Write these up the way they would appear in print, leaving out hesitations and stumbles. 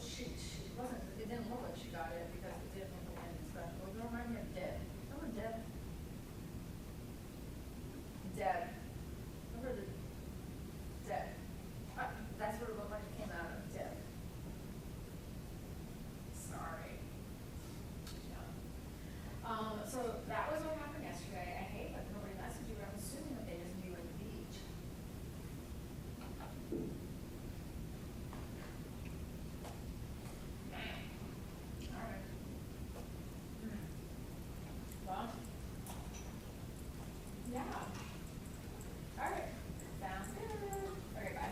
she wasn't, it didn't look like she got it because it didn't look like anything special. It reminded me of Deb. Remember Deb? Deb. Remember the Deb? That's what it looked like it came out of, Deb. Sorry. Yeah. So that was what happened yesterday. I hate that nobody messaged you, but I'm assuming that they just knew at the beach. All right. Well, yeah. All right. Sounds good. All right, bye.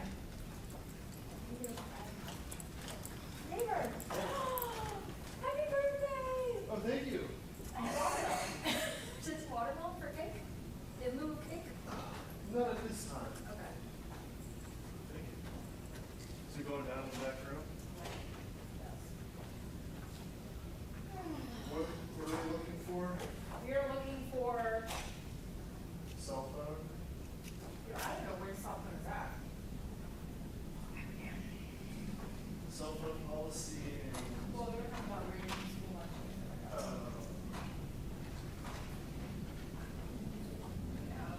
Neighbor. Happy birthday. Oh, thank you. I have watermelon. Just watermelon for cake? In lieu of cake? Not at this time. Okay. Thank you. So going down to the back room? What are we looking for? You're looking for, Cell phone? I don't know where the cell phone is at. Cell phone policy and, Well, they're talking about reading school lunch. uh, Yeah.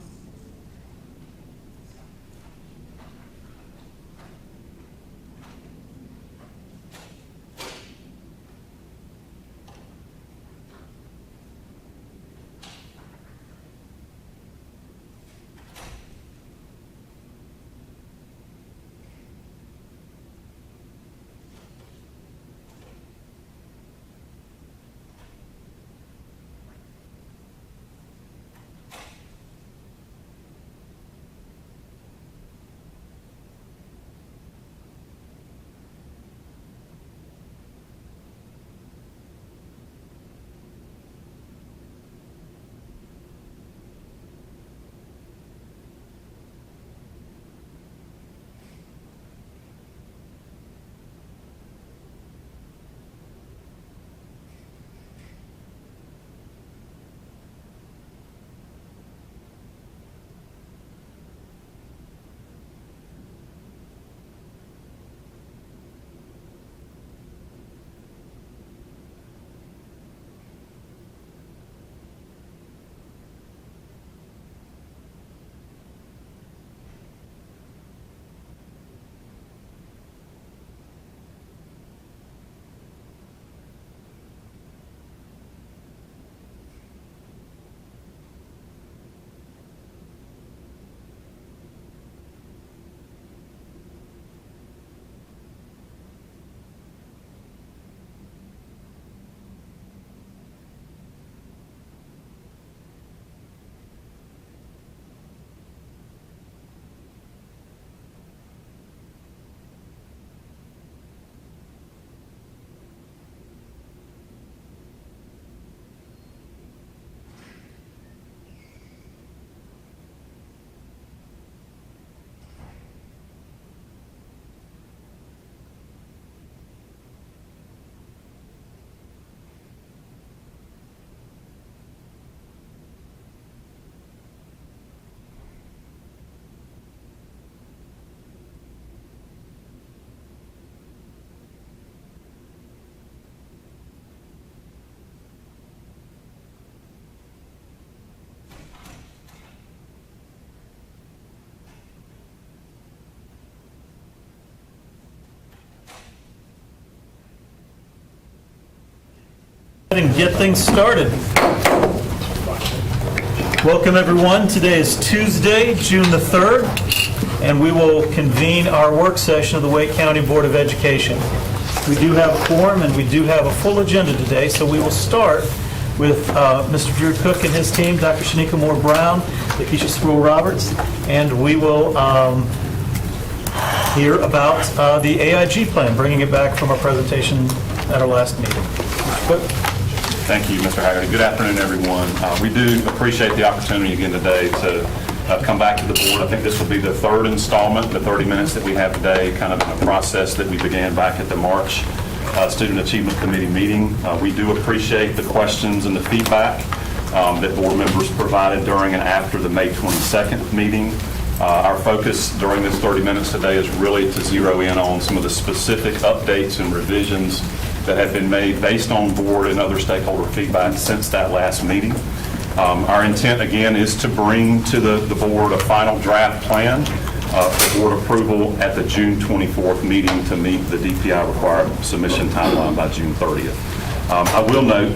And get things started. Welcome, everyone. Today is Tuesday, June the 3rd, and we will convene our work session of the Wake County Board of Education. We do have a quorum, and we do have a full agenda today, so we will start with Mr. Drew Cook and his team, Dr. Shanika Moore-Brown, Lakeisha Sproul-Roberts, and we will hear about the AIG plan, bringing it back from our presentation at our last meeting. Mr. Cook? Thank you, Mr. Haggerty. Good afternoon, everyone. We do appreciate the opportunity again today to come back to the board. I think this will be the third installment, the 30 minutes that we have today, kind of in a process that we began back at the March Student Achievement Committee meeting. We do appreciate the questions and the feedback that board members provided during and after the May 22nd meeting. Our focus during this 30 minutes today is really to zero in on some of the specific updates and revisions that have been made based on board and other stakeholder feedback since that last meeting. Our intent, again, is to bring to the board a final draft plan for board approval at the June 24th meeting to meet the DPI required submission timeline by June 30th. I will note,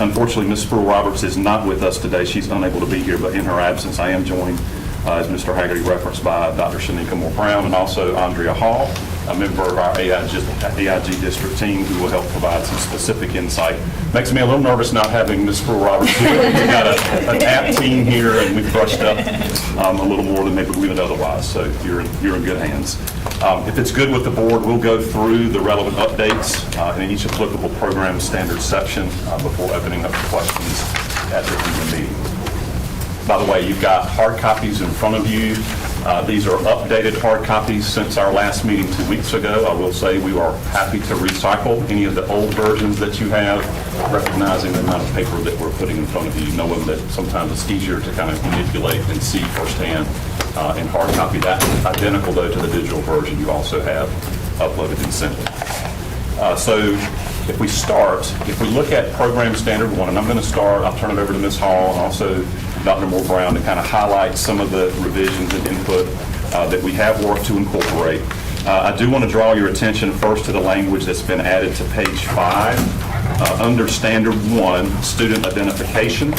unfortunately, Ms. Spruill-Roberts is not with us today. She's unable to be here, but in her absence, I am joined, as Mr. Haggerty referenced, by Dr. Shanika Moore-Brown and also Andrea Hall, a member of our AIG district team who will help provide some specific insight. Makes me a little nervous not having Ms. Spruill-Roberts here. We've got an app team here, and we've brushed up a little more than maybe we would otherwise, so you're in good hands. If it's good with the board, we'll go through the relevant updates in each applicable program standard section before opening up for questions at the end of the meeting. By the way, you've got hard copies in front of you. These are updated hard copies since our last meeting 2 weeks ago. I will say we are happy to recycle any of the old versions that you have, recognizing the amount of paper that we're putting in front of you, knowing that sometimes it's easier to kind of manipulate and see firsthand in hard copy. That's identical, though, to the digital version you also have uploaded in Simply. So if we look at Program Standard 1, and I'm going to start, I'll turn it over to Ms. Hall and also Dr. Moore-Brown to kind of highlight some of the revisions and input that we have worked to incorporate. I do want to draw your attention first to the language that's been added to page 5 under Standard 1, Student Identification.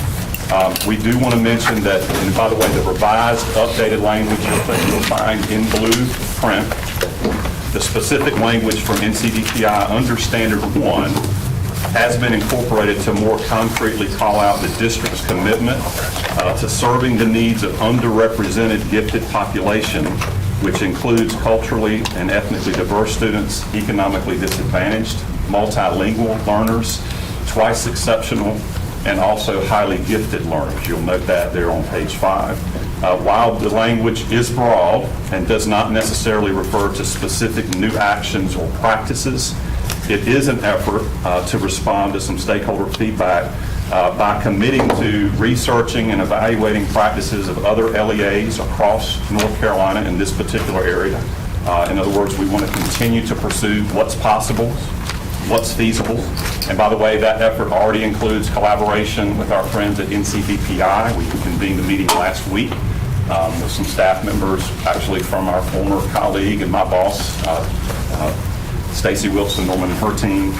We do want to mention that, and by the way, the revised, updated language you'll find in blue print, the specific language from NCDPI under Standard 1 has been incorporated to more concretely call out the district's commitment to serving the needs of underrepresented gifted population, which includes culturally and ethnically diverse students, economically disadvantaged, multilingual learners, twice exceptional, and also highly gifted learners. You'll note that there on page 5. While the language is broad and does not necessarily refer to specific new actions or practices, it is an effort to respond to some stakeholder feedback by committing to researching and evaluating practices of other LEAs across North Carolina in this particular area. In other words, we want to continue to pursue what's possible, what's feasible. And by the way, that effort already includes collaboration with our friends at NCDPI. We convened a meeting last week with some staff members, actually from our former colleague and my boss, Stacy Wilson Norman and her team.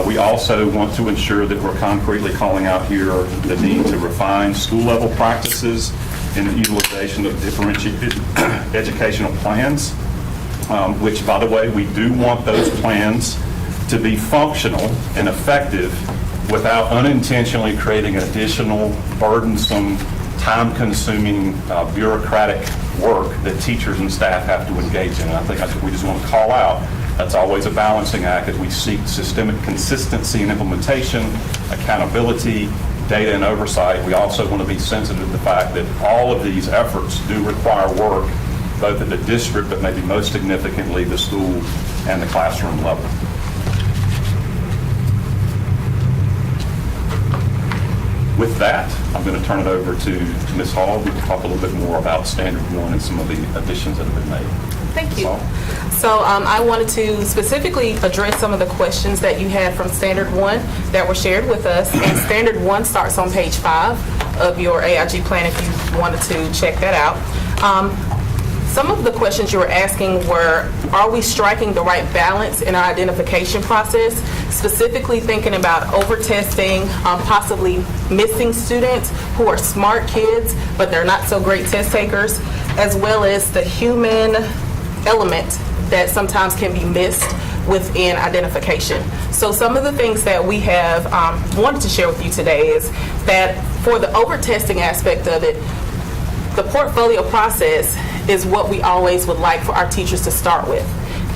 We also want to ensure that we're concretely calling out here the need to refine school-level practices in the utilization of differentiated educational plans, which, by the way, we do want those plans to be functional and effective without unintentionally creating additional burdensome, time-consuming, bureaucratic work that teachers and staff have to engage in. And I think that's what we just want to call out. That's always a balancing act as we seek systemic consistency in implementation, accountability, data and oversight. We also want to be sensitive to the fact that all of these efforts do require work, both at the district, but maybe most significantly the school and the classroom level. With that, I'm going to turn it over to Ms. Hall, who will talk a little bit more about Standard 1 and some of the additions that have been made. Thank you. So I wanted to specifically address some of the questions that you had from Standard 1 that were shared with us. And Standard 1 starts on page 5 of your AIG plan if you wanted to check that out. Some of the questions you were asking were, are we striking the right balance in our identification process, specifically thinking about over-testing, possibly missing students who are smart kids, but they're not so great test takers, as well as the human element that sometimes can be missed within identification. So some of the things that we have wanted to share with you today is that for the over-testing aspect of it, the portfolio process is what we always would like for our teachers to start with.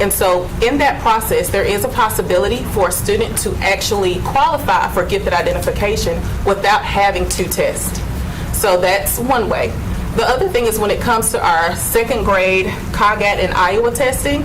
And so in that process, there is a possibility for a student to actually qualify for gifted identification without having to test. So that's one way. The other thing is when it comes to our second grade COGAT and Iowa testing,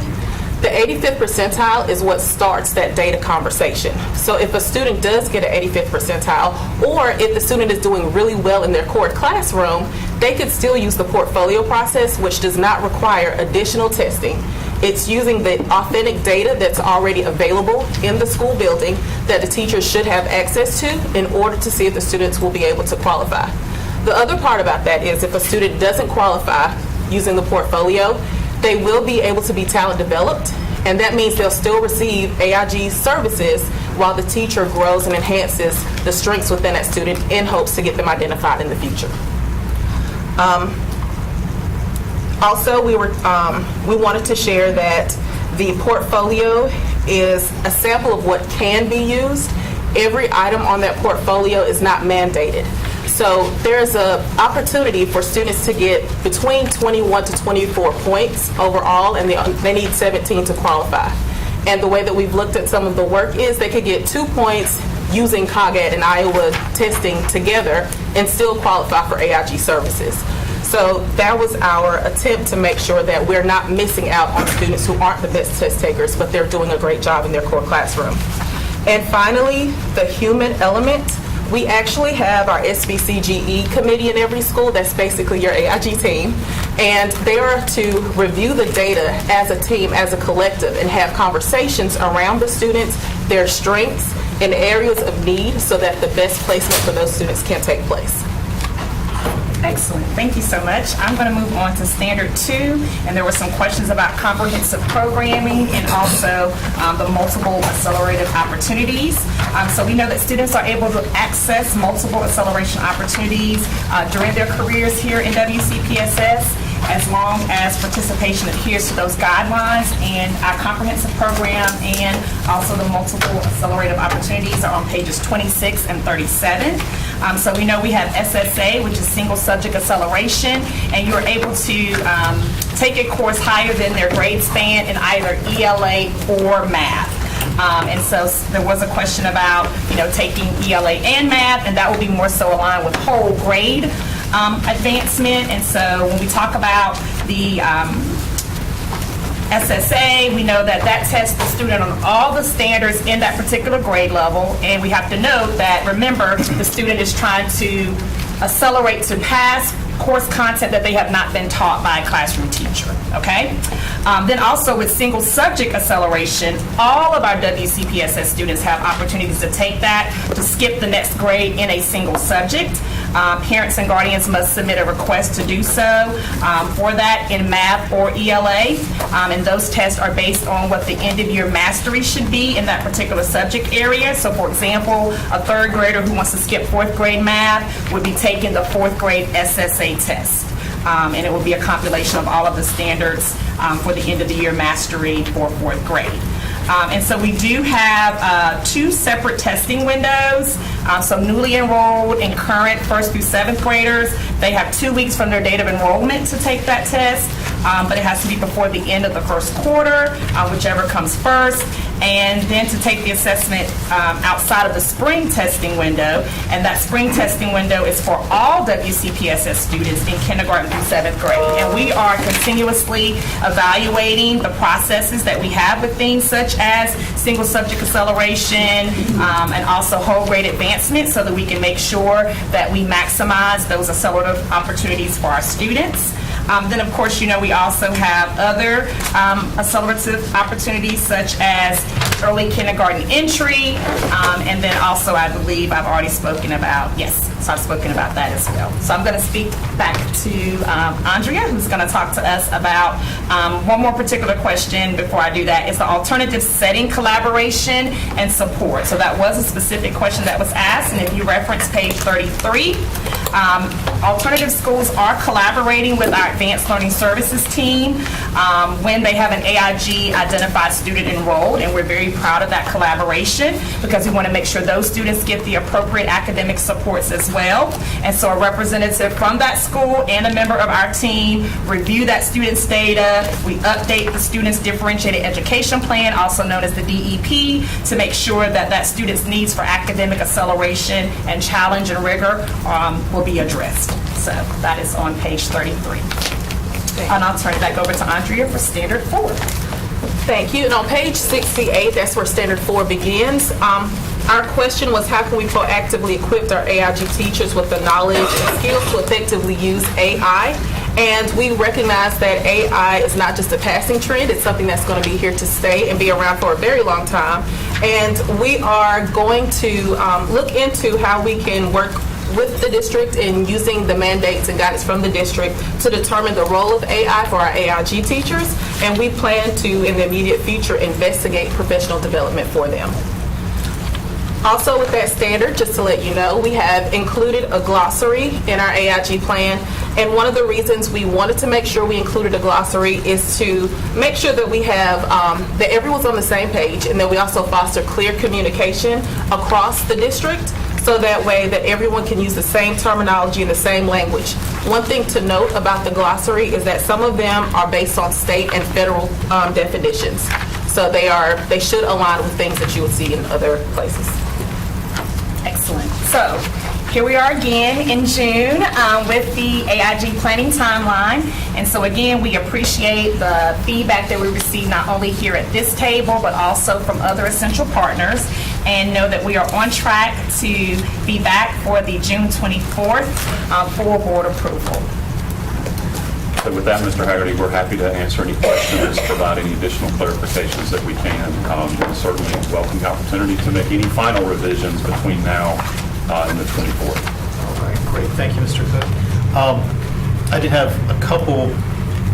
the 85th percentile is what starts that data conversation. So if a student does get an 85th percentile, or if the student is doing really well in their core classroom, they could still use the portfolio process, which does not require additional testing. It's using the authentic data that's already available in the school building that the teachers should have access to in order to see if the students will be able to qualify. The other part about that is if a student doesn't qualify using the portfolio, they will be able to be talent developed, and that means they'll still receive AIG services while the teacher grows and enhances the strengths within that student in hopes to get them identified in the future. Also, we wanted to share that the portfolio is a sample of what can be used. Every item on that portfolio is not mandated. So there's an opportunity for students to get between 21 to 24 points overall, and they need 17 to qualify. And the way that we've looked at some of the work is they could get 2 points using COGAT and Iowa testing together and still qualify for AIG services. So that was our attempt to make sure that we're not missing out on students who aren't the best test takers, but they're doing a great job in their core classroom. And finally, the human element. We actually have our SBCGE committee in every school. That's basically your AIG team. And they are to review the data as a team, as a collective, and have conversations around the students, their strengths, and areas of need so that the best placement for those students can take place. Excellent. Thank you so much. I'm going to move on to Standard 2, and there were some questions about comprehensive programming and also the multiple accelerated opportunities. So we know that students are able to access multiple acceleration opportunities during their careers here in WCPSS, as long as participation adheres to those guidelines. And our comprehensive program and also the multiple accelerated opportunities are on pages 26 and 37. So we know we have SSA, which is single subject acceleration, and you're able to take a course higher than their grade span in either ELA or math. And so there was a question about, taking ELA and math, and that will be more so aligned with whole grade advancement. And so when we talk about the SSA, we know that tests the student on all the standards in that particular grade level, and we have to note that, remember, the student is trying to accelerate to pass course content that they have not been taught by a classroom teacher, okay? Then also with single subject acceleration, all of our WCPSS students have opportunities to take that, to skip the next grade in a single subject. Parents and guardians must submit a request to do so for that in math or ELA, and those tests are based on what the end of year mastery should be in that particular subject area. So for example, a third grader who wants to skip fourth grade math would be taking the fourth grade SSA test. And it will be a compilation of all of the standards for the end of the year mastery for fourth grade. And so we do have 2 separate testing windows. So newly enrolled and current 1st through 7th graders, they have 2 weeks from their date of enrollment to take that test, but it has to be before the end of the first quarter, whichever comes first. And then to take the assessment outside of the spring testing window, and that spring testing window is for all WCPSS students in kindergarten through 7th grade. And we are continuously evaluating the processes that we have with things such as single subject acceleration and also whole grade advancement, so that we can make sure that we maximize those accelerative opportunities for our students. Then, of course, we also have other accelerative opportunities such as early kindergarten entry, and then also I believe I've already spoken about, yes, so I've spoken about that as well. So I'm going to speak back to Andrea, who's going to talk to us about one more particular question before I do that. It's the alternative setting collaboration and support. So that was a specific question that was asked, and if you reference page 33, alternative schools are collaborating with our Advanced Learning Services team when they have an AIG identified student enrolled, and we're very proud of that collaboration because we want to make sure those students get the appropriate academic supports as well. And so a representative from that school and a member of our team review that student's data. We update the student's differentiated education plan, also known as the DEP, to make sure that that student's needs for academic acceleration and challenge and rigor will be addressed. So that is on page 33. And I'll turn it back over to Andrea for Standard 4. Thank you. And on page 68, that's where Standard 4 begins. Our question was, how can we proactively equip our AIG teachers with the knowledge and skills to effectively use AI? And we recognize that AI is not just a passing trend, it's something that's going to be here to stay and be around for a very long time. And we are going to look into how we can work with the district in using the mandates and guidance from the district to determine the role of AI for our AIG teachers. And we plan to, in the immediate future, investigate professional development for them. Also with that standard, just to let you know, we have included a glossary in our AIG plan. And one of the reasons we wanted to make sure we included a glossary is to make sure that we have, that everyone's on the same page, and that we also foster clear communication across the district, so that way that everyone can use the same terminology and the same language. One thing to note about the glossary is that some of them are based on state and federal definitions. So they should align with things that you would see in other places. Excellent. So here we are again in June with the AIG planning timeline. And so again, we appreciate the feedback that we receive not only here at this table, but also from other essential partners, and know that we are on track to be back for the June 24th for board approval. So with that, Mr. Haggerty, we're happy to answer any questions, provide any additional clarifications that we can. And certainly welcome the opportunity to make any final revisions between now and the 24th. All right, great. Thank you, Mr. Cook. I did have a couple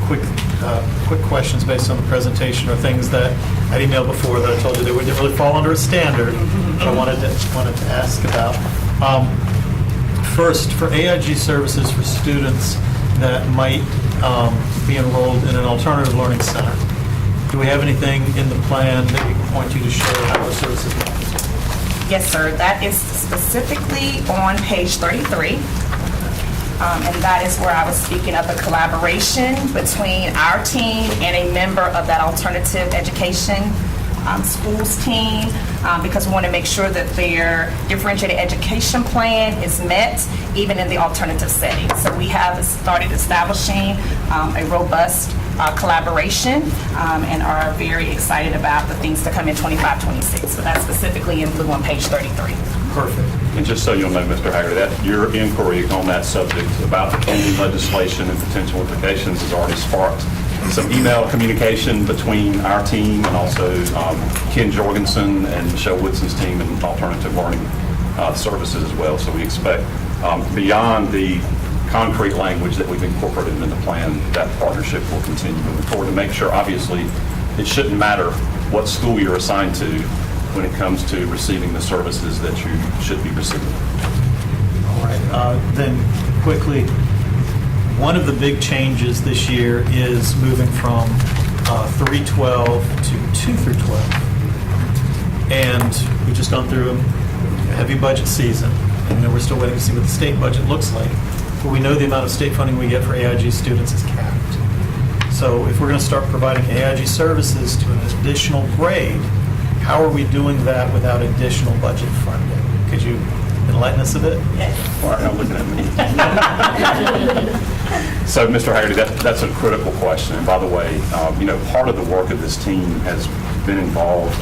quick questions based on the presentation, or things that I'd emailed before that I told you they didn't really fall under a standard, but I wanted to ask about. First, for AIG services for students that might be enrolled in an alternative learning center, do we have anything in the plan that you can point to show how those services might? Yes, sir. That is specifically on page 33. And that is where I was speaking of the collaboration between our team and a member of that alternative education schools team, because we want to make sure that their differentiated education plan is met even in the alternative setting. So we have started establishing a robust collaboration and are very excited about the things to come in 25-26. So that's specifically in blue on page 33. Perfect. And just so you'll know, Mr. Haggerty, that your inquiry on that subject about the pending legislation and potential implications has already sparked some email communication between our team and also Ken Jorgensen and Michelle Woodson's team in alternative learning services as well. So we expect beyond the concrete language that we've incorporated in the plan, that partnership will continue moving forward to make sure, obviously, it shouldn't matter what school you're assigned to when it comes to receiving the services that you should be receiving. All right. Then quickly, one of the big changes this year is moving from 312 to 2 through 12. And we've just gone through a heavy budget season. And we're still waiting to see what the state budget looks like. But we know the amount of state funding we get for AIG students is capped. So if we're going to start providing AIG services to an additional grade, how are we doing that without additional budget funding? Could you enlighten us a bit? Yes. All right, now looking at me. So, Mr. Haggerty, that's a critical question. And by the way, part of the work of this team has been involved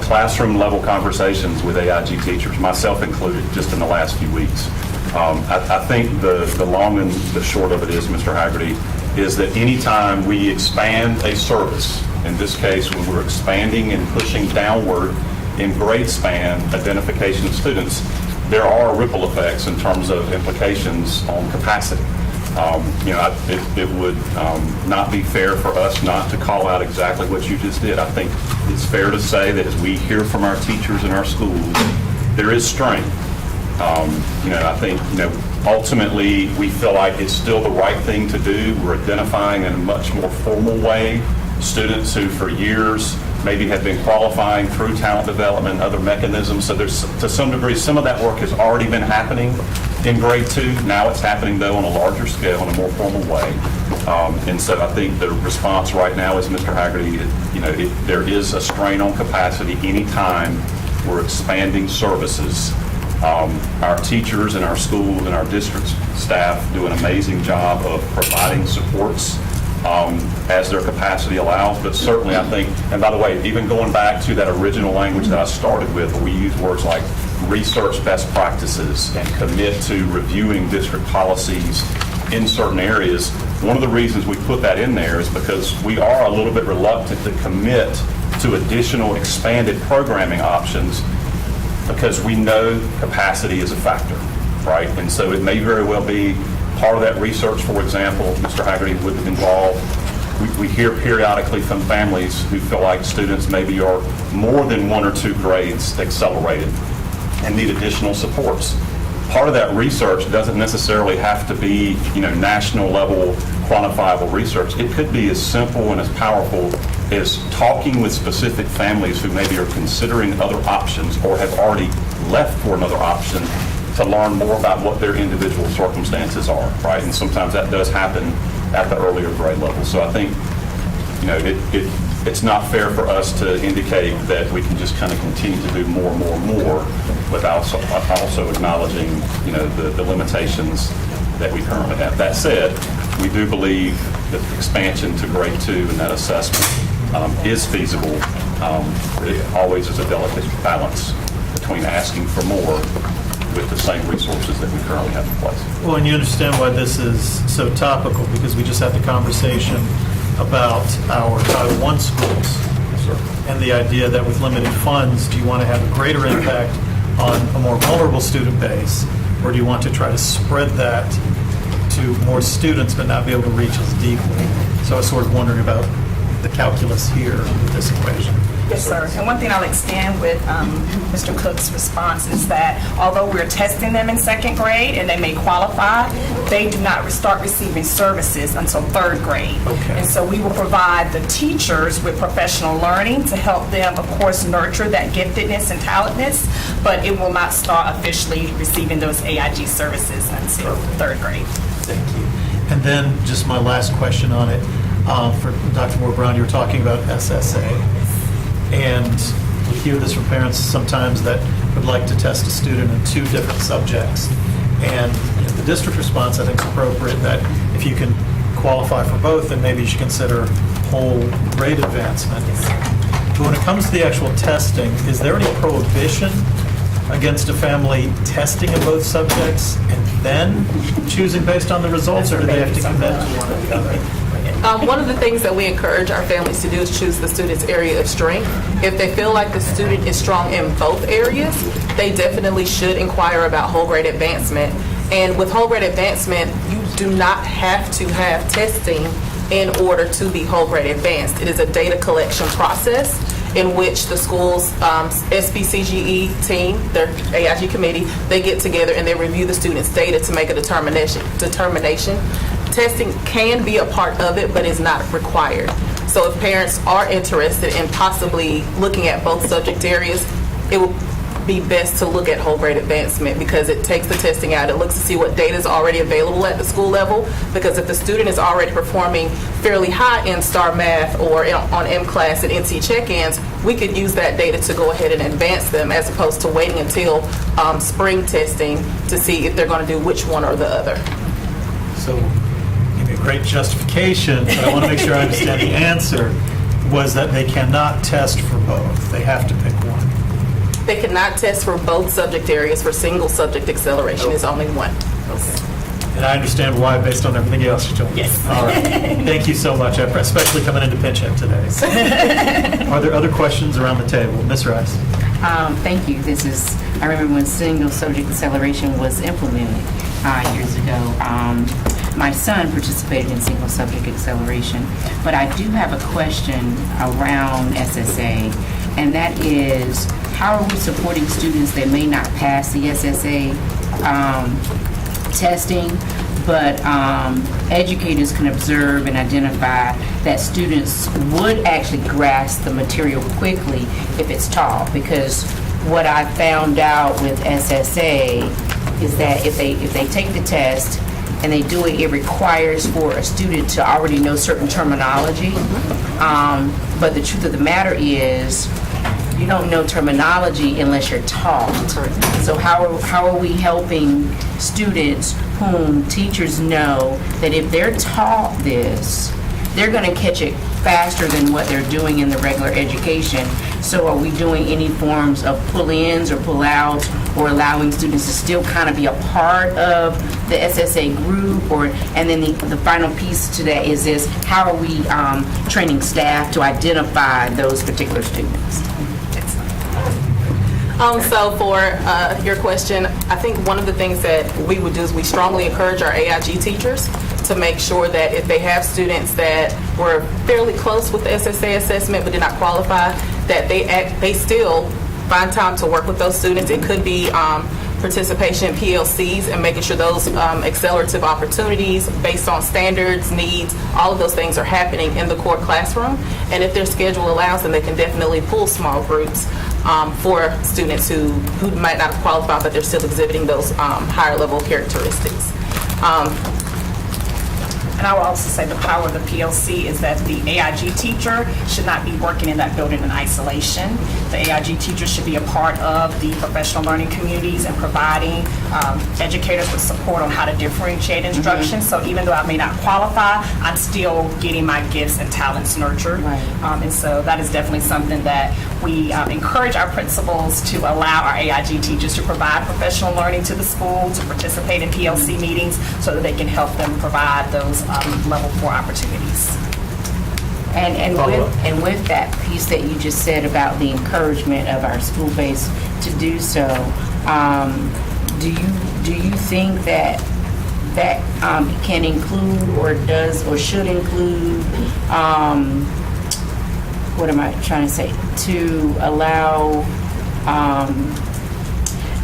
classroom-level conversations with AIG teachers, myself included, just in the last few weeks. I think the long and the short of it is, Mr. Haggerty, is that anytime we expand a service, in this case, when we're expanding and pushing downward in grade span identification of students, there are ripple effects in terms of implications on capacity. It would not be fair for us not to call out exactly what you just did. I think it's fair to say that as we hear from our teachers in our schools, there is strain. I think, ultimately we feel like it's still the right thing to do. We're identifying in a much more formal way students who for years maybe have been qualifying through talent development and other mechanisms. So there's, to some degree, some of that work has already been happening in grade 2. Now it's happening, though, on a larger scale in a more formal way. And so I think the response right now is, Mr. Haggerty, there is a strain on capacity anytime we're expanding services. Our teachers and our schools and our district staff do an amazing job of providing supports as their capacity allows, but certainly I think, and by the way, even going back to that original language that I started with, where we use words like research best practices and commit to reviewing district policies in certain areas, one of the reasons we put that in there is because we are a little bit reluctant to commit to additional expanded programming options because we know capacity is a factor, right? And so it may very well be part of that research, for example, Mr. Haggerty would involve, we hear periodically from families who feel like students maybe are more than 1 or 2 grades accelerated and need additional supports. Part of that research doesn't necessarily have to be, national level quantifiable research. It could be as simple and as powerful as talking with specific families who maybe are considering other options or have already left for another option to learn more about what their individual circumstances are, right? And sometimes that does happen at the earlier grade level. So I think, it's not fair for us to indicate that we can just kind of continue to do more without also acknowledging, the limitations that we currently have. That said, we do believe that the expansion to grade 2 and that assessment is feasible. It always is a delicate balance between asking for more with the same resources that we currently have in place. Well, and you understand why this is so topical, because we just had the conversation about our Title I schools. And the idea that with limited funds, do you want to have a greater impact on a more vulnerable student base, or do you want to try to spread that to more students but not be able to reach as deeply? So I was sort of wondering about the calculus here with this equation. Yes, sir. And one thing I'll extend with Mr. Cook's response is that although we're testing them in 2nd grade and they may qualify, they do not start receiving services until 3rd grade. Okay. And so we will provide the teachers with professional learning to help them, of course, nurture that giftedness and talentness, but it will not start officially receiving those AIG services until 3rd grade. Thank you. And then just my last question on it, for Dr. Moore-Brown, you were talking about SSA. And we hear this from parents sometimes that would like to test a student in 2 different subjects. And the district response, I think, is appropriate, that if you can qualify for both, then maybe you should consider whole grade advancement. But when it comes to the actual testing, is there any prohibition against a family testing in both subjects and then choosing based on the results, or do they have to commit to one or the other? One of the things that we encourage our families to do is choose the student's area of strength. If they feel like the student is strong in both areas, they definitely should inquire about whole grade advancement. And with whole grade advancement, you do not have to have testing in order to be whole grade advanced. It is a data collection process in which the school's SBCGE team, their AIG committee, they get together and they review the student's data to make a determination. Testing can be a part of it, but is not required. So if parents are interested in possibly looking at both subject areas, it will be best to look at whole grade advancement because it takes the testing out. It looks to see what data is already available at the school level, because if the student is already performing fairly high in STAR Math or on M-Class and NC check-ins, we could use that data to go ahead and advance them as opposed to waiting until spring testing to see if they're going to do which one or the other. So, give me a great justification, but I want to make sure I understand the answer, was that they cannot test for both. They have to pick one. They cannot test for both subject areas. For single subject acceleration is only one. Okay. And I understand why based on everything else you told me. Yes. All right. Thank you so much, especially coming into pinch hit today. Are there other questions around the table? Ms. Rice. Thank you. I remember when single subject acceleration was implemented years ago. My son participated in single subject acceleration, but I do have a question around SSA, and that is, how are we supporting students that may not pass the SSA testing, but educators can observe and identify that students would actually grasp the material quickly if it's taught? Because what I found out with SSA is that if they take the test and they do it, it requires for a student to already know certain terminology. But the truth of the matter is, you don't know terminology unless you're taught. So how are we helping students whom teachers know that if they're taught this, they're going to catch it faster than what they're doing in the regular education. So are we doing any forms of pull-ins or pull-outs, or allowing students to still kind of be a part of the SSA group? And then the final piece to that is this: how are we training staff to identify those particular students? So for your question, I think one of the things that we would do is we strongly encourage our AIG teachers to make sure that if they have students that were fairly close with the SSA assessment but did not qualify, that they still find time to work with those students. It could be participation in PLCs and making sure those accelerative opportunities based on standards, needs, all of those things are happening in the core classroom. And if their schedule allows, then they can definitely pull small groups for students who might not have qualified, but they're still exhibiting those higher level characteristics. And I will also say the power of the PLC is that the AIG teacher should not be working in that building in isolation. The AIG teacher should be a part of the professional learning communities and providing educators with support on how to differentiate instruction. So even though I may not qualify, I'm still getting my gifts and talents nurtured. And so that is definitely something that we encourage our principals to allow our AIG teachers to provide professional learning to the school, to participate in PLC meetings so that they can help them provide those level 4 opportunities. And with that piece that you just said about the encouragement of our school base to do so, do you think that can include or does or should include what am I trying to say, to allow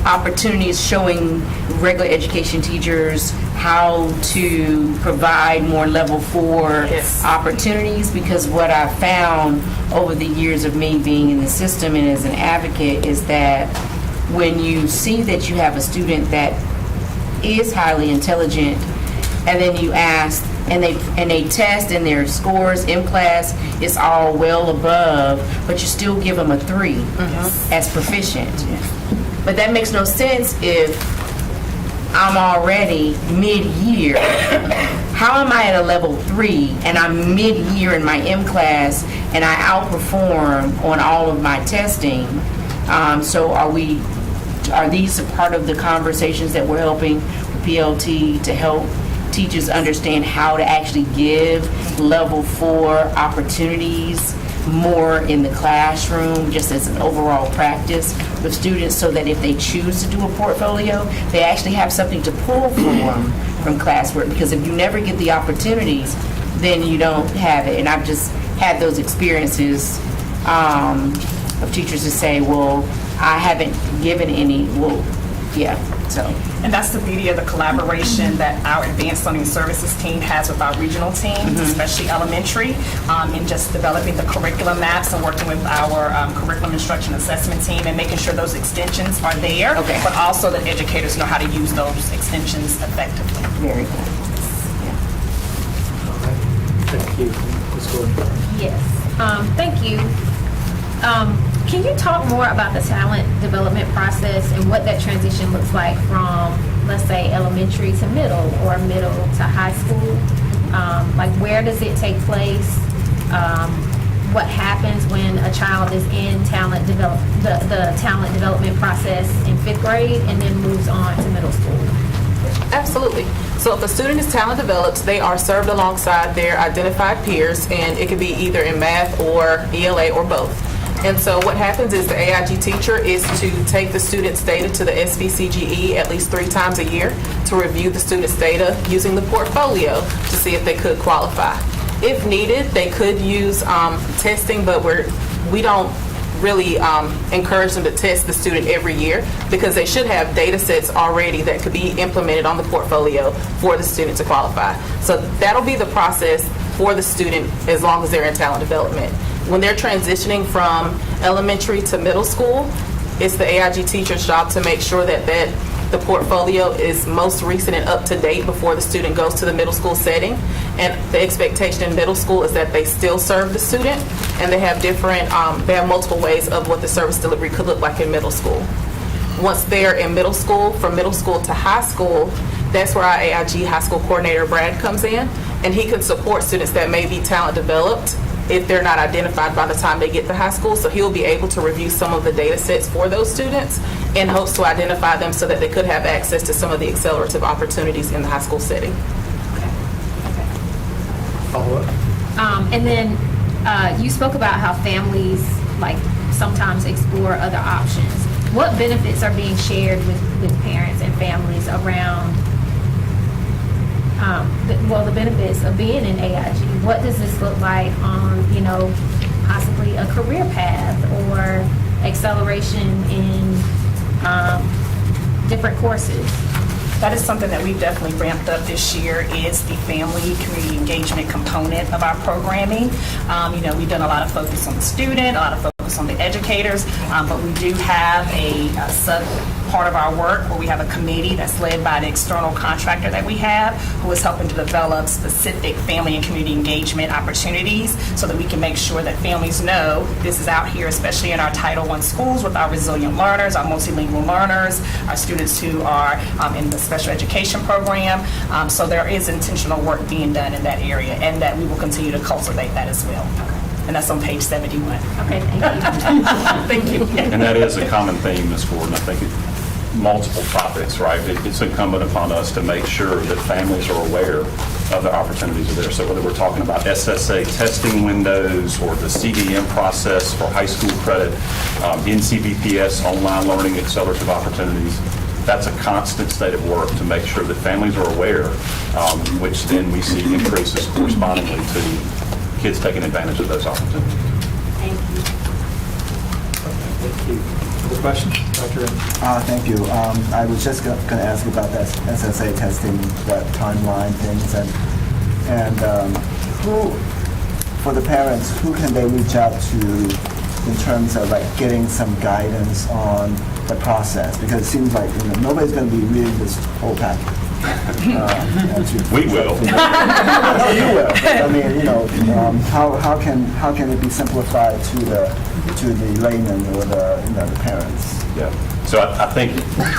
opportunities showing regular education teachers how to provide more level 4 opportunities? Because what I found over the years of me being in the system and as an advocate is that when you see that you have a student that is highly intelligent, and then you ask, and they test, and their scores in class is all well above, but you still give them a 3 as proficient. But that makes no sense if I'm already mid-year. How am I at a level 3 and I'm mid-year in my M class and I outperform on all of my testing? So are these a part of the conversations that we're helping the PLT to help teachers understand how to actually give level 4 opportunities more in the classroom, just as an overall practice with students, so that if they choose to do a portfolio, they actually have something to pull from classwork? Because if you never get the opportunities, then you don't have it. And I've just had those experiences of teachers to say, well, I haven't given any, so. And that's the beauty of the collaboration that our Advanced Learning Services team has with our regional teams, especially elementary, in just developing the curriculum maps and working with our curriculum instruction assessment team and making sure those extensions are there, but also that educators know how to use those extensions effectively. Very good. Thank you. Ms. Gordon. Yes, thank you. Can you talk more about the talent development process and what that transition looks like from, let's say, elementary to middle or middle to high school? Like, where does it take place? What happens when a child is in the talent development process in 5th grade and then moves on to middle school? Absolutely. So if a student is talent developed, they are served alongside their identified peers, and it could be either in math or ELA or both. And so what happens is the AIG teacher is to take the student's data to the SVCGE at least 3 times a year to review the student's data using the portfolio to see if they could qualify. If needed, they could use testing, but we don't really encourage them to test the student every year, because they should have data sets already that could be implemented on the portfolio for the student to qualify. So that'll be the process for the student as long as they're in talent development. When they're transitioning from elementary to middle school, it's the AIG teacher's job to make sure that the portfolio is most recent and up to date before the student goes to the middle school setting. And the expectation in middle school is that they still serve the student, and they have multiple ways of what the service delivery could look like in middle school. Once they're in middle school, from middle school to high school, That's where our AIG high school coordinator, Brad, comes in, and he can support students that may be talent developed if they're not identified by the time they get to high school. So he'll be able to review some of the data sets for those students in hopes to identify them so that they could have access to some of the accelerative opportunities in the high school setting. Follow up? And then you spoke about how families like sometimes explore other options. What benefits are being shared with parents and families around, the benefits of being in AIG? What does this look like on, possibly a career path or acceleration in different courses? That is something that we've definitely ramped up this year, is the family community engagement component of our programming. We've done a lot of focus on the student, a lot of focus on the educators, but we do have a sub part of our work where we have a committee that's led by the external contractor that we have, who is helping to develop specific family and community engagement opportunities so that we can make sure that families know this is out here, especially in our Title I schools with our resilient learners, our multilingual learners, our students who are in the special education program. So there is intentional work being done in that area, and that we will continue to cultivate that as well. And that's on page 71. Okay, thank you. Thank you. And that is a common theme, Ms. Gordon. I think multiple topics, right? It's incumbent upon us to make sure that families are aware of the opportunities that are there. So whether we're talking about SSA testing windows or the CDM process for high school credit, NCBPS online learning accelerative opportunities, that's a constant state of work to make sure that families are aware, which then we see increases correspondingly to kids taking advantage of those opportunities. Thank you. Thank you. Other questions? Dr. Ed? Thank you. I was just going to ask about that SSA testing, that timeline things, and who, for the parents, who can they reach out to in terms of like getting some guidance on the process? Because it seems like nobody's going to be reading this whole packet. We will. No, you will. I mean, how can it be simplified to the layman or the parents? Yeah. So I think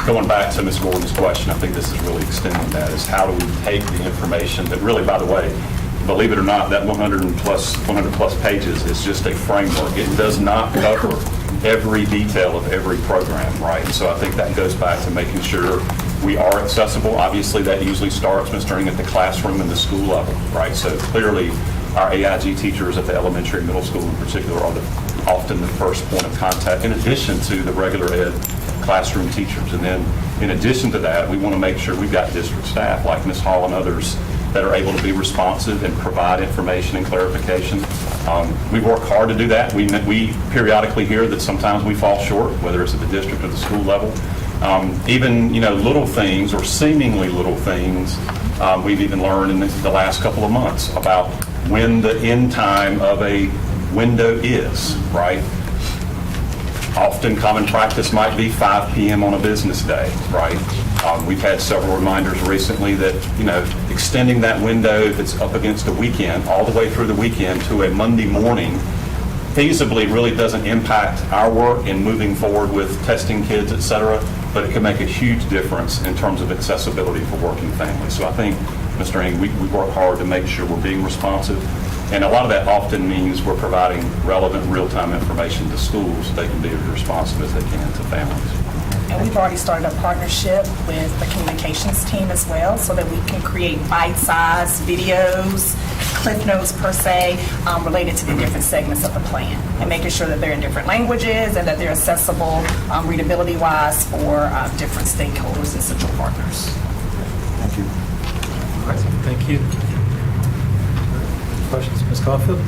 going back to Ms. Gordon's question, I think this is really extending that, is how do we take the information that really, by the way, believe it or not, that 100 plus pages is just a framework. It does not cover every detail of every program, right? And so I think that goes back to making sure we are accessible. Obviously, that usually starts, Mr. Ng, at the classroom and the school level, right? So clearly, our AIG teachers at the elementary and middle school in particular are often the first point of contact, in addition to the regular ed classroom teachers. And then in addition to that, we want to make sure we've got district staff like Ms. Hall and others that are able to be responsive and provide information and clarification. We work hard to do that. We periodically hear that sometimes we fall short, whether it's at the district or the school level. Even little things or seemingly little things, we've even learned in the last couple of months about when the end time of a window is, right? Often common practice might be 5 p.m. on a business day, right? We've had several reminders recently that, extending that window, if it's up against a weekend, all the way through the weekend to a Monday morning, feasibly really doesn't impact our work in moving forward with testing kids, et cetera, but it can make a huge difference in terms of accessibility for working families. So I think, Mr. Ng, we work hard to make sure we're being responsive. And a lot of that often means we're providing relevant real-time information to schools so they can be as responsive as they can to families. And we've already started a partnership with the communications team as well, so that we can create bite-sized videos, cliff notes per se, related to the different segments of the plan, and making sure that they're in different languages and that they're accessible readability-wise for different stakeholders and central partners. Thank you. All right. Thank you. Questions, Ms. Caulfield?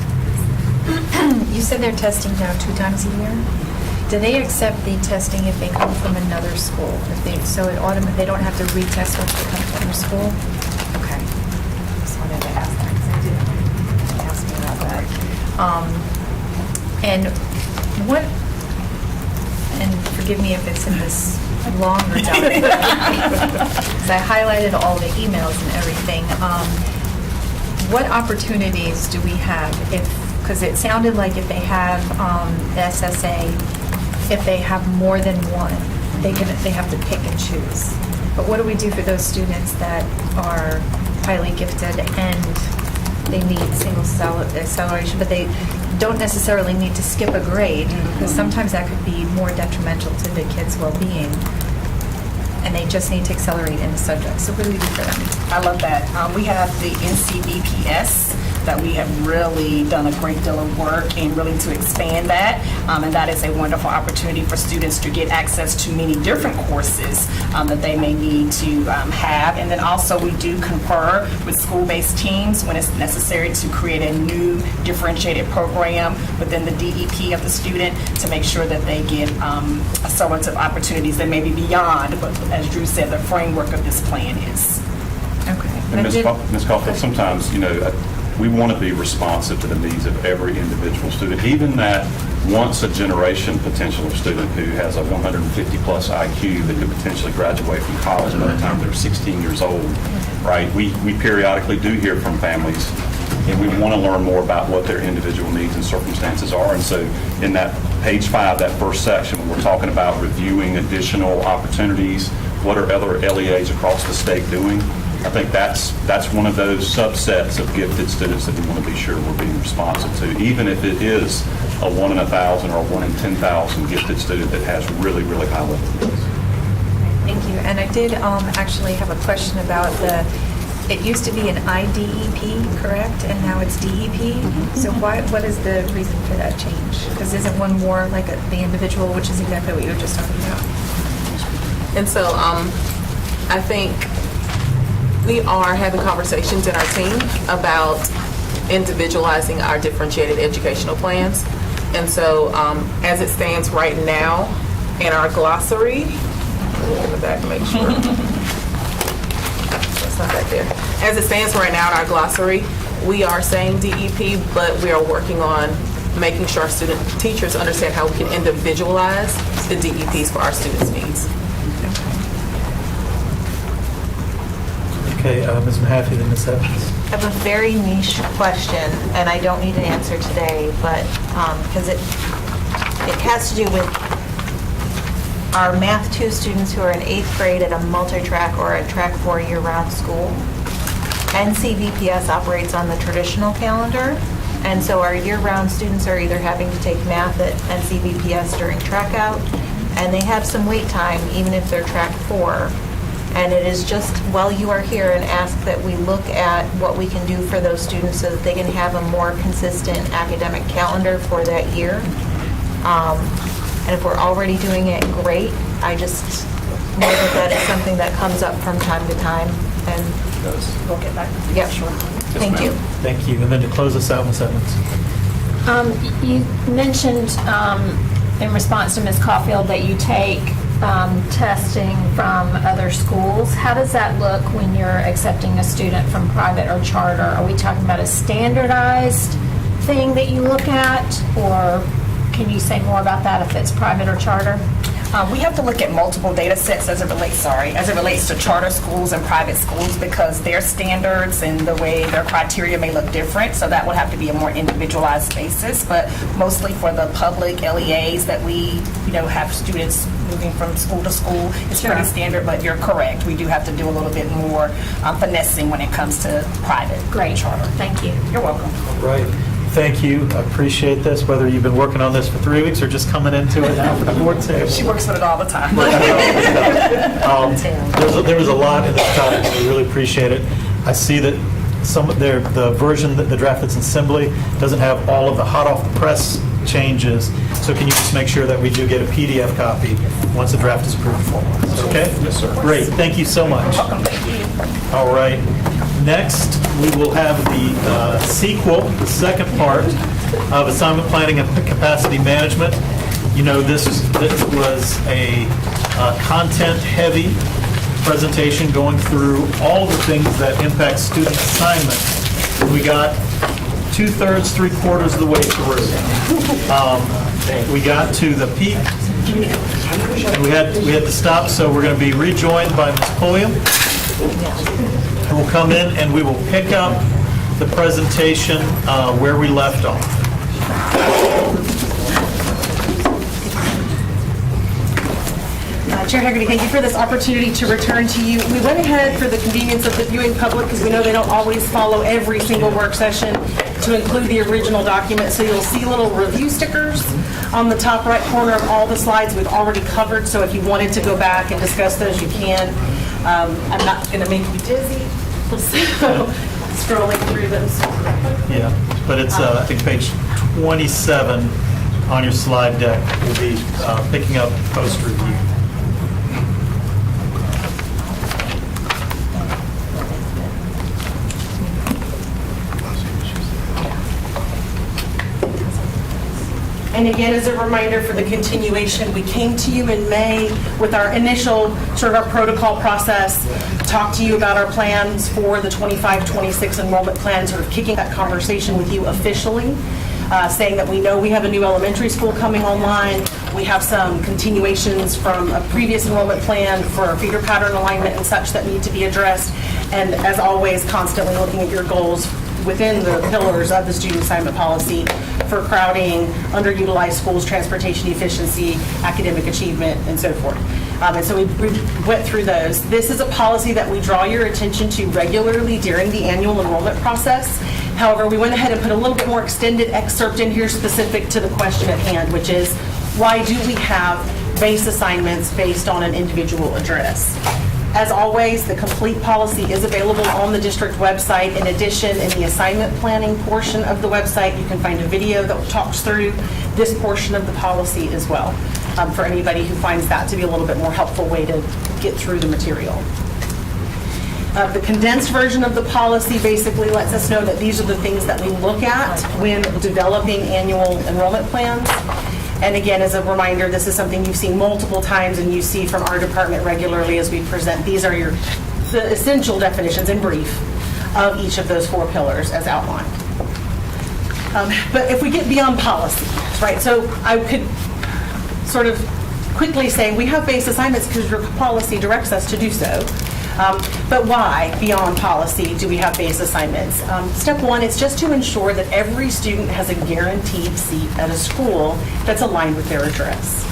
You said they're testing now 2 times a year. Do they accept the testing if they come from another school? They don't have to retest once they come from their school? Okay. Just wanted to ask that because I didn't ask me about that. And forgive me if it's in this longer document, because I highlighted all the emails and everything. What opportunities do we have because it sounded like if they have SSA, if they have more than one, they have to pick and choose. But what do we do for those students that are highly gifted and they need single cell acceleration, but they don't necessarily need to skip a grade? Because sometimes that could be more detrimental to the kid's well-being, and they just need to accelerate in the subject. So what do we do for them? I love that. We have the NCBPS that we have really done a great deal of work in really to expand that. And that is a wonderful opportunity for students to get access to many different courses that they may need to have. And then also we do confer with school-based teams when it's necessary to create a new differentiated program within the DEP of the student to make sure that they get summative opportunities that may be beyond, but as Drew said, the framework of this plan is. Okay. And Ms. Caulfield, sometimes, we want to be responsive to the needs of every individual student, even that once-a-generation potential student who has a 150-plus IQ that could potentially graduate from college by the time they're 16 years old, right? We periodically do hear from families, and we want to learn more about what their individual needs and circumstances are. And so in that page 5, that first section, when we're talking about reviewing additional opportunities, what are other LEAs across the state doing? I think that's one of those subsets of gifted students that we want to be sure we're being responsive to, even if it is a 1 in 1,000 or 1 in 10,000 gifted student that has really, really high level needs. Thank you. And I did actually have a question about it used to be an IDEP, correct? And now it's DEP. So what is the reason for that change? Because isn't one more like the individual, which is exactly what you were just talking about? And so I think we are having conversations in our team about individualizing our differentiated educational plans. And so as it stands right now in our glossary, look in the back to make sure. That's not back there. As it stands right now in our glossary, we are saying DEP, but we are working on making sure our teachers understand how we can individualize the DEPs for our students' needs. Okay, Ms. Mahaffey, then Ms. Evans. I have a very niche question, and I don't need an answer today, but because it has to do with our Math 2 students who are in 8th grade at a multi-track or a track 4 year-round school. NCVPS operates on the traditional calendar, and so our year-round students are either having to take math at NCVPS during track out, and they have some wait time even if they're track 4. And it is just, while you are here, and ask that we look at what we can do for those students so that they can have a more consistent academic calendar for that year. And if we're already doing it, great. I just know that is something that comes up from time to time, and we'll get back. Yeah, sure. Thank you. Thank you. And then to close us out, Ms. Evans. You mentioned in response to Ms. Caulfield that you take testing from other schools. How does that look when you're accepting a student from private or charter? Are we talking about a standardized thing that you look at, or can you say more about that if it's private or charter? We have to look at multiple data sets as it relates to charter schools and private schools, because their standards and the way their criteria may look different. So that would have to be a more individualized basis. But mostly for the public LEAs that we, have students moving from school to school, it's pretty standard. But you're correct. We do have to do a little bit more finessing when it comes to private. Great. Charter. Thank you. You're welcome. Right. Thank you. I appreciate this, whether you've been working on this for 3 weeks or just coming into it now for the board table. She works with it all the time. There was a lot in this topic. We really appreciate it. I see that the version, the draft that's in Assembly, doesn't have all of the hot off the press changes. So can you just make sure that we do get a PDF copy once the draft is approved for? Okay? Yes, sir. Great. Thank you so much. Welcome. Thank you. All right. Next, we will have the sequel, the second part of assignment planning and capacity management. This was a content-heavy presentation going through all the things that impact student assignment. We got 2/3, 3/4 of the way through. We got to the peak, and we had to stop, so we're going to be rejoined by Ms. Pulliam. And we'll come in and we will pick up the presentation where we left off. Chair Hagerty, thank you for this opportunity to return to you. We went ahead for the convenience of the viewing public, because we know they don't always follow every single work session, to include the original document. So you'll see little review stickers on the top right corner of all the slides we've already covered. So if you wanted to go back and discuss those, you can. I'm not going to make you dizzy. So scrolling through those. Yeah, but it's, I think, page 27 on your slide deck will be picking up post-review. And again, as a reminder for the continuation, we came to you in May with our initial sort of our protocol process, talked to you about our plans for the 25-26 enrollment plan, sort of kicking that conversation with you officially, saying that we know we have a new elementary school coming online. We have some continuations from a previous enrollment plan for feeder pattern alignment and such that need to be addressed. And as always, constantly looking at your goals within the pillars of the student assignment policy for crowding, underutilized schools, transportation efficiency, academic achievement, and so forth. And so we went through those. This is a policy that we draw your attention to regularly during the annual enrollment process. However, we went ahead and put a little bit more extended excerpt in here specific to the question at hand, which is, why do we have base assignments based on an individual address? As always, the complete policy is available on the district website. In addition, in the assignment planning portion of the website, you can find a video that talks through this portion of the policy as well, for anybody who finds that to be a little bit more helpful way to get through the material. The condensed version of the policy basically lets us know that these are the things that we look at when developing annual enrollment plans. And again, as a reminder, this is something you've seen multiple times and you see from our department regularly as we present. These are the essential definitions in brief of each of those four pillars as outlined. But if we get beyond policy, right, so I could sort of quickly say we have base assignments because your policy directs us to do so. But why, beyond policy, do we have base assignments? Step one is just to ensure that every student has a guaranteed seat at a school that's aligned with their address.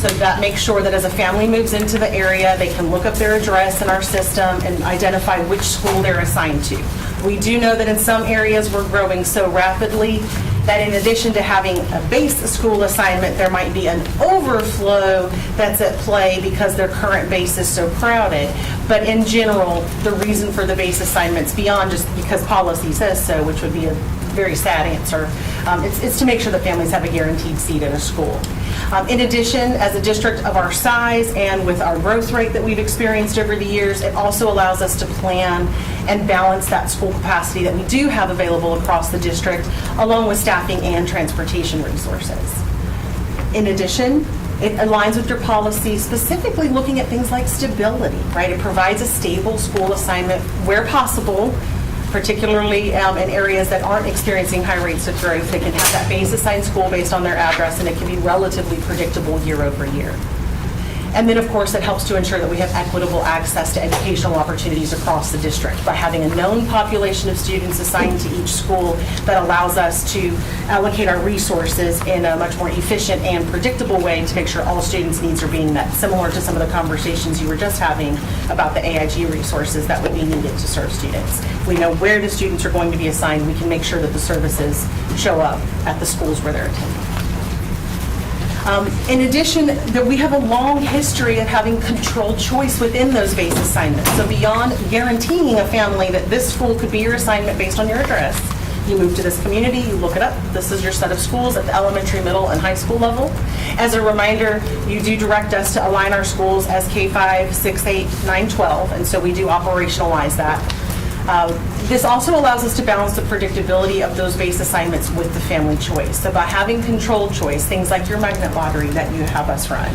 So that makes sure that as a family moves into the area, they can look up their address in our system and identify which school they're assigned to. We do know that in some areas we're growing so rapidly that in addition to having a base school assignment, there might be an overflow that's at play because their current base is so crowded. But in general, the reason for the base assignments, beyond just because policy says so, which would be a very sad answer, it's to make sure that families have a guaranteed seat at a school. In addition, as a district of our size and with our growth rate that we've experienced over the years, it also allows us to plan and balance that school capacity that we do have available across the district, along with staffing and transportation resources. In addition, it aligns with your policy, specifically looking at things like stability, right? It provides a stable school assignment where possible, particularly in areas that aren't experiencing high rates of growth. They can have that base assigned school based on their address, and it can be relatively predictable year over year. And then, of course, it helps to ensure that we have equitable access to educational opportunities across the district by having a known population of students assigned to each school that allows us to allocate our resources in a much more efficient and predictable way to make sure all students' needs are being met, similar to some of the conversations you were just having about the AIG resources that would be needed to serve students. We know where the students are going to be assigned. We can make sure that the services show up at the schools where they're attending. In addition, that we have a long history of having controlled choice within those base assignments. So beyond guaranteeing a family that this school could be your assignment based on your address, you move to this community, you look it up, this is your set of schools at the elementary, middle, and high school level. As a reminder, you do direct us to align our schools as K-5, 6, 8, 9, 12, and so we do operationalize that. This also allows us to balance the predictability of those base assignments with the family choice. So by having controlled choice, things like your magnet lottery that you have us run,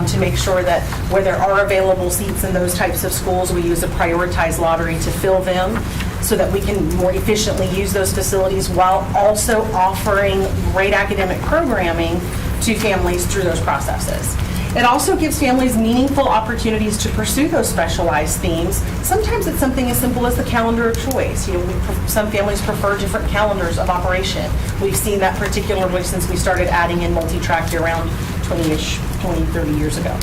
to make sure that where there are available seats in those types of schools, we use a prioritized lottery to fill them so that we can more efficiently use those facilities while also offering great academic programming to families through those processes. It also gives families meaningful opportunities to pursue those specialized themes. Sometimes it's something as simple as the calendar of choice. Some families prefer different calendars of operation. We've seen that particularly since we started adding in multi-track around 20, 30 years ago.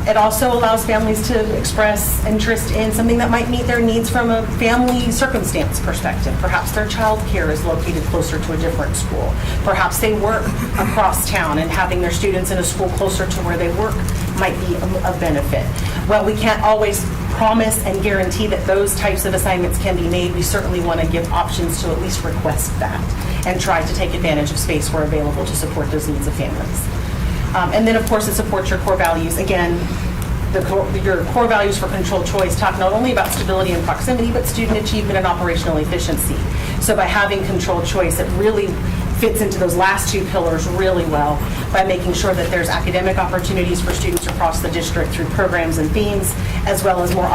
It also allows families to express interest in something that might meet their needs from a family circumstance perspective. Perhaps their child care is located closer to a different school. Perhaps they work across town, and having their students in a school closer to where they work might be of benefit. While we can't always promise and guarantee that those types of assignments can be made, we certainly want to give options to at least request that and try to take advantage of space where available to support those needs of families. And then, of course, it supports your core values. Again, your core values for controlled choice talk not only about stability and proximity, but student achievement and operational efficiency. So by having controlled choice, it really fits into those last two pillars really well by making sure that there's academic opportunities for students across the district through programs and themes, as well as more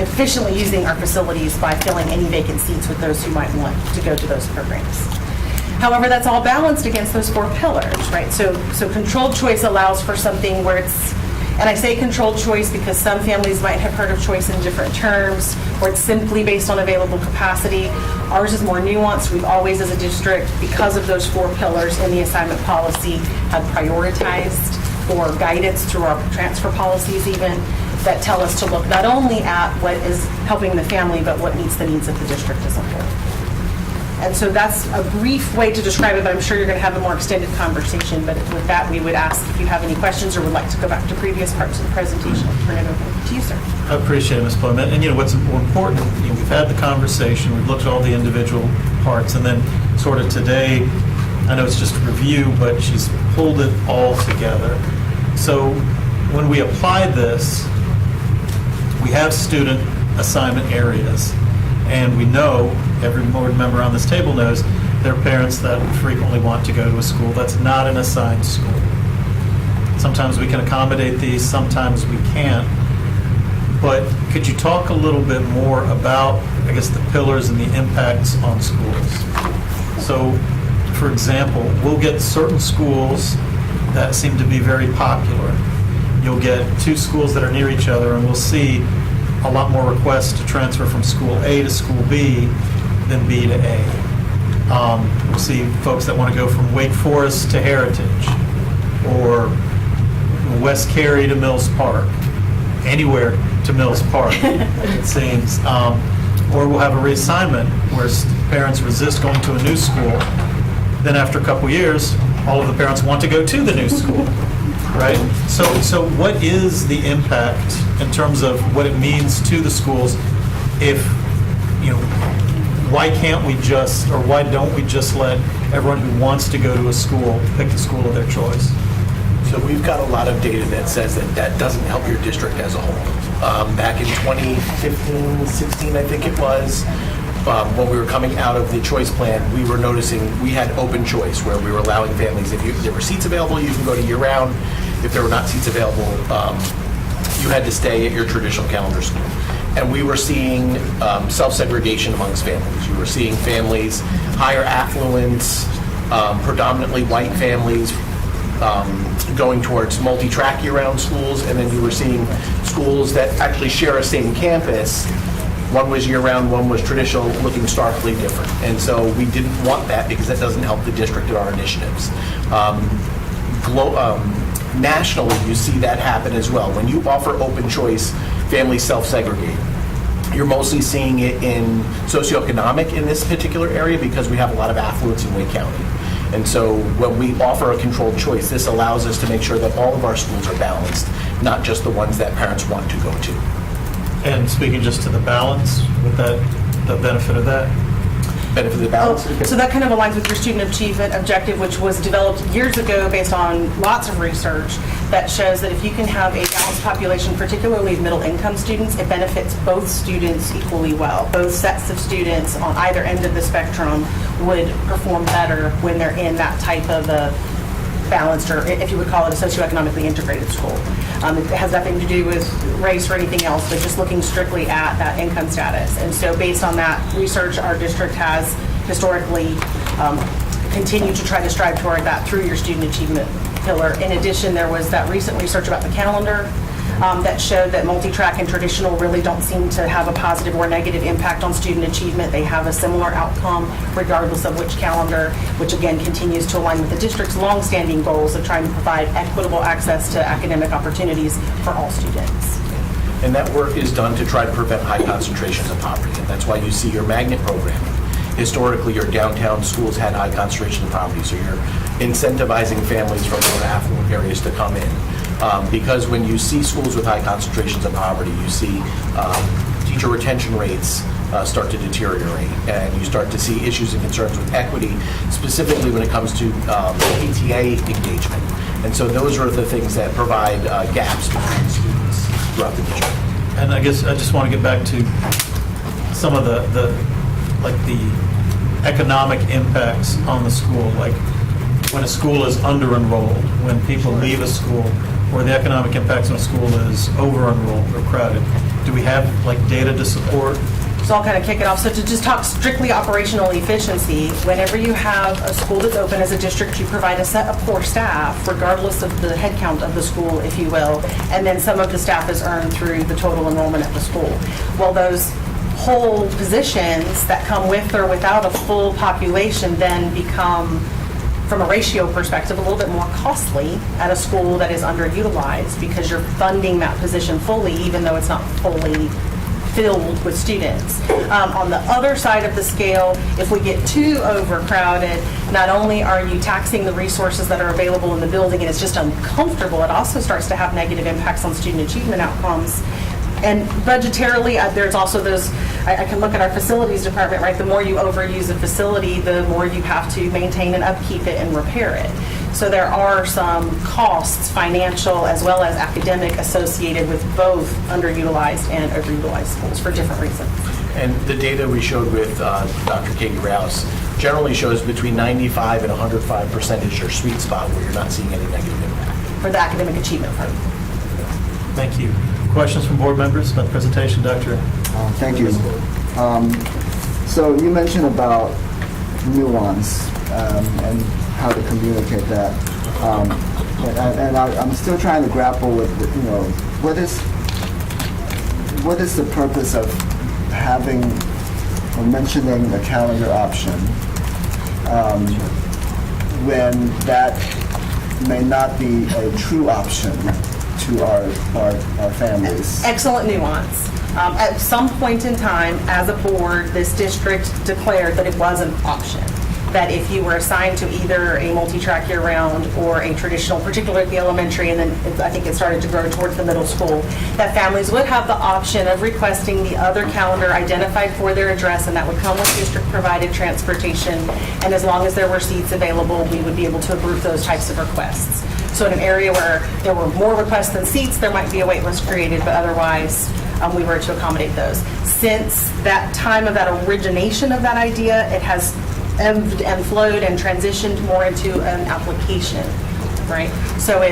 efficiently using our facilities by filling any vacant seats with those who might want to go to those programs. However, that's all balanced against those four pillars, right? So controlled choice allows for something where it's, and I say controlled choice because some families might have heard of choice in different terms, or it's simply based on available capacity. Ours is more nuanced. We've always, as a district, because of those four pillars in the assignment policy, have prioritized or guidance through our transfer policies even, that tell us to look not only at what is helping the family, but what meets the needs of the district as a whole. And so that's a brief way to describe it, but I'm sure you're going to have a more extended conversation. But with that, we would ask if you have any questions or would like to go back to previous parts of the presentation. I'll turn it over to you, sir. I appreciate it, Ms. Plum. And what's important, we've had the conversation, we've looked at all the individual parts, and then sort of today, I know it's just a review, but she's pulled it all together. So when we apply this, we have student assignment areas, and we know, every board member on this table knows, there are parents that frequently want to go to a school that's not an assigned school. Sometimes we can accommodate these, sometimes we can't. But could you talk a little bit more about, I guess, the pillars and the impacts on schools? So, for example, we'll get certain schools that seem to be very popular. You'll get two schools that are near each other, and we'll see a lot more requests to transfer from school A to school B than B to A. We'll see folks that want to go from Wake Forest to Heritage, or West Cary to Mills Park, anywhere to Mills Park, it seems. Or we'll have a reassignment where parents resist going to a new school. Then after a couple years, all of the parents want to go to the new school, right? So what is the impact in terms of what it means to the schools if, why can't we just, or why don't we just let everyone who wants to go to a school pick the school of their choice? So we've got a lot of data that says that doesn't help your district as a whole. Back in 2015, 16, I think it was, when we were coming out of the choice plan, we were noticing we had open choice where we were allowing families, if there were seats available, you can go to year round. If there were not seats available, you had to stay at your traditional calendar school. And we were seeing self-segregation amongst families. You were seeing families, higher affluence, predominantly white families, going towards multi-track year-round schools, and then you were seeing schools that actually share a same campus. One was year-round, one was traditional, looking starkly different. And so we didn't want that because that doesn't help the district in our initiatives. Nationally, you see that happen as well. When you offer open choice, families self-segregate. You're mostly seeing it in socioeconomic in this particular area because we have a lot of affluence in Wake County. And so when we offer a controlled choice, this allows us to make sure that all of our schools are balanced, not just the ones that parents want to go to. And speaking just to the balance, with that, the benefit of that? Benefit of the balance? So that kind of aligns with your student achievement objective, which was developed years ago based on lots of research that shows that if you can have a balanced population, particularly middle income students, it benefits both students equally well. Both sets of students on either end of the spectrum would perform better when they're in that type of a balanced, or if you would call it a socioeconomically integrated school. It has nothing to do with race or anything else, but just looking strictly at that income status. And so based on that research, our district has historically continued to try to strive toward that through your student achievement pillar. In addition, there was that recent research about the calendar that showed that multi-track and traditional really don't seem to have a positive or negative impact on student achievement. They have a similar outcome regardless of which calendar, which again continues to align with the district's longstanding goals of trying to provide equitable access to academic opportunities for all students. And that work is done to try to prevent high concentrations of poverty. And that's why you see your magnet programming. Historically, your downtown schools had high concentration of poverty, so you're incentivizing families from more affluent areas to come in. Because when you see schools with high concentrations of poverty, you see teacher retention rates start to deteriorate, and you start to see issues and concerns with equity, specifically when it comes to PTA engagement. And so those are the things that provide gaps between students throughout the district. And I guess I just want to get back to some of the economic impacts on the school, like when a school is under-enrolled, when people leave a school, or the economic impacts on a school is over-enrolled or crowded. Do we have data to support? So I'll kind of kick it off. So to just talk strictly operational efficiency, whenever you have a school that's open as a district, you provide a set of core staff, regardless of the head count of the school, if you will, and then some of the staff is earned through the total enrollment at the school. Well, those whole positions that come with or without a full population then become, from a ratio perspective, a little bit more costly at a school that is underutilized because you're funding that position fully, even though it's not fully filled with students. On the other side of the scale, if we get too overcrowded, not only are you taxing the resources that are available in the building and it's just uncomfortable, it also starts to have negative impacts on student achievement outcomes. And budgetarily, there's also those, I can look at our facilities department, right? The more you overuse a facility, the more you have to maintain and upkeep it and repair it. So there are some costs, financial as well as academic, associated with both underutilized and overutilized schools for different reasons. And the data we showed with Dr. Katie Rouse generally shows between 95 and 105% is your sweet spot where you're not seeing any negative impact. For the academic achievement part. Thank you. Questions from board members about the presentation, Dr.? Thank you. So you mentioned about nuance and how to communicate that. And I'm still trying to grapple with, what is the purpose of having or mentioning the calendar option when that may not be a true option to our families? Excellent nuance. At some point in time, as a board, this district declared that it was an option. That if you were assigned to either a multi-track year-round or a traditional, particularly at the elementary, and then I think it started to grow towards the middle school, that families would have the option of requesting the other calendar identified for their address, and that would come with district-provided transportation. And as long as there were seats available, we would be able to approve those types of requests. So in an area where there were more requests than seats, there might be a wait list created, but otherwise, we were to accommodate those. Since that time of that origination of that idea, it has ebbed and flowed and transitioned more into an application, right? So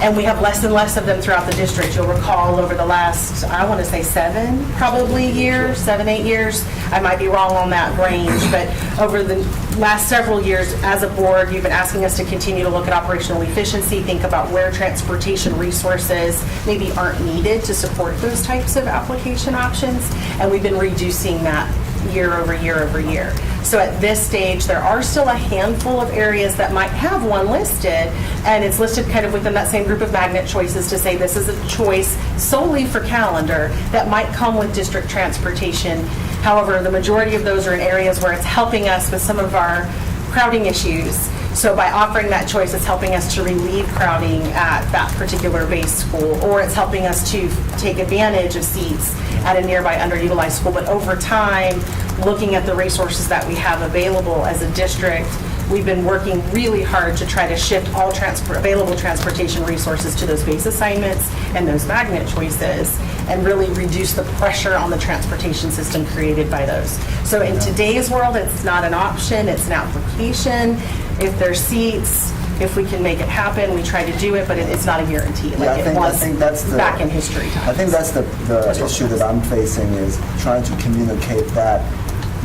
and we have less and less of them throughout the district. You'll recall over the last, I want to say 7, 8 years. I might be wrong on that range, but over the last several years, as a board, you've been asking us to continue to look at operational efficiency, think about where transportation resources maybe aren't needed to support those types of application options, and we've been reducing that year over year over year. So at this stage, there are still a handful of areas that might have one listed, and it's listed kind of within that same group of magnet choices to say this is a choice solely for calendar that might come with district transportation. However, the majority of those are in areas where it's helping us with some of our crowding issues. So by offering that choice, it's helping us to relieve crowding at that particular base school, or it's helping us to take advantage of seats at a nearby underutilized school. But over time, looking at the resources that we have available as a district, we've been working really hard to try to shift all available transportation resources to those base assignments and those magnet choices, and really reduce the pressure on the transportation system created by those. So in today's world, it's not an option, it's an application. If there's seats, if we can make it happen, we try to do it, but it's not a guarantee. I think that's back in history times. I think that's the issue that I'm facing, is trying to communicate that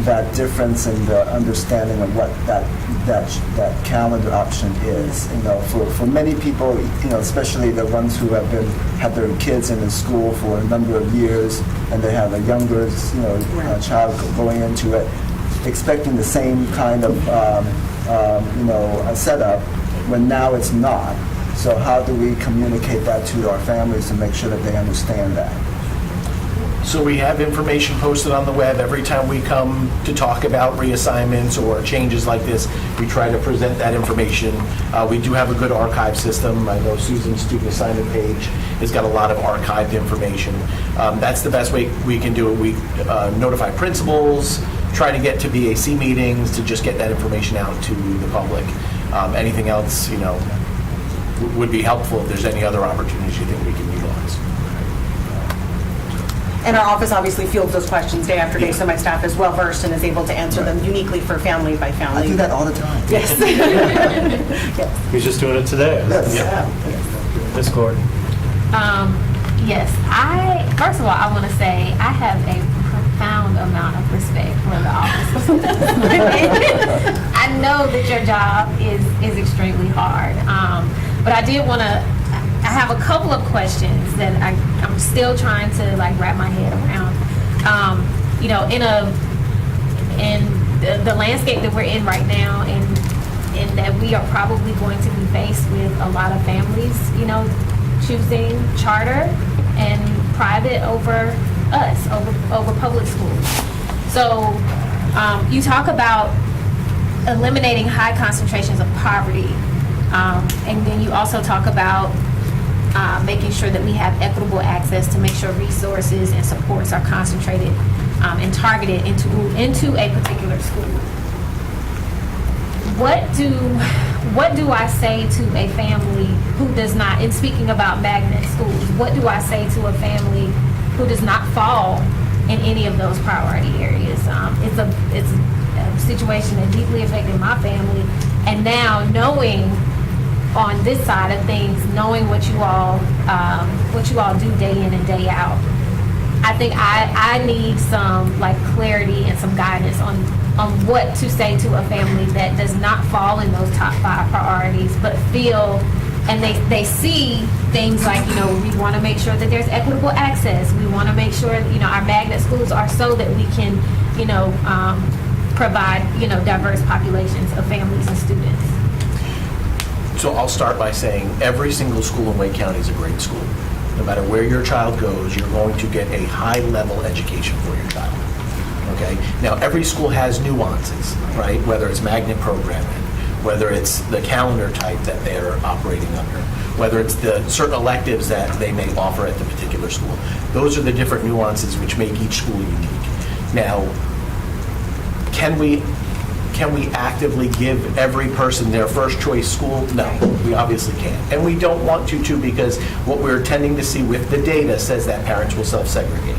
that difference in the understanding of what that calendar option is. You know, for many people, you know, especially the ones who have their kids in the school for a number of years, and they have a younger, you know, child going into it, expecting the same kind of you know, a setup, when now it's not. So how do we communicate that to our families to make sure that they understand that? So we have information posted on the web every time we come to talk about reassignments or changes like this. We try to present that information. We do have a good archive system. I know Susan's student assignment page has got a lot of archived information. That's the best way we can do it. We notify principals, try to get to BAC meetings to just get that information out to the public. Anything else, you know, would be helpful if there's any other opportunities you think we can utilize. And our office obviously fields those questions day after day, so my staff is well-versed and is able to answer them uniquely for family by family. I do that all the time. Yes. Yes. He's just doing it today. Yes. Ms. Gordon. Yes, first of all, I want to say I have a profound amount of respect for the office. I know that your job is extremely hard, but I did want to. I have a couple of questions that I'm still trying to like wrap my head around. You know, in the landscape that we're in right now, and that we are probably going to be faced with a lot of families, you know, choosing charter and private over us, over public schools. So you talk about eliminating high concentrations of poverty, and then you also talk about making sure that we have equitable access to make sure resources and supports are concentrated and targeted into a particular school. What do I say to a family who does not, in speaking about magnet schools, what do I say to a family who does not fall in any of those priority areas? It's a situation that deeply affected my family, and now knowing on this side of things, knowing what you all do day in and day out, I think I need some like clarity and some guidance on what to say to a family that does not fall in those top 5 priorities, but feel and they see things like, you know, we want to make sure that there's equitable access. We want to make sure, you know, our magnet schools are so that we can, you know, provide, you know, diverse populations of families and students. So I'll start by saying every single school in Wake County is a great school. No matter where your child goes, you're going to get a high-level education for your child. Okay? Now, every school has nuances, right? Whether it's magnet programming, whether it's the calendar type that they're operating under, whether it's the certain electives that they may offer at the particular school. Those are the different nuances which make each school unique. Now, can we actively give every person their first choice school? No, we obviously can't. And we don't want to because what we're tending to see with the data says that parents will self-segregate.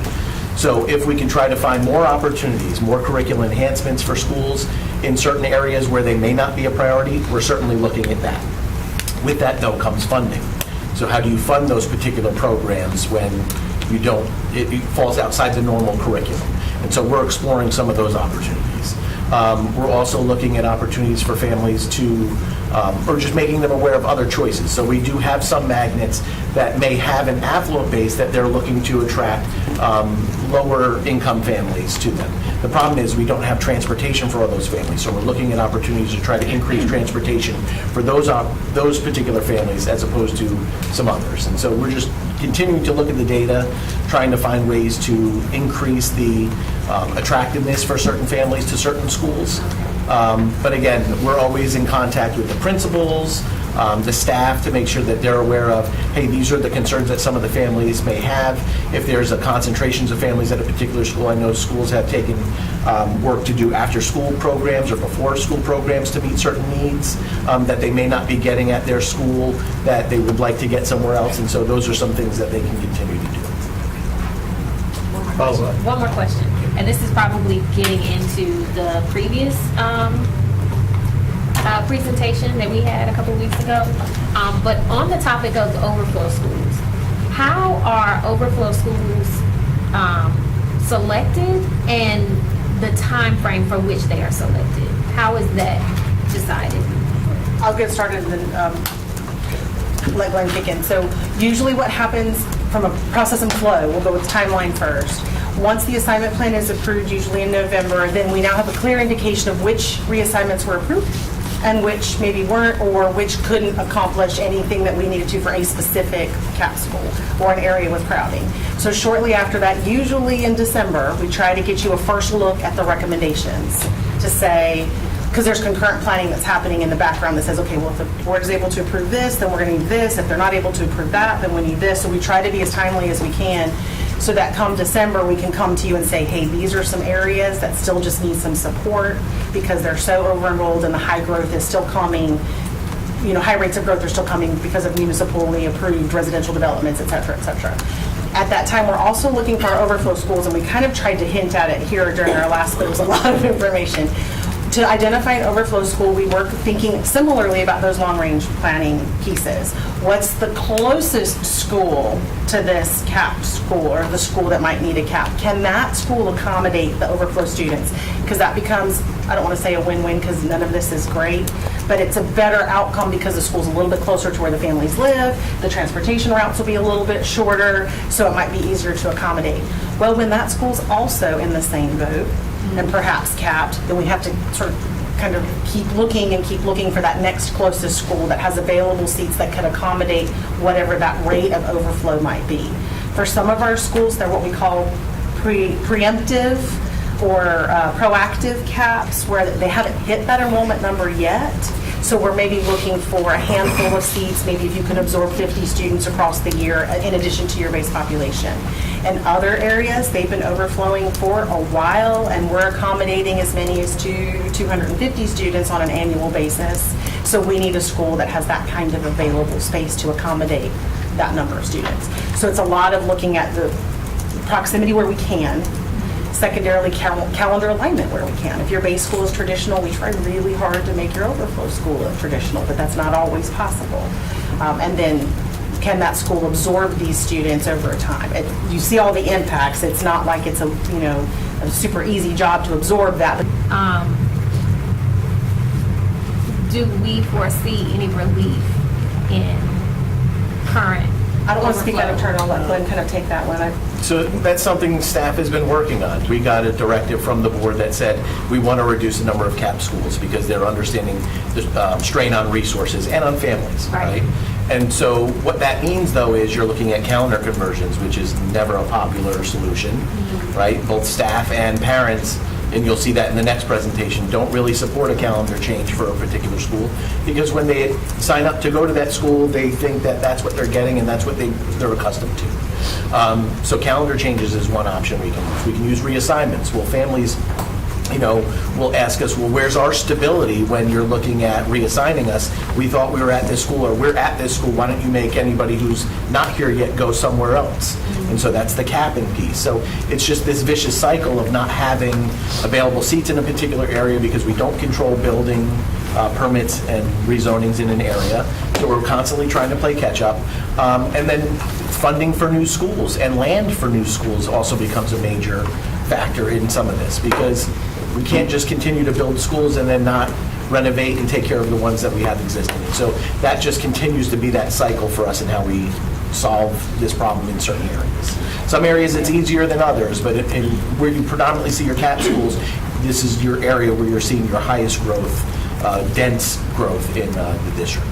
So if we can try to find more opportunities, more curriculum enhancements for schools in certain areas where they may not be a priority, we're certainly looking at that. With that, though, comes funding. So how do you fund those particular programs when you don't, it falls outside the normal curriculum? And so we're exploring some of those opportunities. We're also looking at opportunities for families to, or just making them aware of other choices. So we do have some magnets that may have an affluent base that they're looking to attract lower income families to them. The problem is we don't have transportation for all those families. So we're looking at opportunities to try to increase transportation for those particular families as opposed to some others. And so we're just continuing to look at the data, trying to find ways to increase the attractiveness for certain families to certain schools. But again, we're always in contact with the principals, the staff, to make sure that they're aware of, hey, these are the concerns that some of the families may have. If there's a concentrations of families at a particular school, I know schools have taken work to do after-school programs or before-school programs to meet certain needs that they may not be getting at their school that they would like to get somewhere else. And so those are some things that they can continue to do. One more question, and this is probably getting into the previous presentation that we had a couple weeks ago, but on the topic of the overflow schools, how are overflow schools selected, and the time frame for which they are selected? How is that decided? I'll get started and then let Glenn kick in. So usually what happens from a process and flow, we'll go with timeline first. Once the assignment plan is approved, usually in November, then we now have a clear indication of which reassignments were approved and which maybe weren't, or which couldn't accomplish anything that we needed to for a specific CAP school or an area with crowding. So shortly after that, usually in December, we try to get you a first look at the recommendations to say, because there's concurrent planning that's happening in the background that says, okay, well, if the board is able to approve this, then we're going to need this. If they're not able to approve that, then we need this. So we try to be as timely as we can so that come December, we can come to you and say, hey, these are some areas that still just need some support because they're so over-enrolled and the high growth is still coming, you know, high rates of growth are still coming because of municipally approved residential developments, et cetera, et cetera. At that time, we're also looking for our overflow schools, and we kind of tried to hint at it here during our last, but it was a lot of information. To identify an overflow school, we work thinking similarly about those long-range planning pieces. What's the closest school to this CAP school or the school that might need a CAP? Can that school accommodate the overflow students? Because that becomes, I don't want to say a win-win because none of this is great, but it's a better outcome because the school's a little bit closer to where the families live, the transportation routes will be a little bit shorter, so it might be easier to accommodate. Well, when that school's also in the same boat, and perhaps capped, then we have to sort of kind of keep looking for that next closest school that has available seats that could accommodate whatever that rate of overflow might be. For some of our schools, they're what we call preemptive or proactive caps, where they haven't hit that enrollment number yet. So we're maybe looking for a handful of seats, maybe if you can absorb 50 students across the year in addition to your base population. In other areas, they've been overflowing for a while, and we're accommodating as many as 250 students on an annual basis. So we need a school that has that kind of available space to accommodate that number of students. So it's a lot of looking at the proximity where we can, secondarily calendar alignment where we can. If your base school is traditional, we try really hard to make your overflow school traditional, but that's not always possible. And then can that school absorb these students over time? You see all the impacts. It's not like it's a super easy job to absorb that. Do we foresee any relief in current? I don't want to speak out of turn. I'll let Glenn kind of take that one. So that's something staff has been working on. We got a directive from the board that said we want to reduce the number of CAP schools because they're understanding the strain on resources and on families, right? And so what that means, though, is you're looking at calendar conversions, which is never a popular solution, right? Both staff and parents, and you'll see that in the next presentation, don't really support a calendar change for a particular school because when they sign up to go to that school, they think that that's what they're getting and that's what they're accustomed to. So calendar changes is one option we can use. We can use reassignments. Well, families, will ask us, well, where's our stability when you're looking at reassigning us? We thought we were at this school, or we're at this school. Why don't you make anybody who's not here yet go somewhere else? And so that's the capping piece. So it's just this vicious cycle of not having available seats in a particular area because we don't control building permits and rezonings in an area. So we're constantly trying to play catch up. And then funding for new schools and land for new schools also becomes a major factor in some of this because we can't just continue to build schools and then not renovate and take care of the ones that we have existing. So that just continues to be that cycle for us in how we solve this problem in certain areas. Some areas it's easier than others, but where you predominantly see your CAP schools, this is your area where you're seeing your highest growth, dense growth in the district.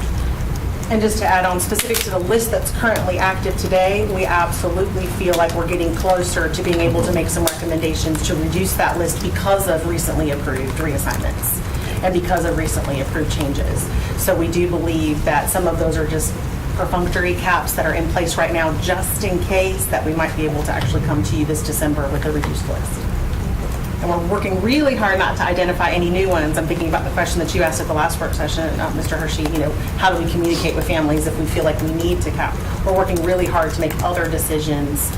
And just to add on, specific to the list that's currently active today, we absolutely feel like we're getting closer to being able to make some recommendations to reduce that list because of recently approved reassignments and because of recently approved changes. So we do believe that some of those are just perfunctory caps that are in place right now just in case that we might be able to actually come to you this December with a reduced list. And we're working really hard not to identify any new ones. I'm thinking about the question that you asked at the last work session, Mr. Hershey, how do we communicate with families if we feel like we need to cap? We're working really hard to make other decisions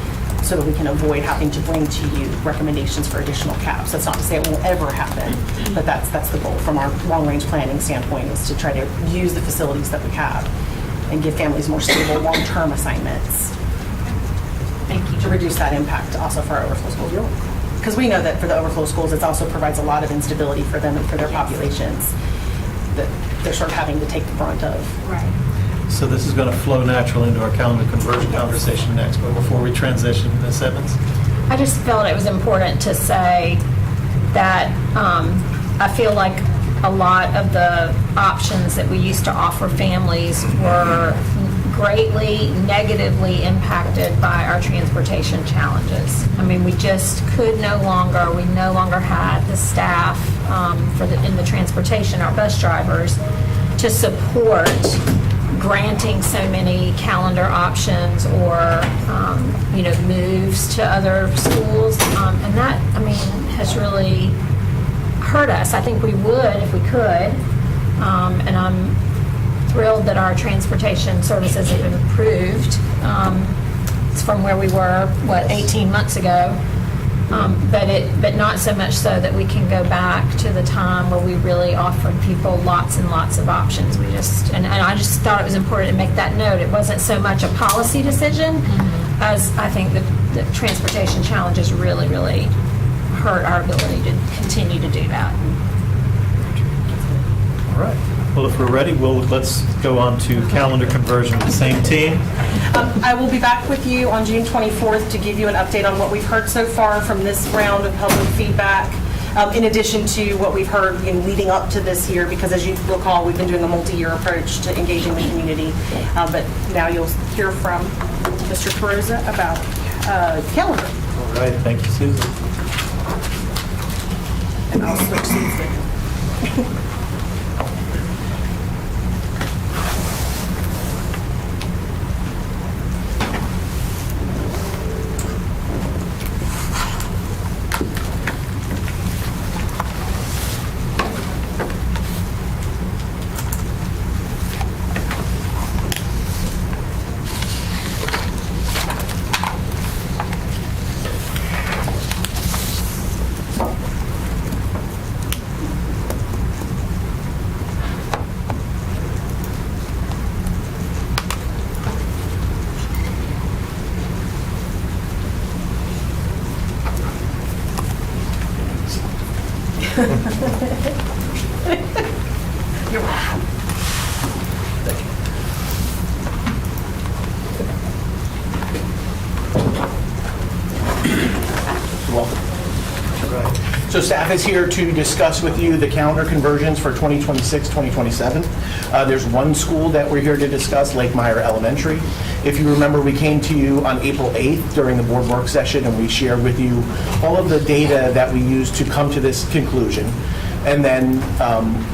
so that we can avoid having to bring to you recommendations for additional caps. That's not to say it won't ever happen, but that's the goal from our long-range planning standpoint is to try to use the facilities that we have and give families more stable long-term assignments. Thank you. To reduce that impact also for our overflow schools. because we know that for the overflow schools, it also provides a lot of instability for them and for their populations that they're sort of having to take the brunt of. Right. So this is going to flow naturally into our calendar conversion conversation next, but before we transition, Ms. Evans? I just felt it was important to say that I feel like a lot of the options that we used to offer families were greatly negatively impacted by our transportation challenges. I mean, we just we no longer had the staff in the transportation, our bus drivers, to support granting so many calendar options or, moves to other schools. And that, has really hurt us. I think we would if we could. And I'm thrilled that our transportation services have improved. It's from where we were, 18 months ago. But not so much so that we can go back to the time where we really offered people lots and lots of options. And I just thought it was important to make that note. It wasn't so much a policy decision as I think the transportation challenges really, really hurt our ability to continue to do that. All right. Well, if we're ready, let's go on to calendar conversion with the same team. I will be back with you on June 24th to give you an update on what we've heard so far from this round of public feedback, in addition to what we've heard leading up to this year, because as you recall, we've been doing a multi-year approach to engaging the community. But now you'll hear from Mr. Perusa about calendar. All right. Thank you, Susan. And I'll switch seats with you. You're welcome. So staff is here to discuss with you the calendar conversions for 2026, 2027. There's one school that we're here to discuss, Lake Meyer Elementary. If you remember, we came to you on April 8th during the board work session, and we shared with you all of the data that we used to come to this conclusion. And then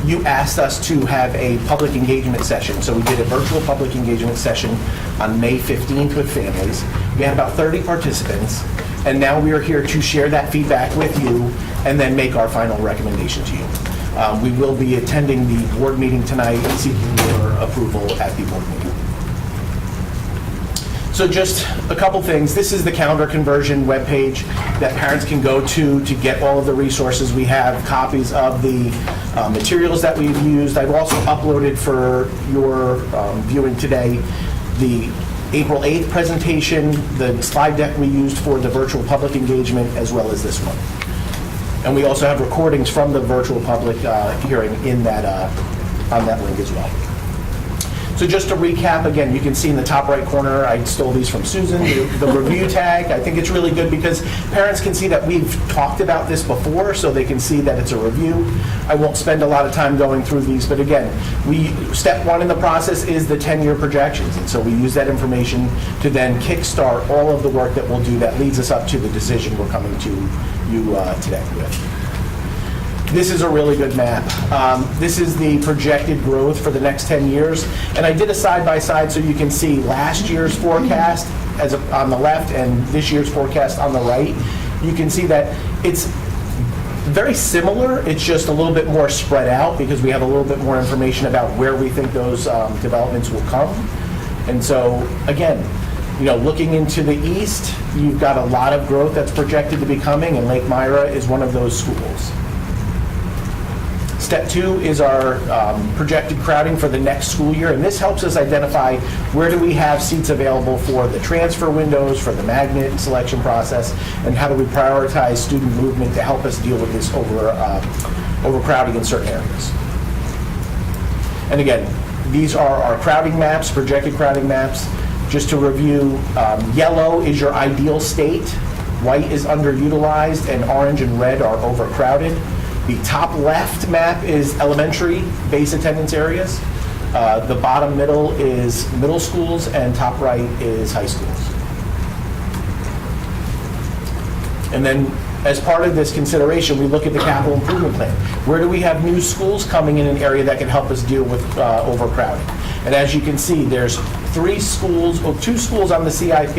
you asked us to have a public engagement session. So we did a virtual public engagement session on May 15th with families. We had about 30 participants. And now we are here to share that feedback with you and then make our final recommendation to you. We will be attending the board meeting tonight and seeking your approval at the board meeting. So just a couple things. This is the calendar conversion webpage that parents can go to get all of the resources. We have copies of the materials that we've used. I've also uploaded for your viewing today the April 8th presentation, the slide deck we used for the virtual public engagement, as well as this one. And we also have recordings from the virtual public hearing in that on that link as well. So just to recap, again, you can see in the top right corner, I stole these from Susan, the review tag. I think it's really good because parents can see that we've talked about this before, so they can see that it's a review. I won't spend a lot of time going through these, but again, step one in the process is the 10-year projections, and so we use that information to then kickstart all of the work that we'll do that leads us up to the decision we're coming to you today with. This is a really good map. This is the projected growth for the next 10 years. And I did a side-by-side so you can see last year's forecast on the left and this year's forecast on the right. You can see that it's very similar. It's just a little bit more spread out because we have a little bit more information about where we think those developments will come. And so, again, looking into the east, you've got a lot of growth that's projected to be coming, and Lake Myra is one of those schools. Step 2 is our projected crowding for the next school year, and this helps us identify where do we have seats available for the transfer windows, for the magnet selection process, and how do we prioritize student movement to help us deal with this overcrowding in certain areas. And again, these are our crowding maps, projected crowding maps. Just to review, yellow is your ideal state, white is underutilized, and orange and red are overcrowded. The top left map is elementary base attendance areas. The bottom middle is middle schools, and top right is high schools. And then as part of this consideration, we look at the capital improvement plan. Where do we have new schools coming in an area that can help us deal with overcrowding? And as you can see, there's 2 schools on the CIP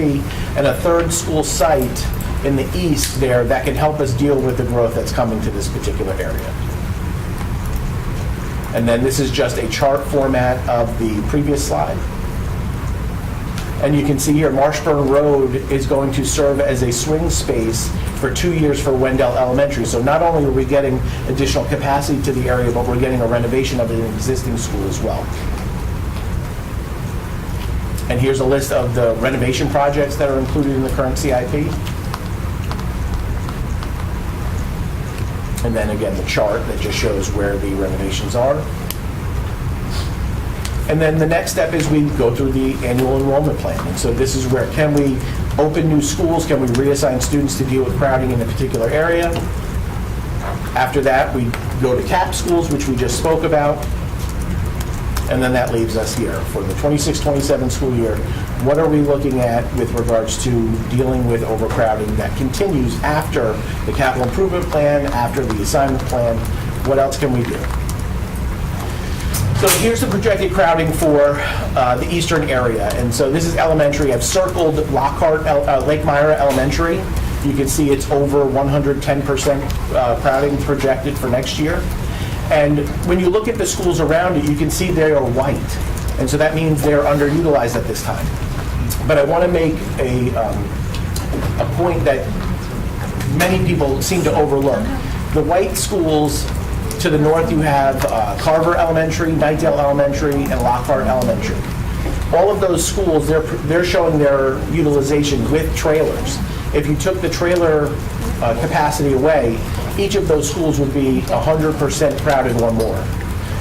and a 3rd school site in the east there that can help us deal with the growth that's coming to this particular area. And then this is just a chart format of the previous slide. And you can see here, Marshburn Road is going to serve as a swing space for 2 years for Wendell Elementary. So not only are we getting additional capacity to the area, but we're getting a renovation of an existing school as well. And here's a list of the renovation projects that are included in the current CIP. And then again, the chart that just shows where the renovations are. And then the next step is we go through the annual enrollment plan. And so this is where, can we open new schools? Can we reassign students to deal with crowding in a particular area? After that, we go to cap schools, which we just spoke about. And then that leaves us here for the 26-27 school year. What are we looking at with regards to dealing with overcrowding that continues after the capital improvement plan, after the assignment plan? What else can we do? So here's the projected crowding for the eastern area. And so this is elementary. I've circled Lake Myra Elementary. You can see it's over 110% crowding projected for next year. And when you look at the schools around it, you can see they are white. And so that means they're underutilized at this time. But I want to make a point that many people seem to overlook. The white schools, to the north you have Carver Elementary, Nightdale Elementary, and Lockhart Elementary. All of those schools, they're showing their utilization with trailers. If you took the trailer capacity away, each of those schools would be 100% crowded or more.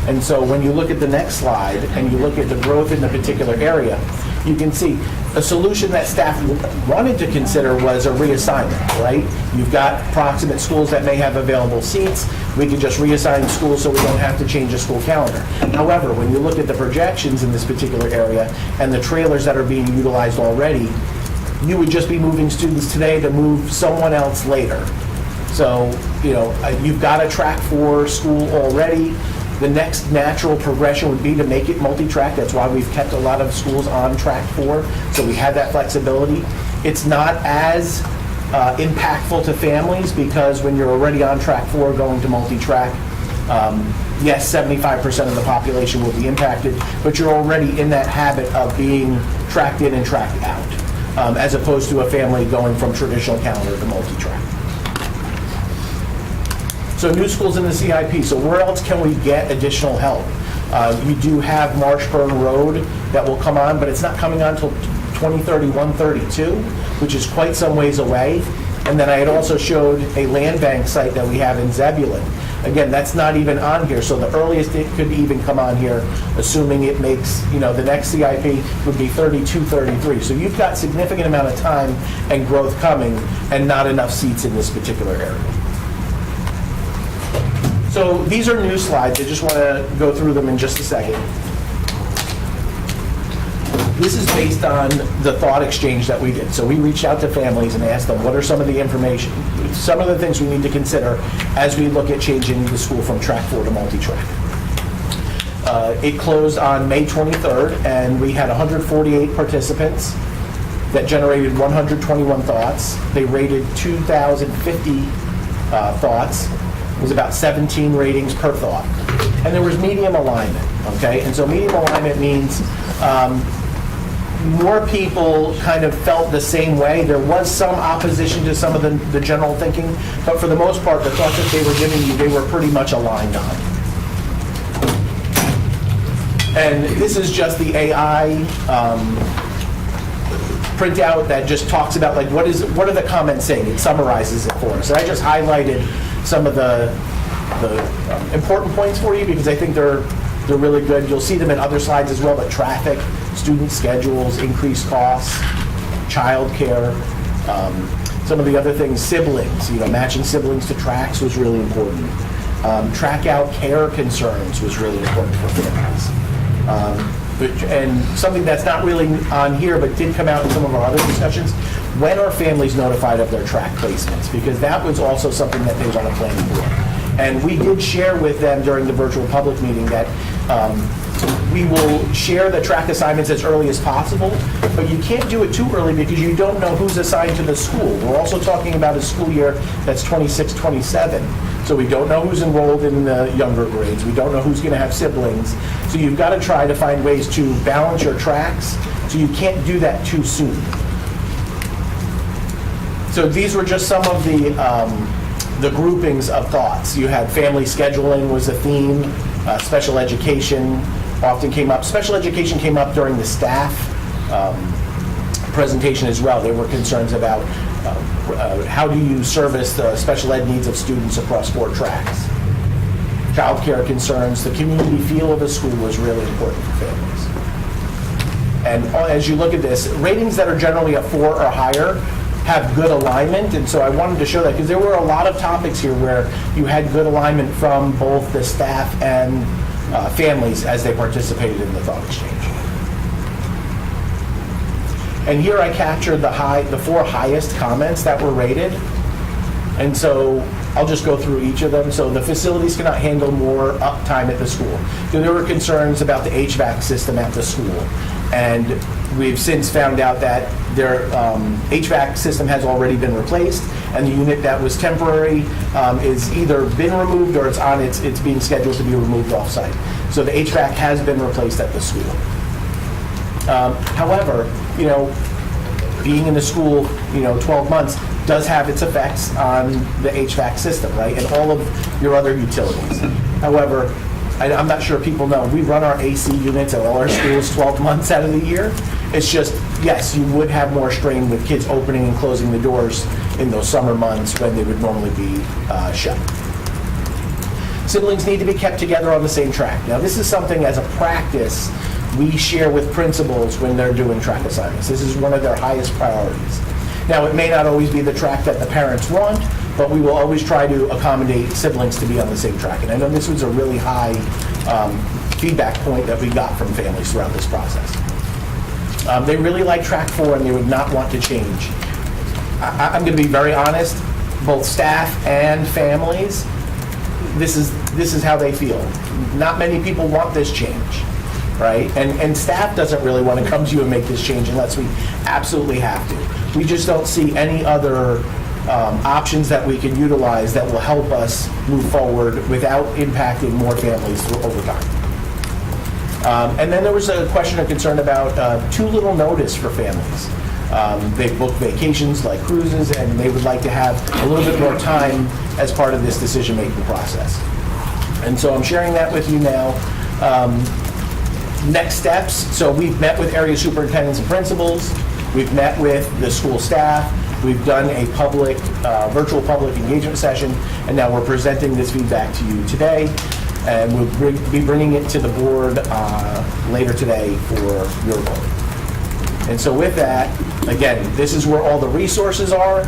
And so when you look at the next slide and you look at the growth in the particular area, you can see a solution that staff wanted to consider was a reassignment, right? You've got proximate schools that may have available seats. We could just reassign schools so we don't have to change the school calendar. However, when you look at the projections in this particular area and the trailers that are being utilized already, you would just be moving students today to move someone else later. So, you've got a track 4 school already. The next natural progression would be to make it multi-track. That's why we've kept a lot of schools on track 4, so we have that flexibility. It's not as impactful to families because when you're already on track 4 going to multi-track, yes, 75% of the population will be impacted, but you're already in that habit of being tracked in and tracked out, as opposed to a family going from traditional calendar to multi-track. So new schools in the CIP. So where else can we get additional help? You do have Marshburn Road that will come on, but it's not coming on until 2031-32, which is quite some ways away. And then I had also showed a land bank site that we have in Zebulon. Again, that's not even on here, so the earliest it could even come on here, assuming it makes, the next CIP would be 32-33. So you've got significant amount of time and growth coming and not enough seats in this particular area. So these are new slides. I just want to go through them in just a second. This is based on the thought exchange that we did. So we reached out to families and asked them, what are some of the information, some of the things we need to consider as we look at changing the school from track 4 to multi-track. It closed on May 23rd, and we had 148 participants that generated 121 thoughts. They rated 2,050 thoughts. It was about 17 ratings per thought. And there was medium alignment, okay? And so medium alignment means more people kind of felt the same way. There was some opposition to some of the general thinking, but for the most part, the thoughts that they were giving you, they were pretty much aligned on. And this is just the AI printout that just talks about like what are the comments saying? It summarizes it for us. And I just highlighted some of the important points for you because I think they're really good. You'll see them in other slides as well, but traffic, student schedules, increased costs, childcare, some of the other things, siblings, matching siblings to tracks was really important. Track out care concerns was really important for families. And something that's not really on here but did come out in some of our other discussions, when are families notified of their track placements? Because that was also something that they want to plan for. And we did share with them during the virtual public meeting that we will share the track assignments as early as possible, but you can't do it too early because you don't know who's assigned to the school. We're also talking about a school year that's 26-27. So we don't know who's enrolled in the younger grades. We don't know who's going to have siblings. So you've got to try to find ways to balance your tracks, so you can't do that too soon. So these were just some of the groupings of thoughts. You had family scheduling was a theme. Special education often came up. Special education came up during the staff presentation as well. There were concerns about how do you service the special ed needs of students across 4 tracks. Childcare concerns, the community feel of a school was really important for families. And as you look at this, ratings that are generally a 4 or higher have good alignment, and so I wanted to show that because there were a lot of topics here where you had good alignment from both the staff and families as they participated in the thought exchange. And here I captured the 4 highest comments that were rated, and so I'll just go through each of them. So the facilities cannot handle more uptime at the school. So there were concerns about the HVAC system at the school, and we've since found out that their HVAC system has already been replaced, and the unit that was temporary is either been removed or it's being scheduled to be removed off-site. So the HVAC has been replaced at the school. However, being in the school, 12 months does have its effects on the HVAC system, right, and all of your other utilities. However, I'm not sure people know, we run our AC units at all our schools 12 months out of the year. It's just, yes, you would have more strain with kids opening and closing the doors in those summer months when they would normally be shut. Siblings need to be kept together on the same track. Now, this is something as a practice we share with principals when they're doing track assignments. This is one of their highest priorities. Now, it may not always be the track that the parents want, but we will always try to accommodate siblings to be on the same track. And I know this was a really high feedback point that we got from families throughout this process. They really like track 4 and they would not want to change. I'm going to be very honest, both staff and families, this is how they feel. Not many people want this change, right? And staff doesn't really want to come to you and make this change unless we absolutely have to. We just don't see any other options that we can utilize that will help us move forward without impacting more families over time. And then there was a question or concern about too little notice for families. They book vacations like cruises, and they would like to have a little bit more time as part of this decision-making process. And so I'm sharing that with you now. Next steps, so we've met with area superintendents and principals. We've met with the school staff. We've done a virtual public engagement session, and now we're presenting this feedback to you today. And we'll be bringing it to the board later today for your vote. And so with that, again, this is where all the resources are.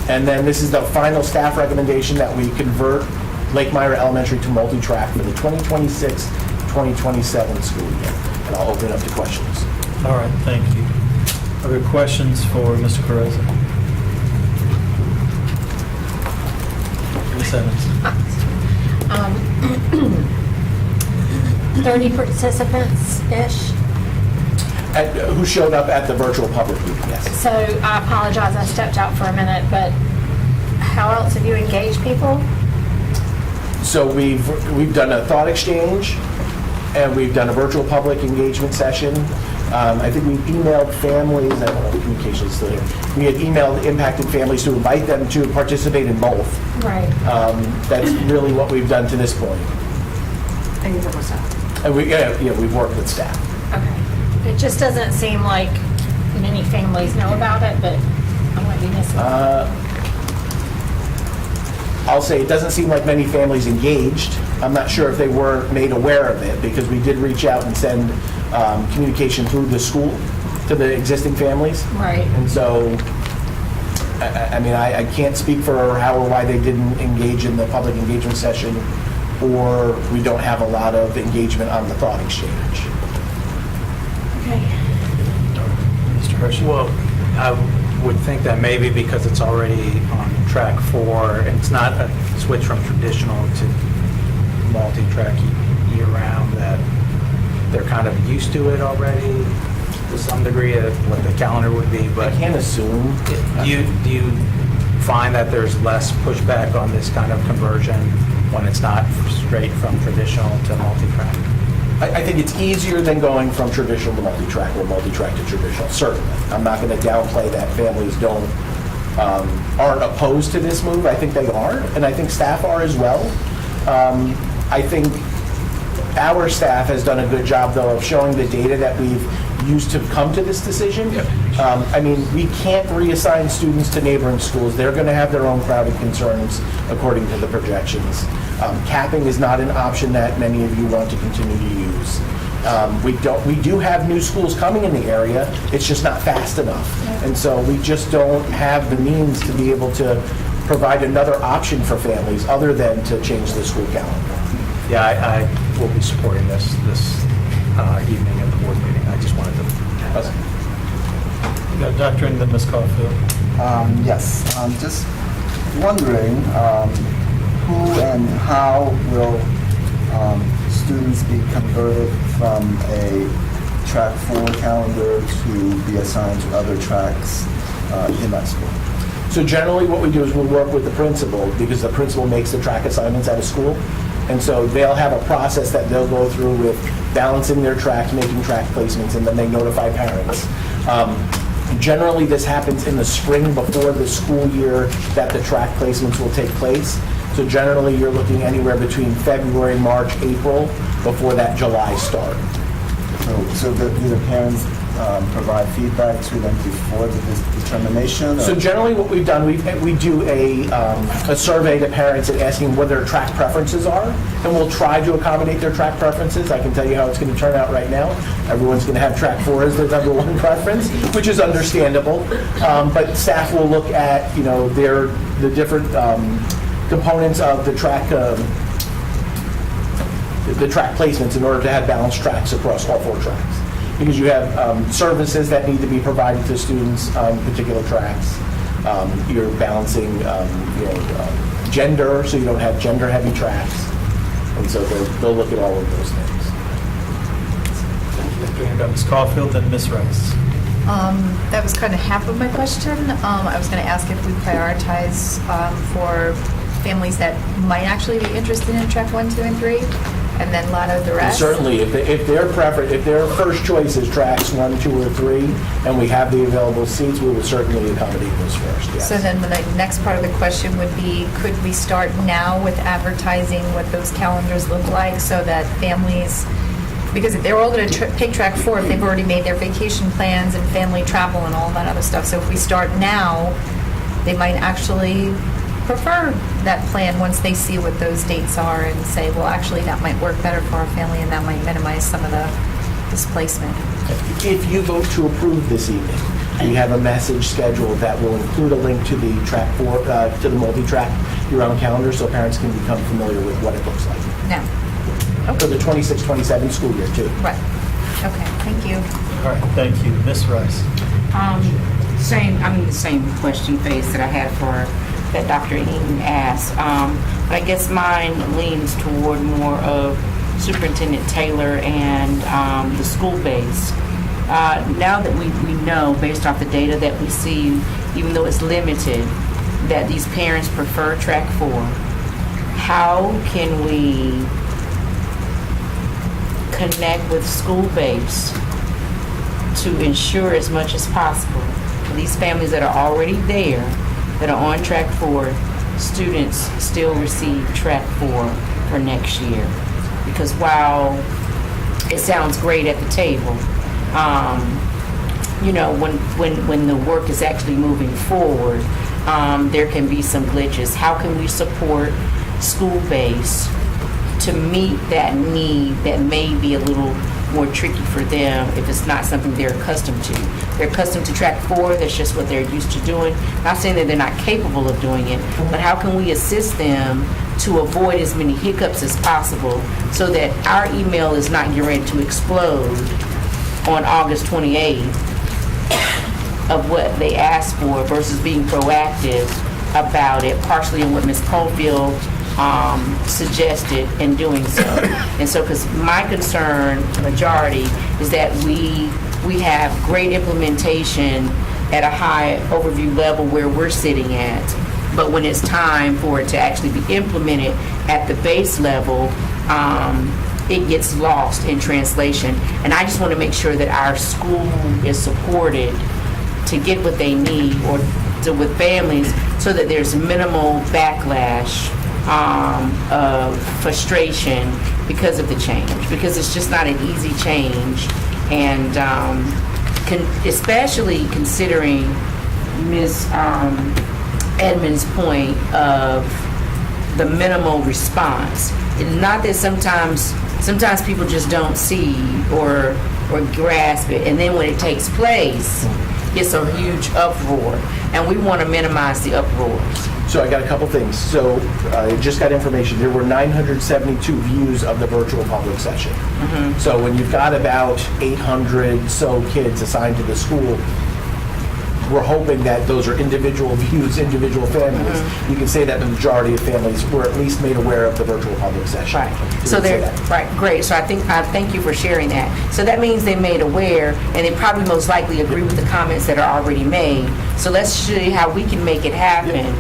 And then this is the final staff recommendation that we convert Lake Myra Elementary to multi-track for the 2026-2027 school year. And I'll open it up to questions. All right, thank you. Are there questions for Mr. Carrezza? Ms. Evans. 30 participants-ish. Who showed up at the virtual public meeting, yes. So I apologize, I stepped out for a minute, but how else have you engaged people? So we've done a thought exchange, and we've done a virtual public engagement session. I think we emailed families, I don't know if the communication is still here. We had emailed impacted families to invite them to participate in both. Right. That's really what we've done to this point. And we've worked with staff. Okay. It just doesn't seem like many families know about it, but I might be missing. I'll say it doesn't seem like many families engaged. I'm not sure if they were made aware of it, because we did reach out and send communication through the school to the existing families. Right. And so, I mean, I can't speak for how or why they didn't engage in the public engagement session, or we don't have a lot of engagement on the thought exchange. Mr. Hershey? Well, I would think that maybe because it's already on track 4, and it's not a switch from traditional to multi-track year-round, that they're kind of used to it already to some degree of what the calendar would be, but I can't assume. do you find that there's less pushback on this kind of conversion when it's not straight from traditional to multi-track? I think it's easier than going from traditional to multi-track or multi-track to traditional, certainly. I'm not going to downplay that families aren't opposed to this move. I think they are, and I think staff are as well. I think our staff has done a good job, though, of showing the data that we've used to come to this decision. I mean, we can't reassign students to neighboring schools. They're going to have their own crowded concerns according to the projections. Capping is not an option that many of you want to continue to use. We do have new schools coming in the area. It's just not fast enough. And so we just don't have the means to be able to provide another option for families other than to change the school calendar. Yeah, I will be supporting this evening at the board meeting. I just wanted to add that. You got Dr. and then Ms. Caulfield. Yes, just wondering who and how will students be converted from a track 4 calendar to be assigned to other tracks in that school? So generally what we do is we'll work with the principal, because the principal makes the track assignments at a school. And so they'll have a process that they'll go through with balancing their tracks, making track placements, and then they notify parents. Generally, this happens in the spring before the school year that the track placements will take place. So generally, you're looking anywhere between February, March, April, before that July start. So do the parents provide feedback to them before the determination? So generally what we've done, we do a survey to parents and asking what their track preferences are, and we'll try to accommodate their track preferences. I can tell you how it's going to turn out right now. Everyone's going to have track 4 as their number 1 preference, which is understandable. But staff will look at, the different components of the track placements in order to have balanced tracks across all 4 tracks. Because you have services that need to be provided to students on particular tracks. You're balancing, gender, so you don't have gender-heavy tracks. And so they'll look at all of those things. Ms. Caulfield, then Ms. Rice. That was kind of half of my question. I was going to ask if we prioritize for families that might actually be interested in track 1, 2, and 3, and then lotto the rest. Certainly, if their first choice is tracks 1, 2, or 3, and we have the available seats, we will certainly accommodate those first, yes. So then the next part of the question would be, could we start now with advertising what those calendars look like so that families, because if they're all going to pick track 4, if they've already made their vacation plans and family travel and all that other stuff, so if we start now, they might actually prefer that plan once they see what those dates are and say, well, actually, that might work better for our family and that might minimize some of the displacement. If you vote to approve this evening, we have a message scheduled that will include a link to the track 4, to the multi-track year-round calendar, so parents can become familiar with what it looks like. Now. For the 26-27 school year, too. Right. Okay, thank you. All right, thank you. Ms. Rice. The same question phase that I had for that Dr. Eaton asked. But I guess mine leans toward more of Superintendent Taylor and the school-based. Now that we know, based off the data that we see, even though it's limited, that these parents prefer track 4, how can we connect with school-based to ensure as much as possible for these families that are already there, that are on track 4, students still receive track 4 for next year? Because while it sounds great at the table. You know, when the work is actually moving forward, there can be some glitches. How can we support school-based to meet that need that may be a little more tricky for them if it's not something they're accustomed to? They're accustomed to track 4, that's just what they're used to doing. Not saying that they're not capable of doing it, but how can we assist them to avoid as many hiccups as possible so that our email is not getting ready to explode on August 28th of what they asked for versus being proactive about it, partially in what Ms. Cofield suggested in doing so. And so, because my concern, majority, is that we have great implementation at a high overview level where we're sitting at, but when it's time for it to actually be implemented at the base level, it gets lost in translation. And I just want to make sure that our school is supported to get what they need or with families so that there's minimal backlash of frustration because of the change, because it's just not an easy change. And especially considering Ms. Edmonds' point of the minimal response. It's not that sometimes people just don't see or grasp it, and then when it takes place, it's a huge uproar, and we want to minimize the uproars. So I got a couple things. So I just got information. There were 972 views of the virtual public session. So when you've got about 800 so kids assigned to the school, we're hoping that those are individual views, individual families. You can say that the majority of families were at least made aware of the virtual public session. Right. So they're right. Great. So I thank you for sharing that. So that means they made aware, and they probably most likely agree with the comments that are already made. So let's show you how we can make it happen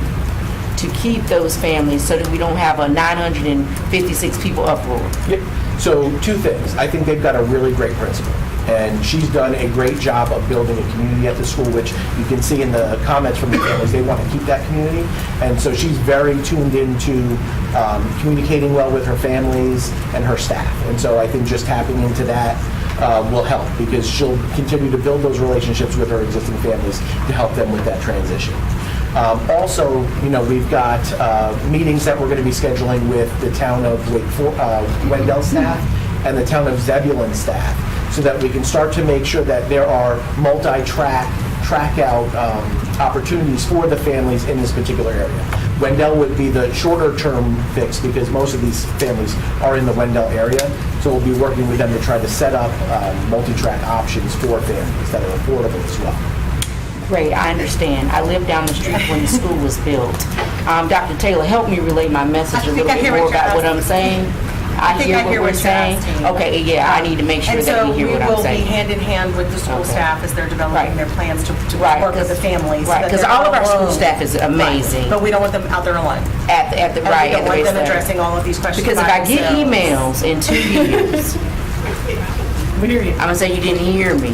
to keep those families so that we don't have a 956 people uproar. Yep. So 2 things. I think they've got a really great principal. And she's done a great job of building a community at the school, which you can see in the comments from the families. They want to keep that community. And so she's very tuned into communicating well with her families and her staff. And so I think just tapping into that will help, because she'll continue to build those relationships with her existing families to help them with that transition. Also, you know, we've got meetings that we're going to be scheduling with the town of Wendell staff and the town of Zebulon staff, so that we can start to make sure that there are track out opportunities for the families in this particular area. Wendell would be the shorter term fix because most of these families are in the Wendell area. So we'll be working with them to try to set up multi-track options for families that are affordable as well. Great, I understand. I lived down the street when the school was built. Dr. Taylor, help me relay my message a little bit more about what I'm saying. I hear what we're saying. Okay, yeah, I need to make sure that we hear what I'm saying. And so we will be hand in hand with the school staff as they're developing their plans to work with the families. Right, because all of our school staff is amazing. But we don't want them out there alone. At the We don't want them addressing all of these questions. Because if I get emails in 2 years, we hear you. I'm gonna say you didn't hear me.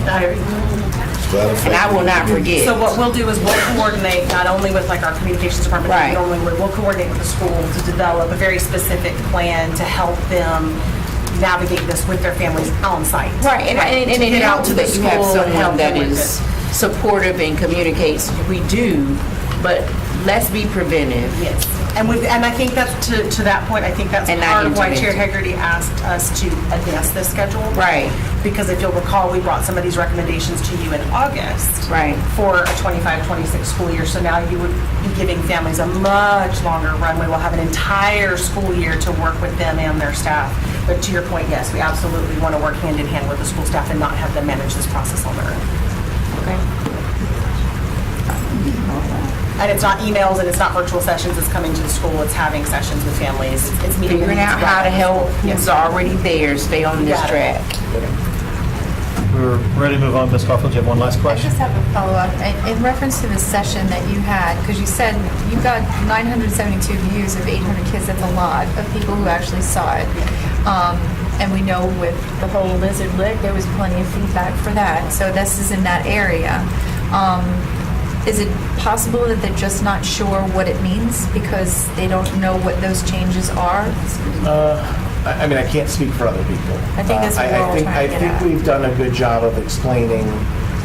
And I will not forget. So what we'll do is we'll coordinate not only with like our communications department, but we'll coordinate with the school to develop a very specific plan to help them navigate this with their families on site. Right, and it helps that you have someone that is supportive and communicates. We do, but let's be preventive. Yes. And I think that's to that point, I think that's part of why Chair Hegarty asked us to advance this schedule. Right. Because if you'll recall, we brought some of these recommendations to you in August. Right. For a 25-26 school year. So now you would be giving families a much longer runway. We'll have an entire school year to work with them and their staff. But to your point, yes, we absolutely want to work hand in hand with the school staff and not have them manage this process on their own. Okay. And it's not emails and it's not virtual sessions, it's coming to the school, it's having sessions with families, it's meeting. Figuring out how to help who's already there stay on this track. We're ready to move on. Ms. Caulfield, you have one last I question? just have a follow-up. In reference to the session that you had, because you said you got 972 views of 800 kids. That's a lot of people who actually saw it. And we know with the whole Lizard Lick, there was plenty of feedback for that. So this is in that area. Is it possible that they're just not sure what it means because they don't know what those changes are? I mean, I can't speak for other people. I think that's what we're all trying to I get think at. we've done a good job of explaining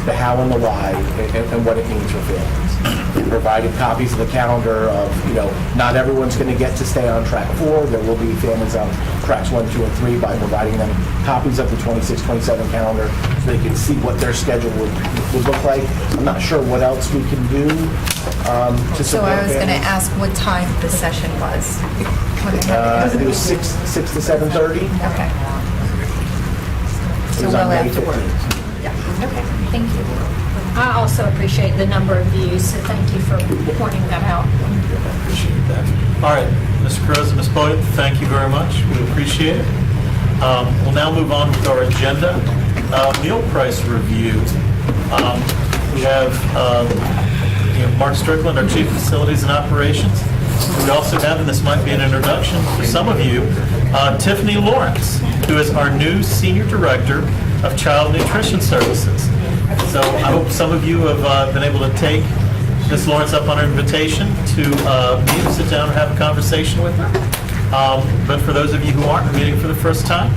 the how and the why and what it means for families. We provided copies of the calendar of, not everyone's going to get to stay on track 4. There will be families on tracks 1, 2, and 3 by providing them copies of the 26, 27 calendar so they can see what their schedule would look like. I'm not sure what else we can do to support So I was going to families. ask what time the session was. When they had I the- think it was 6 to 7:30. Okay. It So was well on May after work. 15th. Yeah, okay, thank you. I also appreciate the number of views, so thank you for pointing that out. Appreciate that. All right, Mr. Carrozza, Ms. Boyd, thank you very much. We appreciate it. We'll now move on with our agenda. Meal price review. We have Mark Strickland, our Chief Facilities and Operations. We also have, and this might be an introduction for some of you, Tiffany Lawrence, who is our new Senior Director of Child Nutrition Services. So I hope some of you have been able to take Ms. Lawrence up on her invitation to meet and sit down and have a conversation with her. But for those of you who aren't meeting for the first time,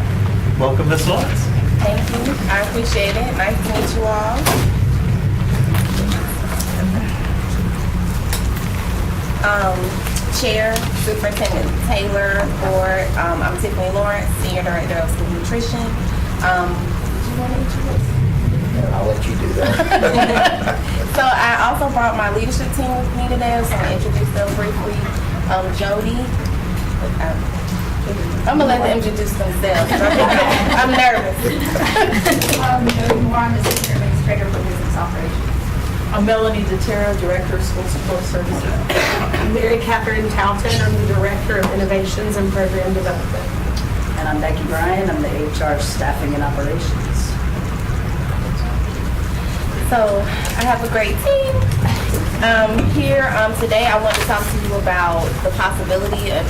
welcome, Ms. Lawrence. Thank you. I appreciate it. Nice to meet you all. Chair, Superintendent Taylor, Board. I'm Tiffany Lawrence, Senior Director of School Nutrition. Did you want to introduce? I'll let you do that. So I also brought my leadership team with me today, so I'll introduce them briefly. Jody. I'm gonna let them introduce themselves. I'm nervous. Jody Moore, I'm the Assistant Administrator for Business Operations. I'm Melanie DeTerra, Director of School Support Services. I'm Mary Catherine Talton. I'm the Director of Innovations and Program Development. And I'm Becky Bryan, I'm the HR Staffing and Operations. So I have a great team. Here today I want to talk to you about the possibility of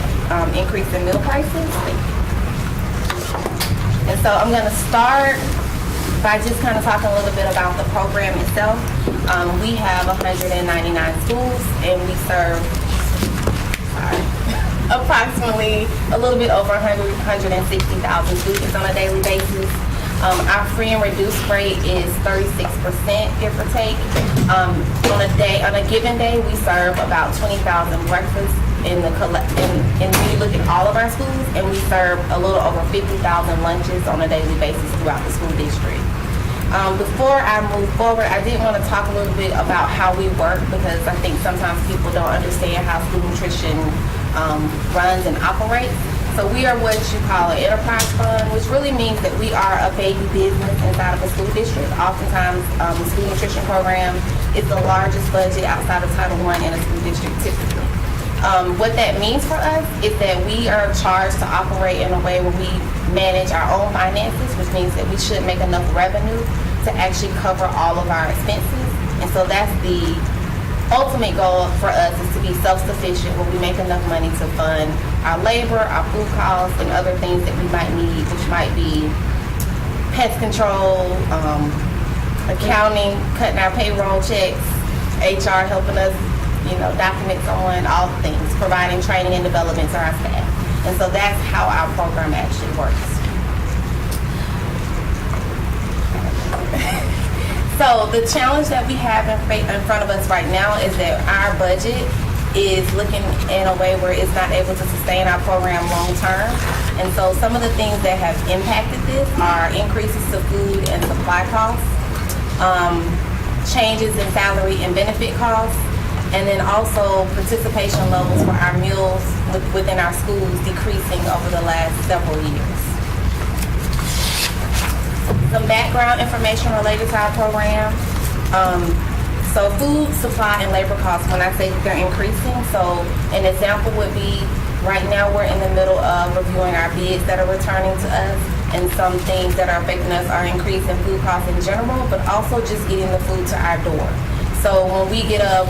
increasing meal prices. And so I'm going to start by just kind of talking a little bit about the program itself. We have 199 schools and we serve approximately a little bit over 160,000 students on a daily basis. Our free and reduced rate is 36%, give or take. On a given day, we serve about 20,000 breakfasts and we look at all of our schools, and we serve a little over 50,000 lunches on a daily basis throughout the school district. Before I move forward, I did want to talk a little bit about how we work, because I think sometimes people don't understand how school nutrition runs and operates. So we are what you call an enterprise fund, which really means that we are a baby business inside of a school district. Oftentimes, the school nutrition program is the largest budget outside of Title I in a school district typically. What that means for us is that we are charged to operate in a way where we manage our own finances, which means that we should make enough revenue to actually cover all of our expenses. And so that's the ultimate goal for us, is to be self-sufficient, where we make enough money to fund our labor, our food costs, and other things that we might need, which might be pest control, accounting, cutting our payroll checks, HR helping us, document someone, all things, providing training and development to our staff. And so that's how our program actually works. So the challenge that we have in front of us right now is that our budget is looking in a way where it's not able to sustain our program long term. And so some of the things that have impacted this are increases to food and supply costs, changes in salary and benefit costs, and then also participation levels for our meals within our schools decreasing over the last several years. Some background information related to our program. So food, supply, and labor costs, when I say they're increasing, so an example would be, right now we're in the middle of reviewing our bids that are returning to us, and some things that are affecting us are increasing food costs in general, but also just getting the food to our door. So when we get a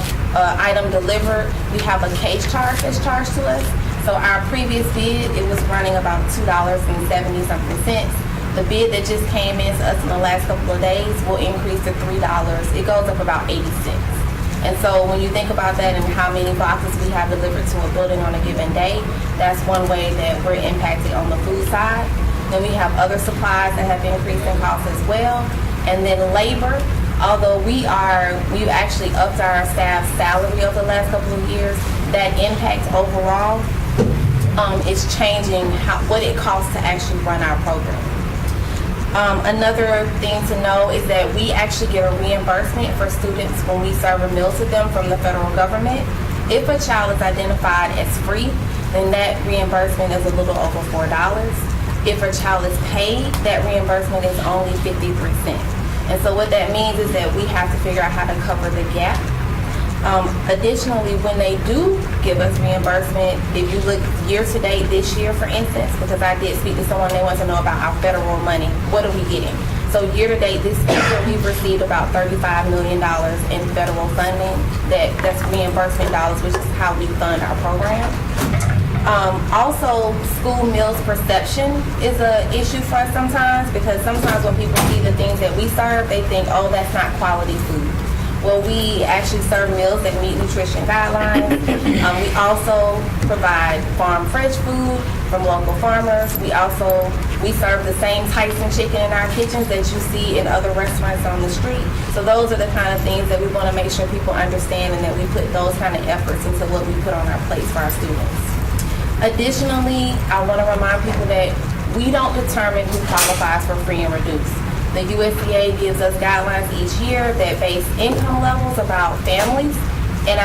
item delivered, we have a case charge that's charged to us. So our previous bid, it was running about $2.70-something. The bid that just came in to us in the last couple of days will increase to $3. It goes up about 80 cents. And so when you think about that and how many boxes we have delivered to a building on a given day, that's one way that we're impacted on the food side. Then we have other supplies that have increased in cost as well. And then labor, although we've actually upped our staff's salary over the last couple of years, that impact overall is changing what it costs to actually run our program. Another thing to know is that we actually get a reimbursement for students when we serve a meal to them from the federal government. If a child is identified as free, then that reimbursement is a little over $4. If a child is paid, that reimbursement is only 53 cents. And so what that means is that we have to figure out how to cover the gap. Additionally, when they do give us reimbursement, if you look year to date this year, for instance, because I did speak to someone, they want to know about our federal money, what are we getting? So year to date this year, we've received about $35 million in federal funding. That's reimbursement dollars, which is how we fund our program. Also, school meals perception is an issue for us sometimes, because sometimes when people see the things that we serve, they think, oh, that's not quality food. Well, we actually serve meals that meet nutrition guidelines. We also provide farm fresh food from local farmers. We serve the same Tyson chicken in our kitchens that you see in other restaurants on the street. So those are the kind of things that we want to make sure people understand, and that we put those kind of efforts into what we put on our plates for our students. Additionally, I want to remind people that we don't determine who qualifies for free and reduced. The USDA gives us guidelines each year that base income levels about families and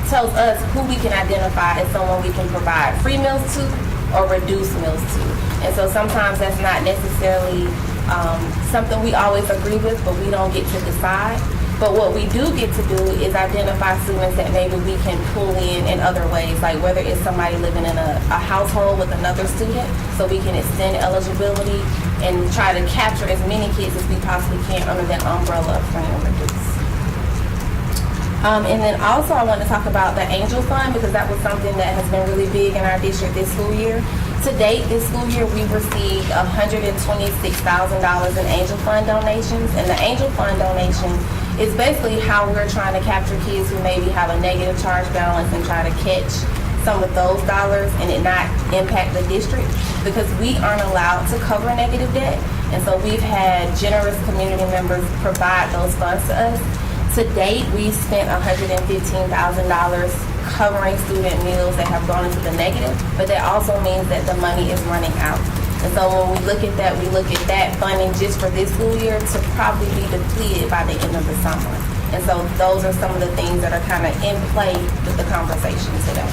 tells us who we can identify as someone we can provide free meals to or reduced meals to. And so sometimes that's not necessarily something we always agree with, but we don't get to decide. But what we do get to do is identify students that maybe we can pull in other ways, like whether it's somebody living in a household with another student, so we can extend eligibility and try to capture as many kids as we possibly can under that umbrella of free and reduced. And then also I want to talk about the Angel Fund, because that was something that has been really big in our district this school year. To date, this school year, we've received $126,000 in Angel Fund donations, and the Angel Fund donation is basically how we're trying to capture kids who maybe have a negative charge balance and try to catch some of those dollars and it not impact the district, because we aren't allowed to cover negative debt. And so we've had generous community members provide those funds to us. To date, we've spent $115,000 covering student meals that have gone into the negative, but that also means that the money is running out. And so when we look at that funding just for this school year to probably be depleted by the end of the summer. And so those are some of the things that are kind of in play with the conversation today.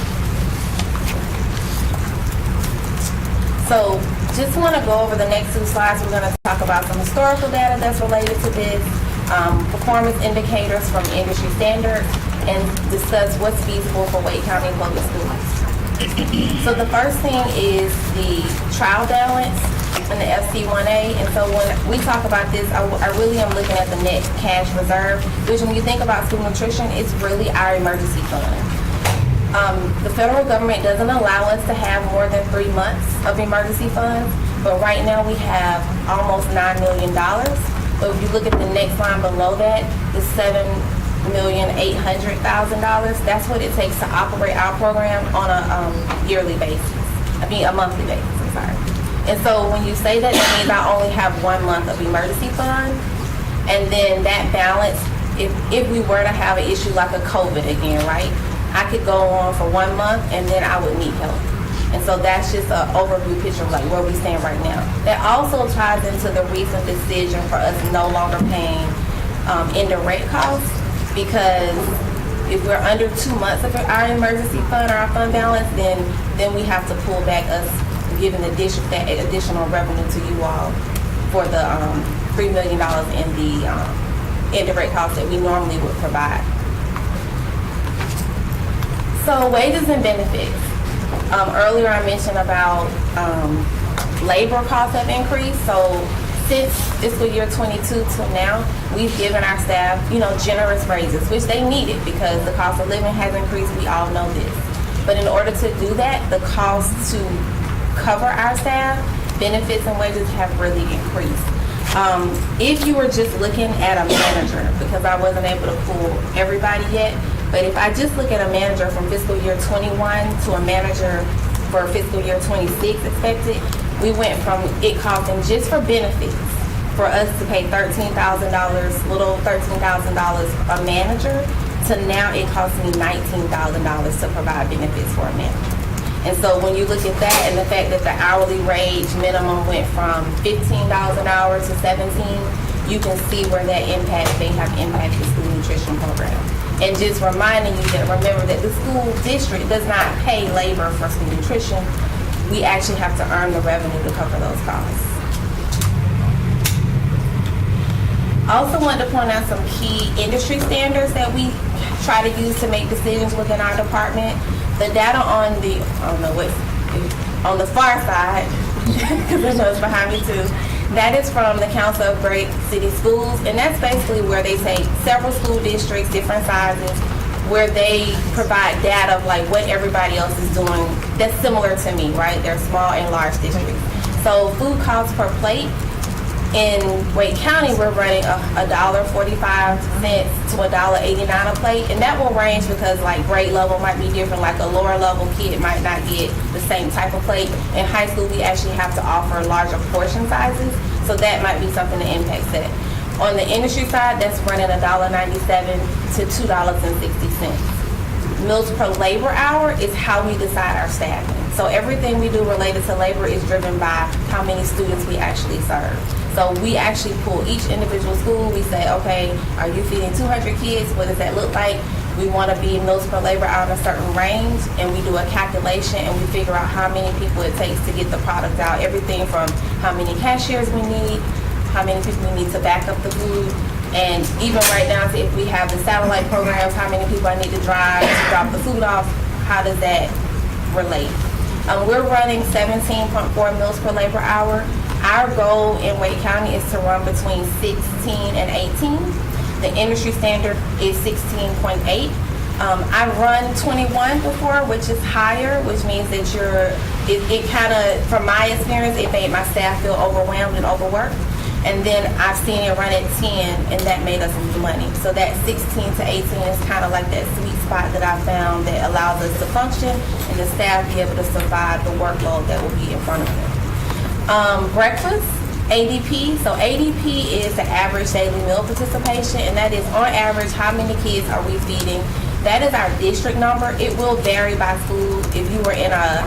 So just want to go over the next two slides. We're going to talk about some historical data that's related to this, performance indicators from industry standards, and discuss what's feasible for Wake County Public Schools. So the first thing is the trial balance and the FC1A. And so when we talk about this, I really am looking at the net cash reserve, which when you think about school nutrition, it's really our emergency fund. The federal government doesn't allow us to have more than 3 months of emergency funds, but right now we have almost $9 million. But if you look at the next line below that, the $7,800,000, that's what it takes to operate our program on a monthly basis, I'm sorry. And so when you say that, that means I only have 1 month of emergency fund, and then that balance, if we were to have an issue like a COVID again, right, I could go on for 1 month and then I would need help. And so that's just an overview picture of like where we stand right now. That also ties into the recent decision for us no longer paying indirect costs, because if we're under 2 months of our emergency fund or our fund balance, then we have to pull back us giving the district that additional revenue to you all for the $3 million in the indirect costs that we normally would provide. So wages and benefits. Earlier I mentioned about labor costs have increased. So since fiscal year 22 till now, we've given our staff, generous raises, which they needed because the cost of living has increased. We all know this. But in order to do that, the cost to cover our staff, benefits and wages have really increased. If you were just looking at a manager, because I wasn't able to pull everybody yet, but if I just look at a manager from fiscal year 21 to a manager for fiscal year 26 expected, we went from it costing just for benefits for us to pay $13,000, little $13,000 a manager, to now it costs me $19,000 to provide benefits for a manager. And so when you look at that and the fact that the hourly wage minimum went from $15 an hour to $17, you can see where that may have impacted the school nutrition program. And just reminding you that, remember that the school district does not pay labor for school nutrition. We actually have to earn the revenue to cover those costs. I also wanted to point out some key industry standards that we try to use to make decisions within our department. The data on the far side, because I know it's behind me too, that is from the Council of Great City Schools, and that's basically where they take several school districts, different sizes, where they provide data of like what everybody else is doing that's similar to me, right? They're small and large districts. So food costs per plate, in Wake County, we're running $1.45 to $1.89 a plate, and that will range because like grade level might be different. Like a lower level kid might not get the same type of plate. In high school, we actually have to offer larger portion sizes, so that might be something that impacts that. On the industry side, that's running $1.97 to $2.60. Meals per labor hour is how we decide our staffing. So everything we do related to labor is driven by how many students we actually serve. So we actually pull each individual school. We say, okay, are you feeding 200 kids? What does that look like? We want to be meals per labor hour in a certain range, and we do a calculation and we figure out how many people it takes to get the product out. Everything from how many cashiers we need, how many people we need to back up the food, and even right now, if we have the satellite programs, how many people I need to drive to drop the food off, how does that relate? We're running 17.4 meals per labor hour. Our goal in Wake County is to run between 16 and 18. The industry standard is 16.8. I run 21 before, which is higher, which means that it kind of, from my experience, it made my staff feel overwhelmed and overworked. And then I've seen it run at 10, and that made us lose money. So that 16 to 18 is kind of like that sweet spot that I found that allows us to function and the staff be able to survive the workload that will be in front of them. Breakfast, ADP. So ADP is the average daily meal participation, and that is on average how many kids are we feeding. That is our district number. It will vary by school. If you were in a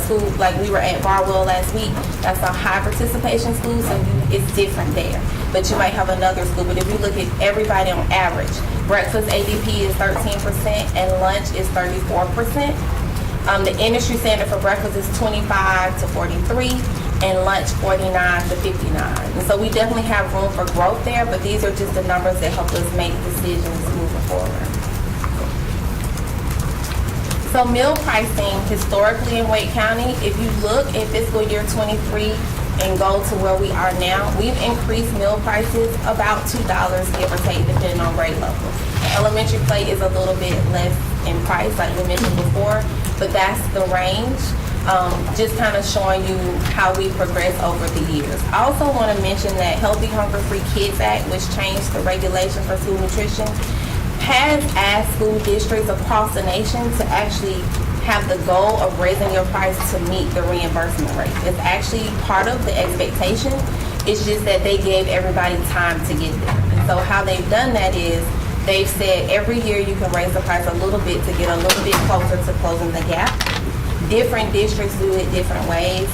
school like we were at Barwell last week, that's a high participation school, so it's different there. But you might have another school. But if you look at everybody on average, breakfast ADP is 13% and lunch is 34%. The industry standard for breakfast is 25 to 43 and lunch 49 to 59. And so we definitely have room for growth there, but these are just the numbers that help us make decisions moving forward. So meal pricing historically in Wake County, if you look at fiscal year 23 and go to where we are now, we've increased meal prices about $2, give or take, depending on grade level. The elementary plate is a little bit less in price, like we mentioned before, but that's the range. Just kind of showing you how we progress over the years. I also want to mention that Healthy Hunger Free Kids Act, which changed the regulation for school nutrition, has asked school districts across the nation to actually have the goal of raising your price to meet the reimbursement rate. It's actually part of the expectation. It's just that they gave everybody time to get there. And so how they've done that is they've said every year you can raise the price a little bit to get a little bit closer to closing the gap. Different districts do it different ways.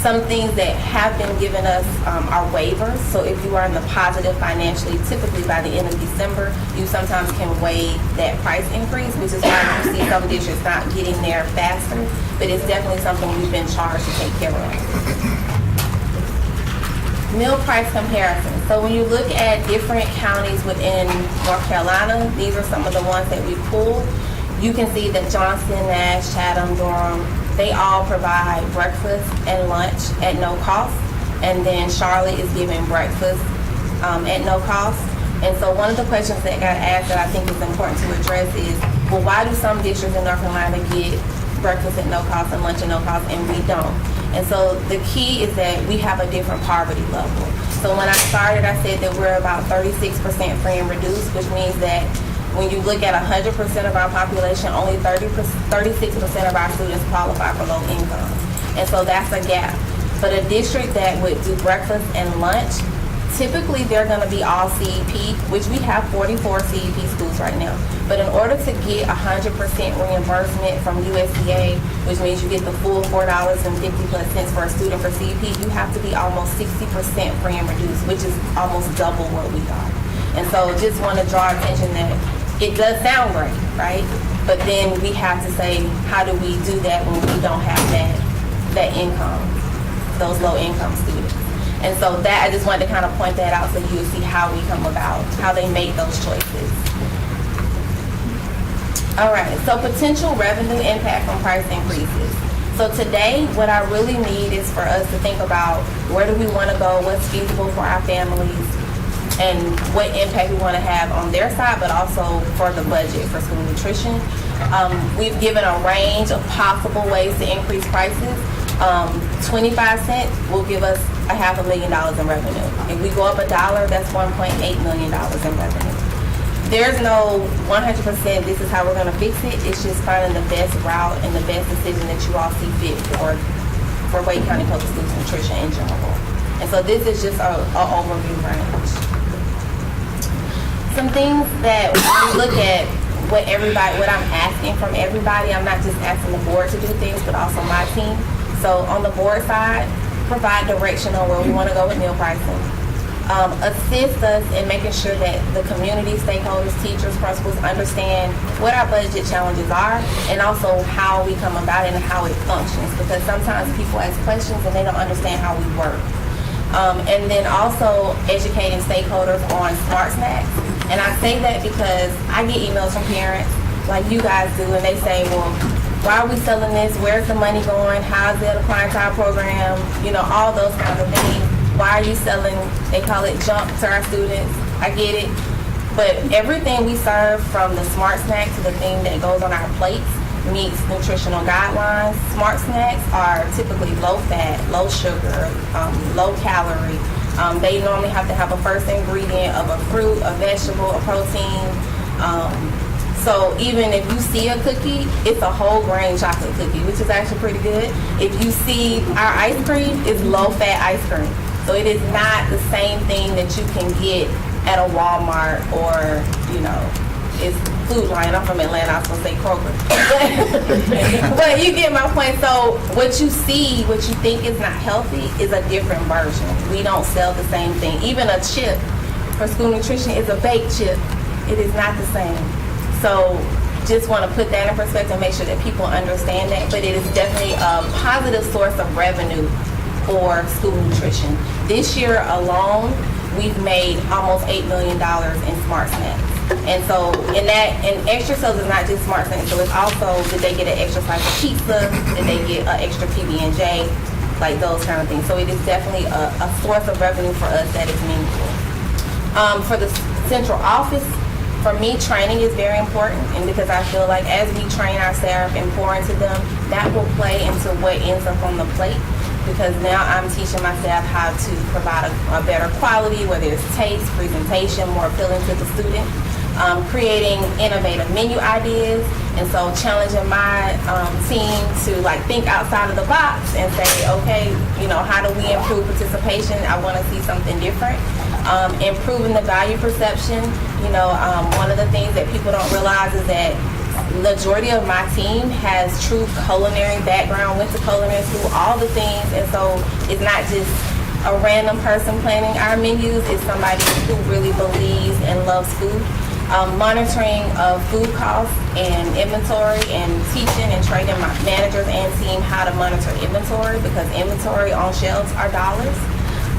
Some things that have been given us are waivers. So if you are in the positive financially, typically by the end of December, you sometimes can waive that price increase, which is why you see some districts not getting there faster. But it's definitely something we've been charged to take care of. Meal price comparison. So when you look at different counties within North Carolina, these are some of the ones that we pulled. You can see that Johnston, Nash, Chatham, Durham, they all provide breakfast and lunch at no cost. And then Charlotte is giving breakfast at no cost. And so one of the questions that got asked that I think is important to address is, well, why do some districts in North Carolina get breakfast at no cost and lunch at no cost and we don't? And so the key is that we have a different poverty level. So when I started, I said that we're about 36% free and reduced, which means that when you look at 100% of our population, only 36% of our students qualify for low income. And so that's a gap. But a district that would do breakfast and lunch, typically they're going to be all CEP, which we have 44 CEP schools right now. But in order to get 100% reimbursement from USDA, which means you get the full $4.50+ for a student for CEP, you have to be almost 60% free and reduced, which is almost double what we are. And so just want to draw attention that it does sound great, right? But then we have to say, how do we do that when we don't have that income, those low income students? And so that, I just wanted to kind of point that out so you would see how we come about, how they make those choices. All right, so potential revenue impact from price increases. So today, what I really need is for us to think about where do we want to go, what's feasible for our families, and what impact we want to have on their side, but also for the budget for school nutrition. We've given a range of possible ways to increase prices. 25 cents will give us $500,000 in revenue. If we go up $1, that's $1.8 million in revenue. There's no 100% this is how we're going to fix it. It's just finding the best route and the best decision that you all see fit for Wake County Public Schools nutrition in general. And so this is just an overview range. Some things that when we look at what I'm asking from everybody, I'm not just asking the board to do things, but also my team. So on the board side, provide direction on where we want to go with meal pricing. Assist us in making sure that the community, stakeholders, teachers, principals understand what our budget challenges are and also how we come about it and how it functions, because sometimes people ask questions and they don't understand how we work. And then also educating stakeholders on smart snacks. And I say that because I get emails from parents like you guys do, and they say, well, why are we selling this? Where's the money going? How is it applying to our program? You know, all those kinds of things. Why are you selling, they call it junk to our students? I get it. But everything we serve, from the smart snack to the thing that goes on our plates, meets nutritional guidelines. Smart snacks are typically low fat, low sugar, low calorie. They normally have to have a first ingredient of a fruit, a vegetable, a protein. So even if you see a cookie, it's a whole grain chocolate cookie, which is actually pretty good. If you see our ice cream, it's low fat ice cream. So it is not the same thing that you can get at a Walmart or, you know, it's Food Lion. I'm from Atlanta, I was supposed to say Kroger. But you get my point. So what you see, what you think is not healthy is a different version. We don't sell the same thing. Even a chip for school nutrition is a baked chip. It is not the same. So just want to put that in perspective and make sure that people understand that. But it is definitely a positive source of revenue for school nutrition. This year alone, we've made almost $8 million in smart snacks. And so in that, and extra sales is not just smart snacks, so it's also, did they get an extra slice of pizza? Did they get an extra PB&J? Like those kind of things. So it is definitely a source of revenue for us that is meaningful. For the central office, for me, training is very important, and because I feel like as we train our staff and pour into them, that will play into what ends up on the plate. Because now I'm teaching my staff how to provide a better quality, whether it's taste, presentation, more appealing to the student, creating innovative menu ideas, and so challenging my team to like think outside of the box and say, okay, you know, how do we improve participation? I want to see something different. Improving the value perception. You know, one of the things that people don't realize is that majority of my team has true culinary background, went to culinary school, all the things, and so it's not just a random person planning our menus, it's somebody who really believes and loves food. Monitoring of food costs and inventory, and teaching and training my managers and team how to monitor inventory, because inventory on shelves are dollars.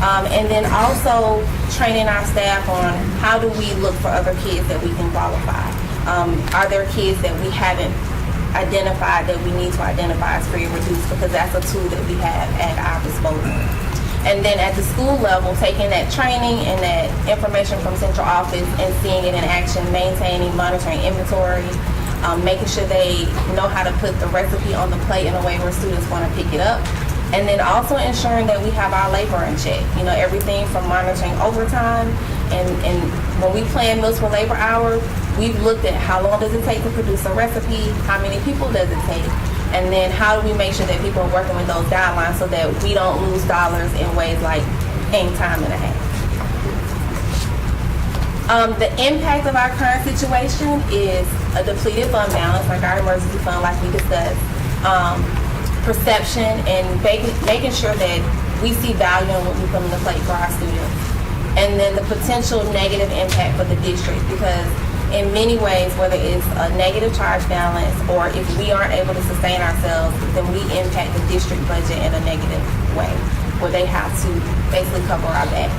And then also training our staff on how do we look for other kids that we can qualify. Are there kids that we haven't identified that we need to identify as free and reduced, because that's a tool that we have at our disposal. And then at the school level, taking that training and that information from central office and seeing it in action, maintaining, monitoring inventory, making sure they know how to put the recipe on the plate in a way where students want to pick it up, And then also ensuring that we have our labor in check. You know, everything from monitoring overtime, and when we plan meals for labor hours, we've looked at how long does it take to produce a recipe, how many people does it take, and then how do we make sure that people are working with those guidelines so that we don't lose dollars in ways like paying time and a half. The impact of our current situation is a depleted fund balance, like our emergency fund, like we discussed, perception, and making sure that we see value in what we put on the plate for our students. And then the potential negative impact for the district, because in many ways, whether it's a negative charge balance or if we aren't able to sustain ourselves, then we impact the district budget in a negative way, where they have to basically cover our backs.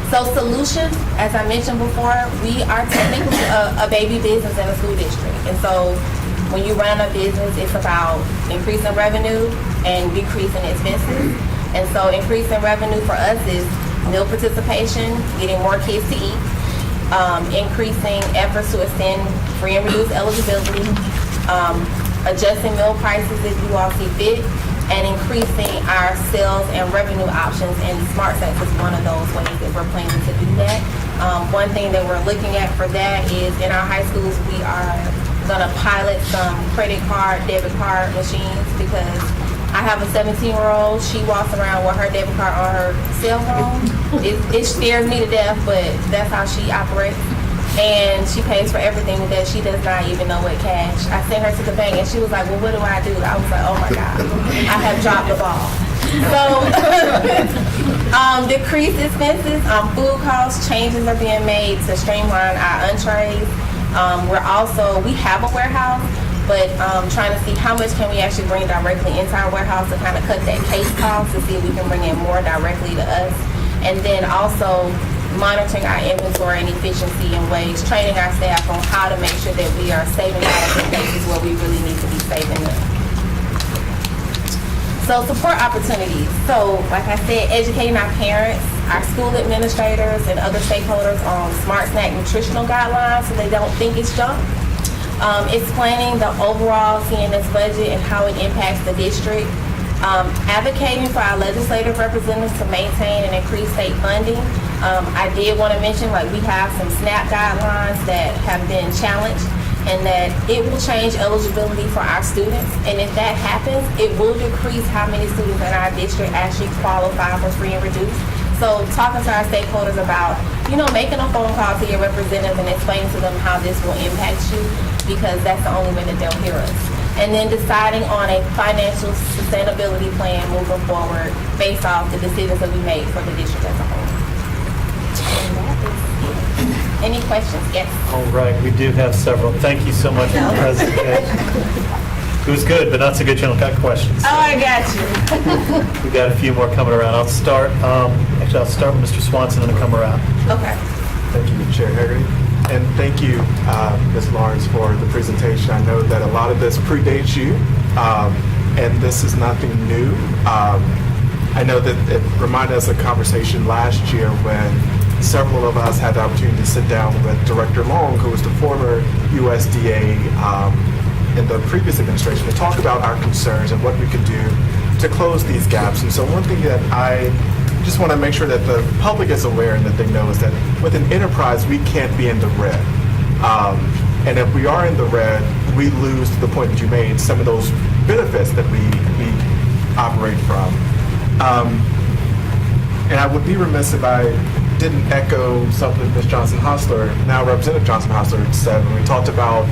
So solutions, as I mentioned before, we are technically a baby business in a school district. And so when you run a business, it's about increasing revenue and decreasing expenses. And so increasing revenue for us is meal participation, getting more kids to eat, increasing efforts to extend free and reduced eligibility, adjusting meal prices if you all see fit, and increasing our sales and revenue options, and Smart Sense is one of those ways that we're planning to do that. One thing that we're looking at for that is in our high schools, we are going to pilot some credit card, debit card machines, because I have a 17-year-old. She walks around with her debit card on her cell phone. It scares me to death, but that's how she operates. And she pays for everything with that. She does not even know what cash. I sent her to the bank and she was like, well, what do I do? I was like, oh my God, I have dropped the ball. So decreased expenses, food costs, changes are being made to streamline our entrees. We have a warehouse, but trying to see how much can we actually bring directly into our warehouse to kind of cut that case cost to see if we can bring in more directly to us. And then also monitoring our inventory and efficiency in ways, training our staff on how to make sure that we are saving dollars in places where we really need to be saving them. So support opportunities. So like I said, educating our parents, our school administrators, and other stakeholders on Smart Snack nutritional guidelines so they don't think it's junk. Explaining the overall CNS budget and how it impacts the district. Advocating for our legislative representatives to maintain and increase state funding. I did want to mention, like, we have some SNAP guidelines that have been challenged, and that it will change eligibility for our students. And if that happens, it will decrease how many students in our district actually qualify for free and reduced. So talking to our stakeholders about, making a phone call to your representative and explaining to them how this will impact you, because that's the only way that they'll hear us. And then deciding on a financial sustainability plan moving forward based off the decisions that we made for the district as a whole. Any questions? Yes. All right, we do have several. Thank you so much for the presentation. It was good, but not so good. You don't got questions. Oh, I got you. We got a few more coming around. I'll start with Mr. Swanson and then come around. Okay. Thank you, Chair Haggerty. And thank you, Ms. Lawrence, for the presentation. I know that a lot of this predates you, and this is nothing new. I know that it reminded us of a conversation last year when several of us had the opportunity to sit down with Director Long, who was the former USDA in the previous administration, to talk about our concerns and what we could do to close these gaps. And so one thing that I just want to make sure that the public is aware and that they know is that with an enterprise, we can't be in the red. And if we are in the red, we lose, to the point that you made, some of those benefits that we operate from. And I would be remiss if I didn't echo something Ms. Johnson-Hostler, now Representative Johnson-Hostler, said when we talked about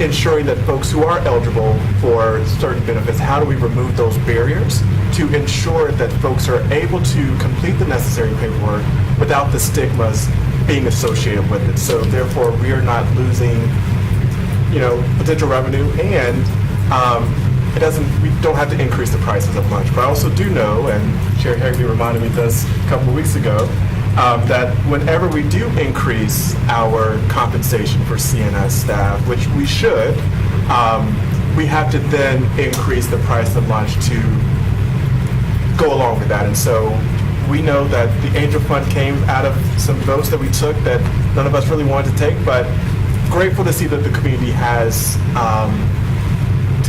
ensuring that folks who are eligible for certain benefits, how do we remove those barriers to ensure that folks are able to complete the necessary paperwork without the stigmas being associated with it. So therefore, we are not losing, potential revenue, and we don't have to increase the prices of lunch. But I also do know, and Chair Haggerty reminded me of this a couple of weeks ago, that whenever we do increase our compensation for CNS staff, which we should, we have to then increase the price of lunch to go along with that. And so we know that the Angel Fund came out of some votes that we took that none of us really wanted to take, but grateful to see that the community has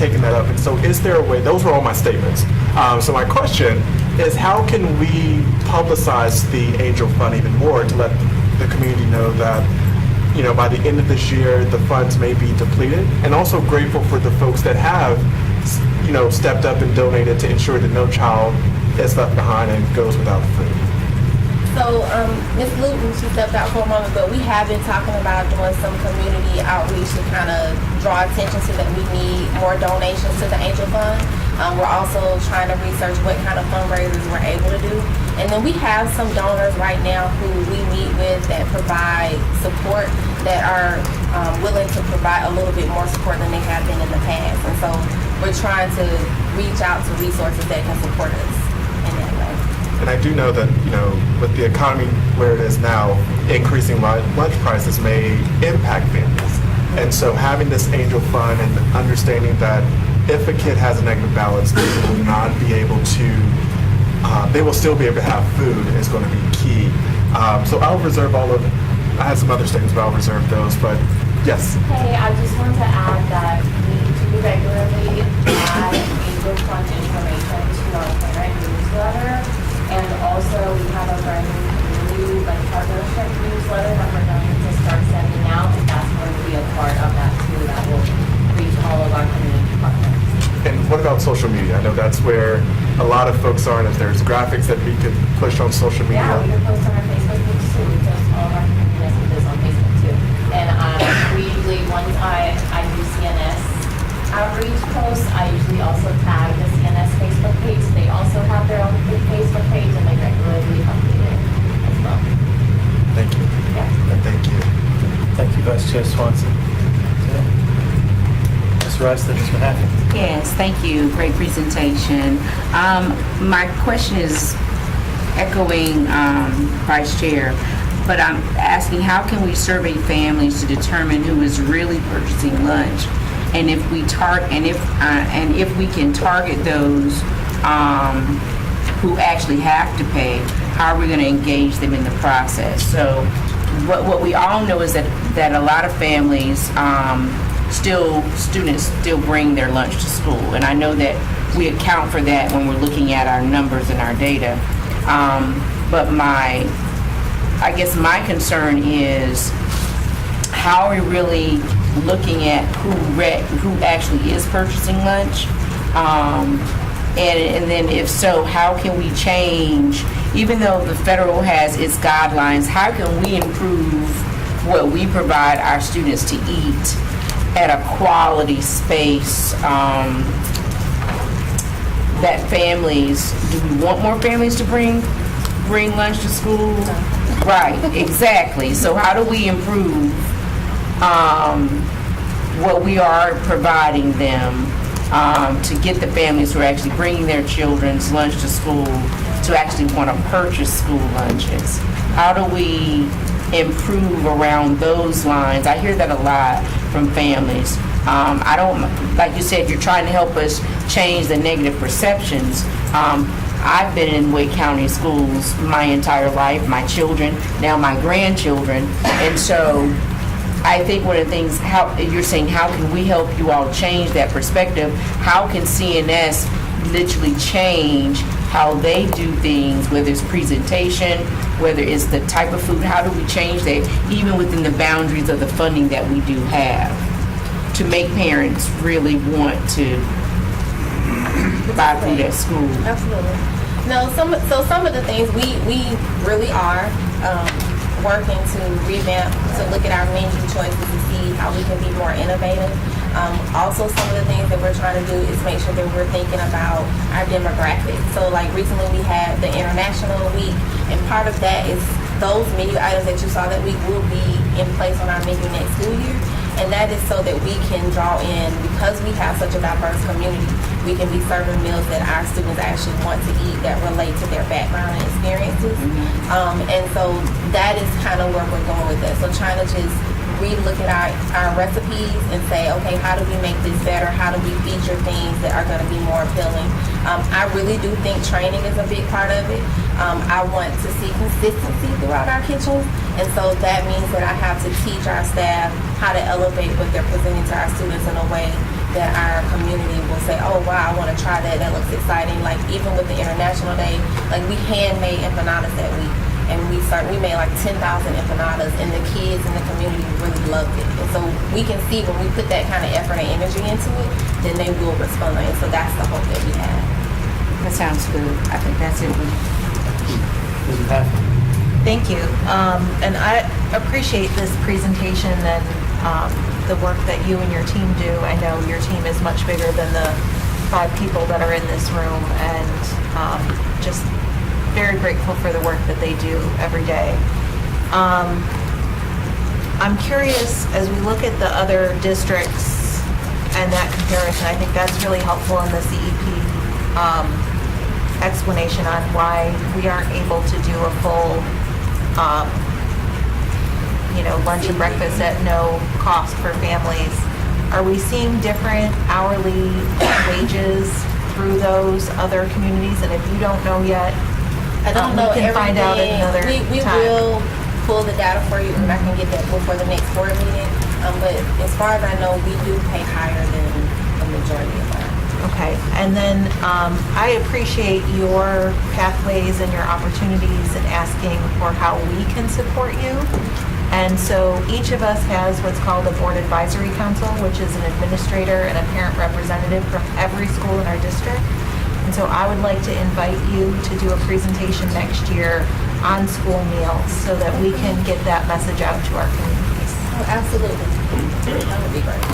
taken that up. And so is there a way, those were all my statements. So my question is, how can we publicize the Angel Fund even more to let the community know that, you know, by the end of this year, the funds may be depleted? And also grateful for the folks that have, you know, stepped up and donated to ensure that no child is left behind and goes without food. So, Ms. Luton, she stepped out for a moment, but we have been talking about doing some community outreach to kind of draw attention to that we need more donations to the Angel Fund. We're also trying to research what kind of fundraisers we're able to do. And then we have some donors right now who we meet with that provide support, that are willing to provide a little bit more support than they have been in the past. And so we're trying to reach out to resources that can support us in that way. And I do know that, you know, with the economy where it is now, increasing lunch prices may impact families. And so having this Angel Fund and understanding that if a kid has a negative balance, they will not be able to, they will still be able to have food is going to be key. So I'll reserve I had some other statements, but I'll reserve those. But yes. Hey, I just want to add that we do regularly add Angel Fund information to our parent newsletter. And also, we have a brand new partnership newsletter that we're going to start sending out, and that's going to be a part of that too, that will reach all of our community partners. And what about social media? I know that's where a lot of folks are, and if there's graphics that we could push on social media. Yeah, we can post on our Facebook page too. We post all of our community messages on Facebook too. And we usually, once I do CNS outreach posts, I usually also tag the CNS Facebook page. They also have their own Facebook page, and they regularly update it as well. Thank you. Yeah. And thank you. Thank you, Vice Chair Swanson. Ms. Rice, then Ms. Mahaffey. Yes, thank you. Great presentation. My question is echoing Vice Chair, but I'm asking, how can we survey families to determine who is really purchasing lunch? And if we if we can target those who actually have to pay, how are we going to engage them in the process? So what we all know is that a lot of families students still bring their lunch to school, and I know that we account for that when we're looking at our numbers and our data. But I guess my concern is, how are we really looking at who actually is purchasing lunch? And then if so, how can we change, even though the federal has its guidelines, how can we improve what we provide our students to eat at a quality space that families, do we want more families to bring lunch to school? Right, exactly. So how do we improve what we are providing them to get the families who are actually bringing their children's lunch to school to actually want to purchase school lunches? How do we improve around those lines? I hear that a lot from families. I don't, like you said, you're trying to help us change the negative perceptions. I've been in Wake County schools my entire life, my children, now my grandchildren, and so I think one of the things, how you're saying, how can we help you all change that perspective? How can CNS literally change how they do things, whether it's presentation, whether it's the type of food? How do we change that, even within the boundaries of the funding that we do have, to make parents really want to buy food at school? Absolutely. No, some of the things we really are working to revamp, to look at our menu choices to see how we can be more innovative. Also, some of the things that we're trying to do is make sure that we're thinking about our demographics. So like recently we had the International Week, and part of that is those menu items that you saw that week will be in place on our menu next school year. And that is so that we can draw in, because we have such a diverse community, we can be serving meals that our students actually want to eat that relate to their background and experiences. And so that is kind of where we're going with this. So trying to just re-look at our recipes and say, okay, how do we make this better? How do we feature things that are going to be more appealing? I really do think training is a big part of it. I want to see consistency throughout our kitchens, and so that means that I have to teach our staff how to elevate what they're presenting to our students in a way that our community will say, oh, wow, I want to try that. That looks exciting. Like, even with the International Day, like, we handmade empanadas that week. And we made like 10,000 empanadas, and the kids in the community really loved it. And so we can see when we put that kind of effort and energy into it, then they will respond. And so that's the hope that we have. That sounds good. I think that's it. Thank you. And I appreciate this presentation and the work that you and your team do. I know your team is much bigger than the 5 people that are in this room, and just very grateful for the work that they do every day. I'm curious, as we look at the other districts and that comparison, I think that's really helpful in the CEP explanation on why we aren't able to do a full lunch and breakfast at no cost for families. Are we seeing different hourly wages through those other communities? And if you don't know yet, I don't know we can find out at another we time. will pull the data for you, and I can get that before the next board meeting. But as far as I know, we do pay higher than the majority of our. Okay, and then I appreciate your pathways and your opportunities and asking for how we can support you. And so each of us has what's called a board advisory council, which is an administrator and a parent representative from every school in our district. And so I would like to invite you to do a presentation next year on school meals so that we can get that message out to our communities. Oh, absolutely. That would be great.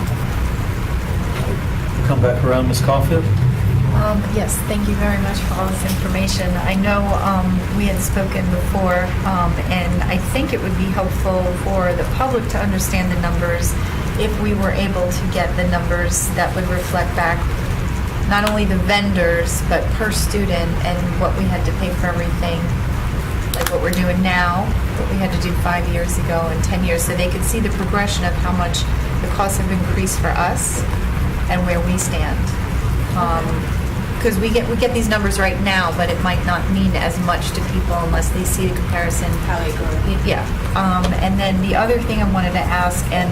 Come back around, Ms. Caulfield. Yes, thank you very much for all this information. I know we had spoken before, and I think it would be helpful for the public to understand the numbers if we were able to get the numbers that would reflect back not only the vendors, but per student and what we had to pay for everything, like what we're doing now, what we had to do 5 years ago and 10 years, so they could see the progression of how much the costs have increased for us and where we stand. Because we get these numbers right now, but it might not mean as much to people unless they see the comparison. How they grow. Yeah. And then the other thing I wanted to ask, and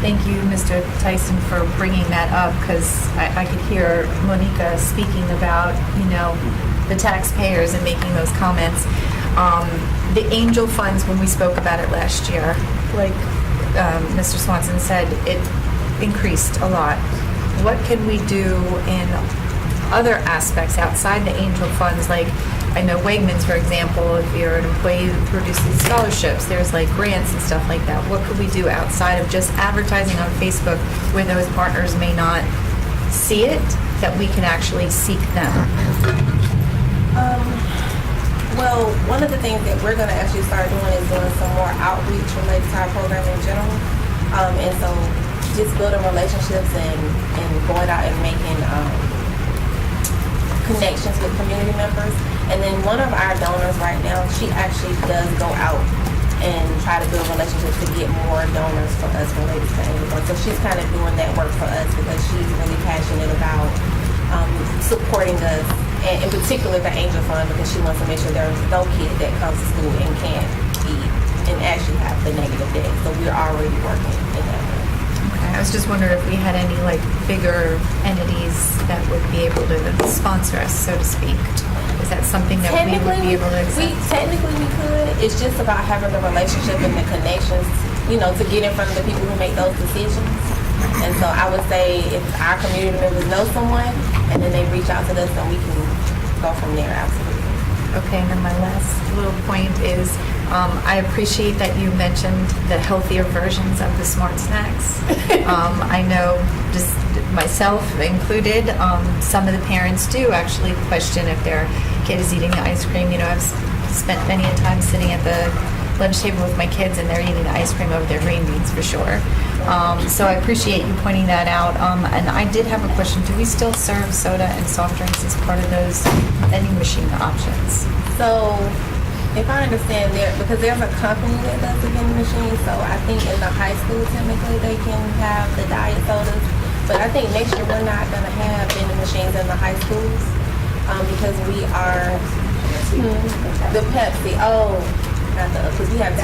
thank you, Mr. Tyson, for bringing that up, because I could hear Monica speaking about, the taxpayers and making those comments. The angel funds, when we spoke about it last year, like Mr. Swanson said, it increased a lot. What can we do in other aspects outside the angel funds? Like, I know Wegmans, for example, if you're an employee who produces scholarships, there's like grants and stuff like that. What could we do outside of just advertising on Facebook where those partners may not see it, that we can actually seek them? Well, one of the things that we're going to actually start doing is doing some more outreach related to our program in general. And so just building relationships and going out and making connections with community members. And then one of our donors right now, she actually does go out and try to build relationships to get more donors for us related to Angel Fund. So she's kind of doing that work for us because she's really passionate about supporting us, and in particular the Angel Fund, because she wants to make sure there's no kid that comes to school and can't eat and actually have the negative debt. So we're already working in that way. I was just wondering if we had any like bigger entities that would be able to sponsor us, so to speak. Is that something that we would be able to accept? Technically we could. It's just about having the relationship and the connections, to get in front of the people who make those decisions. And so I would say if our community members know someone and then they reach out to us, then we can go from there, absolutely. Okay, and then my last little point is, I appreciate that you mentioned the healthier versions of the smart snacks. I know, just myself included, some of the parents do actually question if their kid is eating the ice cream. I've spent many a time sitting at the lunch table with my kids and they're eating the ice cream over their green beans for sure. So I appreciate you pointing that out. And I did have a question. Do we still serve soda and soft drinks as part of those vending machine options? So if I understand, because there's a company that does the vending machine, so I think in the high school typically they can have the diet sodas. But I think next year we're not going to have vending machines in the high schools because we are the Pepsi. Oh, not the, because we have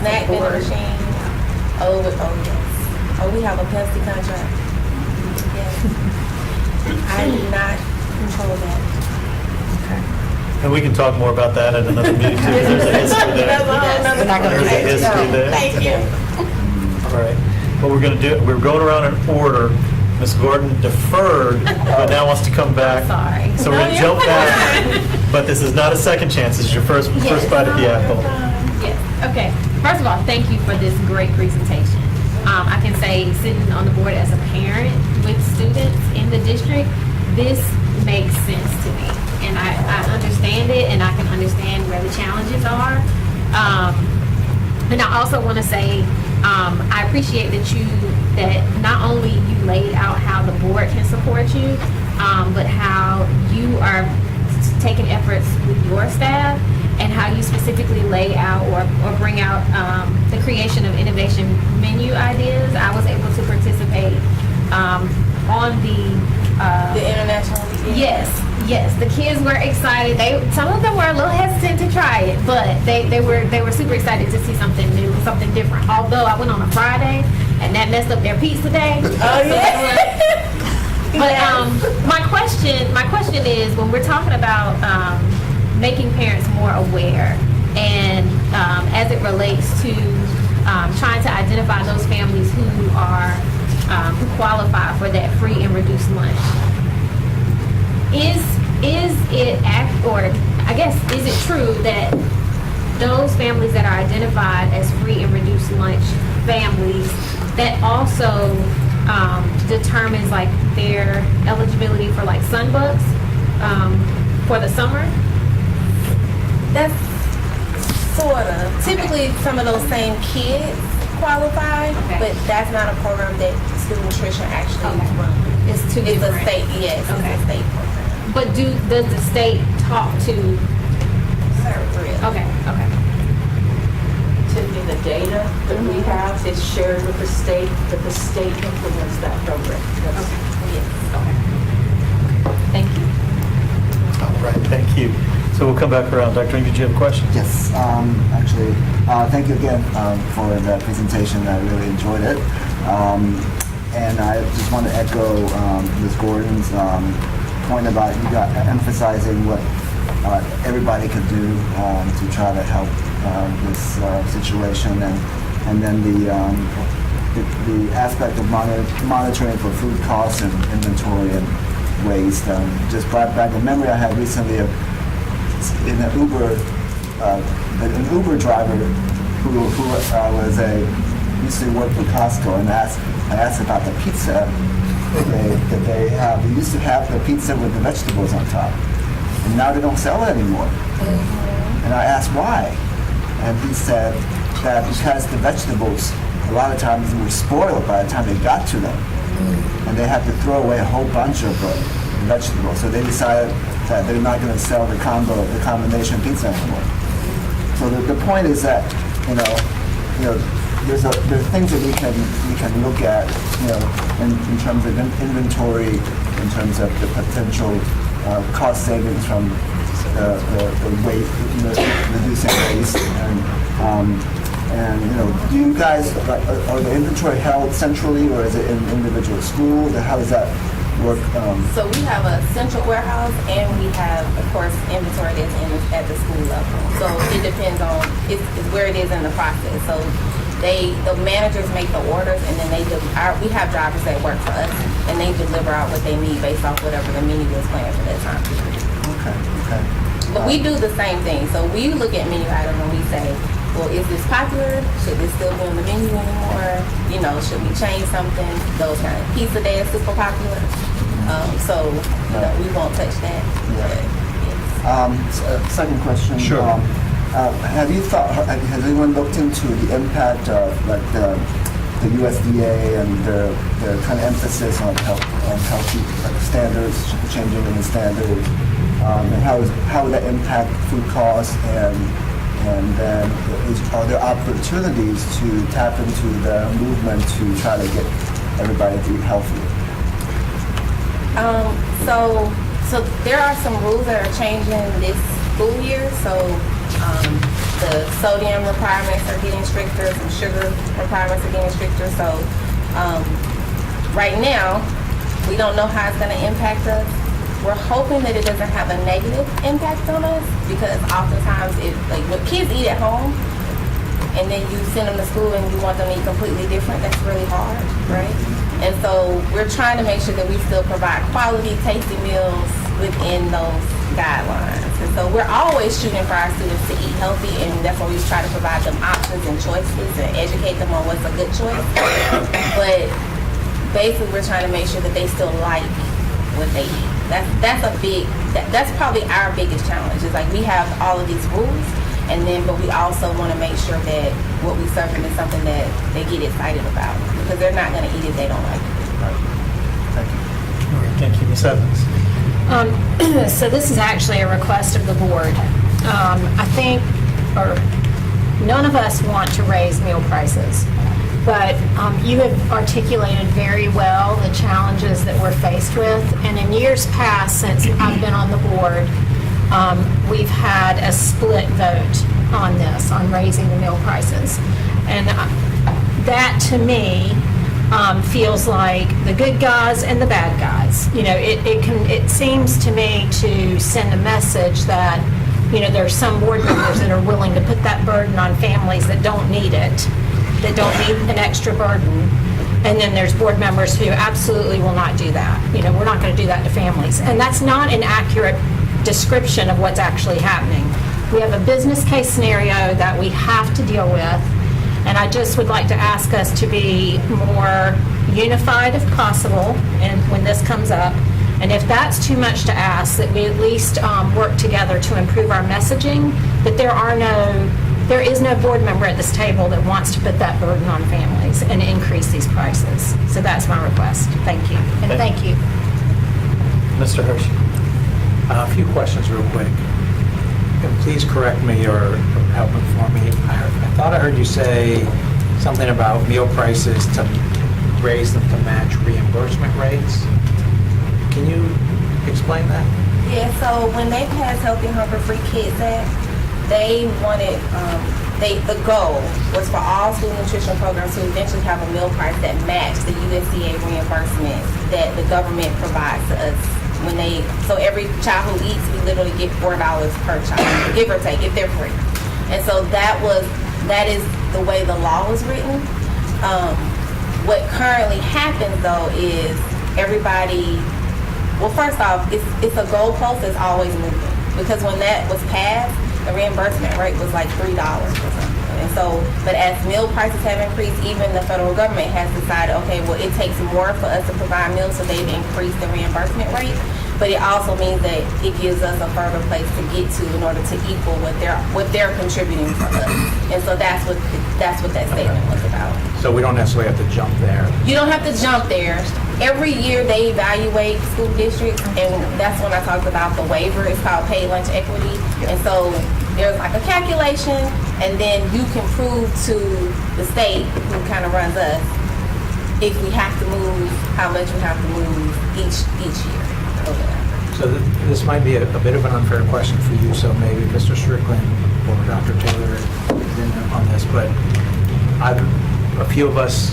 snack vending machines. Oh yes. Oh, we have a Pepsi contract. I do not control that. And we can talk more about that at another meeting, too. There's a history there. We're not gonna There's a do that. history there. Thank you. All right. What we're going to do, we're going around in order. Ms. Gordon deferred, but now wants to come back. Sorry. So we're going to jump back. But this is not a second chance. This is your first bite at the apple. Yes, okay. First of all, thank you for this great presentation. I can say, sitting on the board as a parent with students in the district, this makes sense to me. And I understand it, and I can understand where the challenges are. And I also want to say, I appreciate that not only you laid out how the board can support you, but how you are taking efforts with your staff and how you specifically lay out or bring out the creation of innovation menu ideas. I was able to participate on the international weekend. Yes, the kids were excited. Some of them were a little hesitant to try it, but they were super excited to see something new, something different. Although I went on a Friday and that messed up their pizza day. Oh yeah. But my question is, when we're talking about making parents more aware, and as it relates to trying to identify those families who qualify for that free and reduced lunch, is it true that those families that are identified as free and reduced lunch families, that also determines like their eligibility for like Sunbucks for the summer? That's sort of. Typically, some of those same kids qualify, but that's not a program that Student Nutrition actually runs. It's too different. It's a state, yes, it's a state program. But does the state talk to? Okay. Typically, the data that we have is shared with the state, but the state implements that program. Thank you. All right, thank you. So we'll come back around. Dr. Ng, did you have a question? Yes, actually, thank you again for the presentation. I really enjoyed it. And I just want to echo Ms. Gordon's point about you got emphasizing what everybody could do to try to help this situation, and then the aspect of monitoring for food costs and inventory and waste. Just brought back a memory I had recently of in an Uber driver who used to work for Costco, and I asked about the pizza that they have. They used to have the pizza with the vegetables on top, and now they don't sell it anymore. And I asked why, and he said that because the vegetables a lot of times were spoiled by the time they got to them, and they had to throw away a whole bunch of vegetables. So they decided that they're not going to sell the combination pizza anymore. So the point is that there's things that we can look at, in terms of inventory, in terms of the potential cost savings from the waste, reducing waste, and do you guys are the inventory held centrally or is it in individual schools? How does that work? So we have a central warehouse, and we have, of course, inventory that's at the school level. So it depends on it's where it is in the process. So the managers make the orders, and then we have drivers that work for us, and they deliver out what they need based off whatever the menu is planned for that time period. Okay. But we do the same thing. So we look at menu items and we say, well, is this popular? Should this still be on the menu anymore? Should we change something? Those kind of pizza day is super popular. So we won't touch that. Second question. Sure. Has anyone looked into the impact of like the USDA and their kind of emphasis on healthy standards, changing in the standards, and how would that impact food costs, and then are there opportunities to tap into the movement to try to get everybody to eat healthier? So there are some rules that are changing this school year. So the sodium requirements are getting stricter, some sugar requirements are getting stricter. So right now, We don't know how it's going to impact us. We're hoping that it doesn't have a negative impact on us, because oftentimes like when kids eat at home and then you send them to school and you want them to eat completely different, that's really hard, right? And so we're trying to make sure that we still provide quality, tasty meals within those guidelines. And so we're always shooting for our students to eat healthy, and that's why we try to provide them options and choices and educate them on what's a good choice. But basically, we're trying to make sure that they still like what they eat. That's probably our biggest challenge. Is like we have all of these rules, but we also want to make sure that what we serve them is something that they get excited about, because they're not going to eat it if they don't like it. Thank you. All right, thank you, Ms. Evans. So this is actually a request of the board. I think, or none of us want to raise meal prices, but you have articulated very well the challenges that we're faced with. And in years past, since I've been on the board, we've had a split vote on this, on raising the meal prices. And that, to me, feels like the good guys and the bad guys. You know, it seems to me to send a message that, you know, there are some board members that are willing to put that burden on families that don't need it, that don't need an extra burden. And then there's board members who absolutely will not do that. You know, we're not going to do that to families. And that's not an accurate description of what's actually happening. We have a business case scenario that we have to deal with. And I just would like to ask us to be more unified if possible, and when this comes up. And if that's too much to ask, that we at least work together to improve our messaging, that there is no board member at this table that wants to put that burden on families and increase these prices. So that's my request. Thank you. And thank you. Mr. Hershey. A few questions real quick. And please correct me or help inform me. I thought I heard you say something about meal prices to raise them to match reimbursement rates. Can you explain that? Yeah, so when they passed Healthy Hunger Free Kids Act, they wanted, the goal was for all school nutrition programs to eventually have a meal price that matched the USDA reimbursement that the government provides to us. So every child who eats, we literally get $4 per child, give or take, if they're free. And so that is the way the law was written. What currently happens though is everybody, well, first off, it's a goalpost that's always moving, because when that was passed, the reimbursement rate was like $3 or something. And so, but as meal prices have increased, even the federal government has decided, okay, well, it takes more for us to provide meals, so they've increased the reimbursement rate. But it also means that it gives us a further place to get to in order to equal what they're contributing for us. And so that's what that statement was about. So we don't necessarily have to jump there. You don't have to jump there. Every year they evaluate school districts, and that's when I talked about the waiver. It's called paid lunch equity. And so there's like a calculation, and then you can prove to the state, who kind of runs us, if we have to move, how much we have to move each year. So this might be a bit of an unfair question for you, so maybe Mr. Strickland or Dr. Taylor is in on this, but a few of us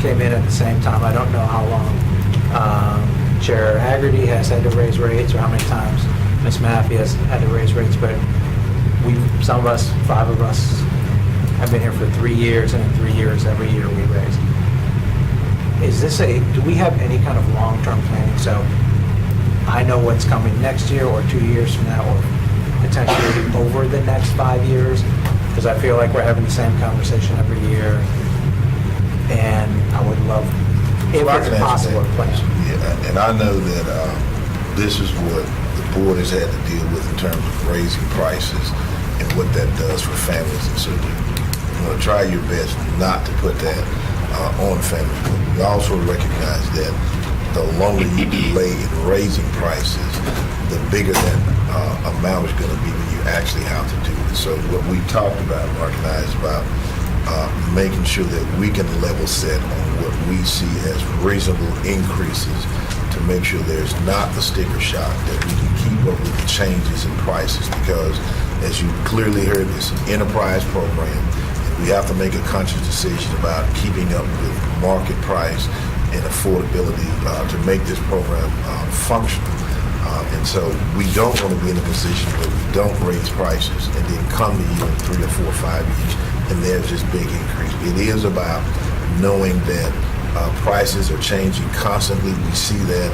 came in at the same time. I don't know how long Chair Haggerty has had to raise rates, or how many times Ms. Maffey has had to raise rates, but some of us, 5 of us, have been here for 3 years, and in 3 years, every year we raise. Do we have any kind of long-term planning? So I know what's coming next year or 2 years from now, or potentially over the next 5 years, because I feel like we're having the same conversation every year. And I would love, if it's possible, a plan. Yeah, and I know that this is what the board has had to deal with in terms of raising prices and what that does for families. And so you want to try your best not to put that on families. But we also recognize that the longer you delay in raising prices, the bigger that amount is going to be when you actually have to do it. So what we talked about, Mark and I, is about making sure that we can level set on what we see as reasonable increases to make sure there's not the sticker shock, that we can keep up with the changes in prices, because as you clearly heard, it's an enterprise program. We have to make a conscious decision about keeping up with market price and affordability to make this program functional. And so we don't want to be in a position where we don't raise prices and then come to you in 3 or 4 or 5 years and there's this big increase. It is about knowing that prices are changing constantly. We see that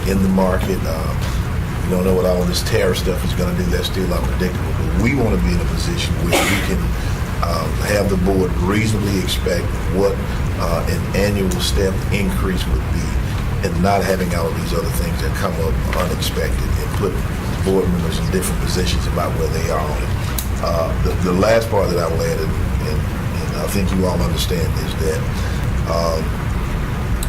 in the market. We don't know what all this tariff stuff is going to do. That's still unpredictable. But we want to be in a position where we can have the board reasonably expect what an annual step increase would be, and not having all of these other things that come up unexpected and put board members in different positions about where they are on it. The last part that I will add, and I think you all understand, is that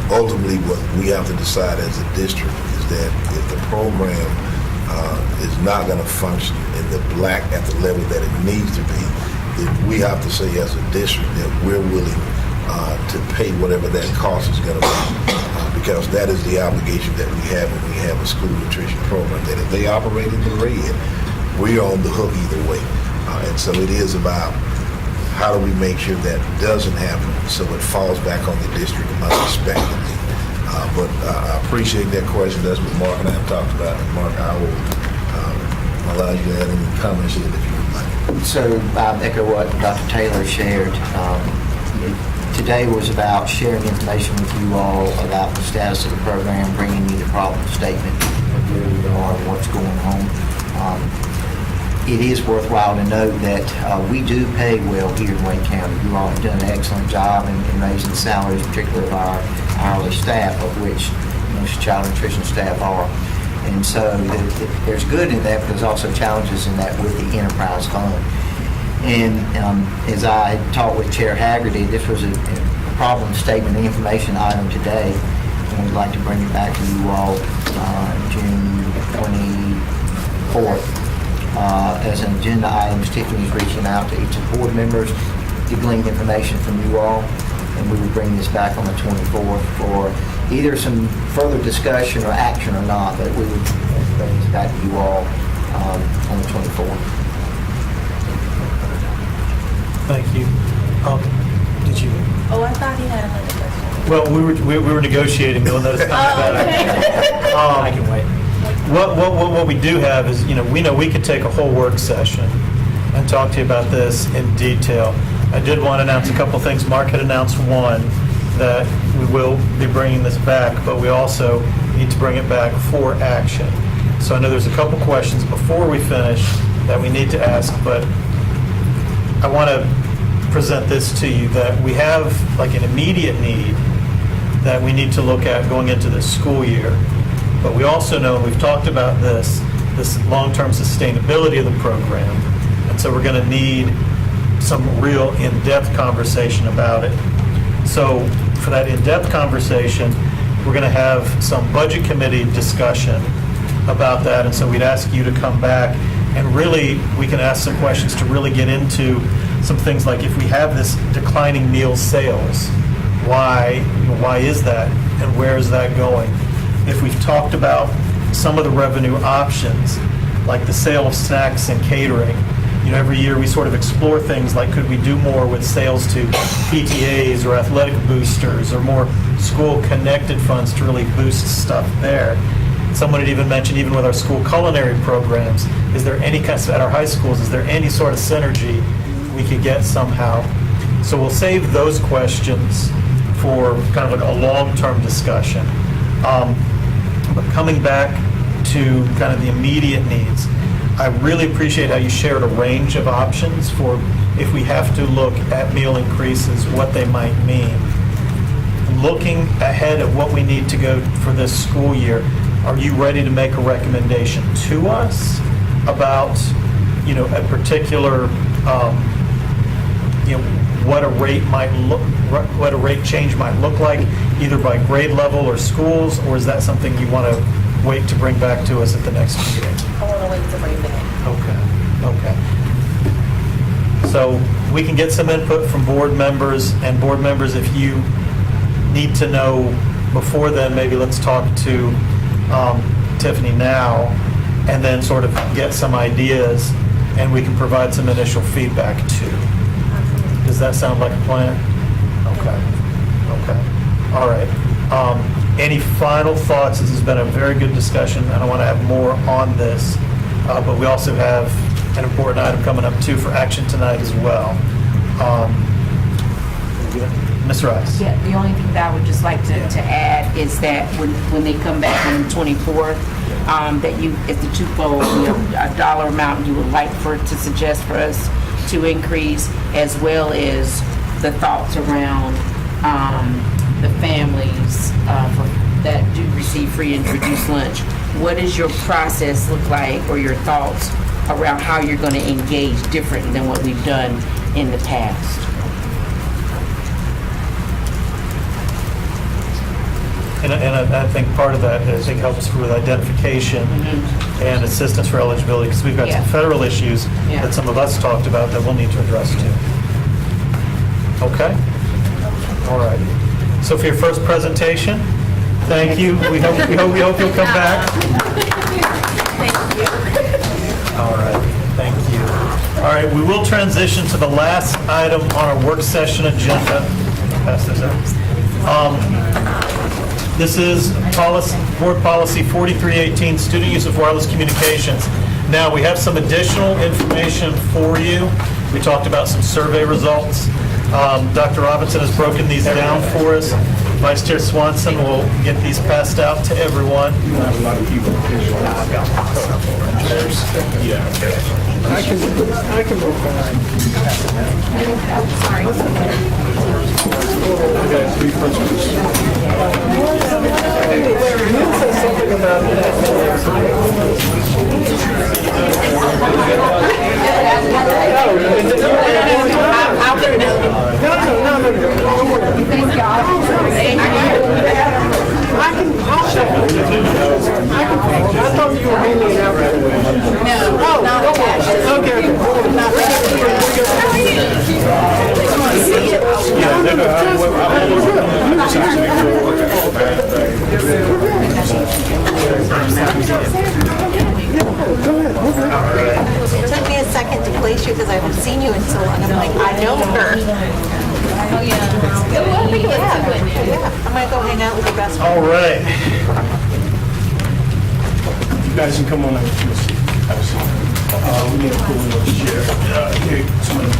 ultimately what we have to decide as a district is that if the program is not going to function in the black at the level that it needs to be, then we have to say as a district that we're willing to pay whatever that cost is going to be, because that is the obligation that we have when we have a school nutrition program, that if they operate in the red, we're on the hook either way. And so it is about how do we make sure that doesn't happen so it falls back on the district unexpectedly. But I appreciate that question. That's what Mark and I have talked about. And Mark, I will allow you to add any comments if you would like. So I echo what Dr. Taylor shared. Today was about sharing information with you all about the status of the program, bringing you the problem statement of where we are and what's going on. It is worthwhile to note that we do pay well here in Wayne County. You all have done an excellent job in raising salaries, particularly of our hourly staff, of which most child nutrition staff are. And so there's good in that, but there's also challenges in that with the enterprise fund. And as I talked with Chair Haggerty, this was a problem statement, an information item today, and we'd like to bring it back to you all June 24th as an agenda item. Tiffany's reaching out to each of the board members to glean information from you all, and we would bring this back on the 24th for either some further discussion or action or not, but we would bring this back to you all on the 24th. Thank you. Did you? Oh, I thought he had another question. Well, we were negotiating. You'll notice I can wait. What we do have is, we know we could take a whole work session and talk to you about this in detail. I did want to announce a couple things. Mark had announced one, that we will be bringing this back, but we also need to bring it back for action. So I know there's a couple questions before we finish that we need to ask, but I want to present this to you, that we have like an immediate need that we need to look at going into this school year. But we also know, and we've talked about this long-term sustainability of the program. And so we're going to need some real in-depth conversation about it. So for that in-depth conversation, we're going to have some budget committee discussion about that. And so we'd ask you to come back and really, we can ask some questions to really get into some things like, if we have this declining meal sales, why is that, and where is that going? If we've talked about some of the revenue options, like the sale of snacks and catering, every year we sort of explore things like, could we do more with sales to PTAs or athletic boosters or more school-connected funds to really boost stuff there? Someone had even mentioned, even with our school culinary programs, is there any kind of, at our high schools, is there any sort of synergy we could get somehow? So we'll save those questions for kind of like a long-term discussion. But coming back to kind of the immediate needs, I really appreciate how you shared a range of options for if we have to look at meal increases, what they might mean. Looking ahead at what we need to go for this school year, are you ready to make a recommendation to us about, a particular, what a rate what a rate change might look like, either by grade level or schools, or is that something you want to wait to bring back to us at the next meeting? I want to wait to bring it back. Okay. So we can get some input from board members, and board members, if you need to know before then, maybe let's talk to Tiffany now, and then sort of get some ideas, and we can provide some initial feedback too. Does that sound like a plan? Okay. All right. Any final thoughts? This has been a very good discussion. I don't want to have more on this, but we also have an important item coming up too for action tonight as well. Ms. Rice? Yeah, the only thing that I would just like to add is that when they come back on the 24th, that you, it's the twofold, a dollar amount you would like for it to suggest for us to increase, as well as the thoughts around the families that do receive free and reduced lunch. What does your process look like, or your thoughts around how you're going to engage different than what we've done in the past? And I think part of that is it helps with identification and assistance for eligibility, because we've got some federal issues that some of us talked about that we'll need to address too. Okay? All right. So for your first presentation, thank you. We hope you'll come back. Thank you. All right. Thank you. All right. We will transition to the last item on our work session agenda. Pass this out. This is Board Policy 4318, Student Use of Wireless Communications. Now, we have some additional information for you. We talked about some survey results. Dr. Robinson has broken these down for us. Vice Chair Swanson will get these passed out to everyone. A lot of people. I can go behind. Okay, three principles. Something about I thought you were handing it out. No. Oh, okay. It took me a second to place you because I haven't seen you in so long. I'm like, I know her. Oh, yeah. I'm going to go hang out with your best friend. All right. You guys can come on over to the seat. Have a seat. We need to pull in the chair. Here, somebody.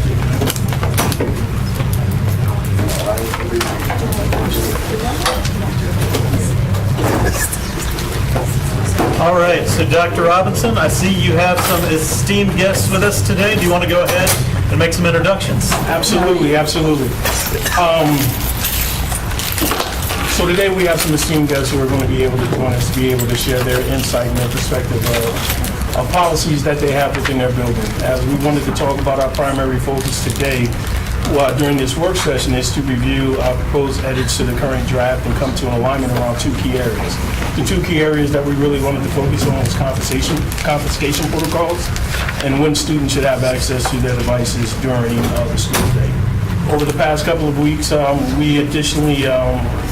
All right, so Dr. Robinson, I see you have some esteemed guests with us today. Do you want to go ahead and make some introductions? Absolutely, absolutely. So today we have some esteemed guests who are going to be able to join us to be able to share their insight and their perspective of policies that they have within their building. As we wanted to talk about our primary focus today during this work session is to review proposed edits to the current draft and come to an alignment around two key areas. The two key areas that we really wanted to focus on was confiscation protocols and when students should have access to their devices during the school day. Over the past couple of weeks, we additionally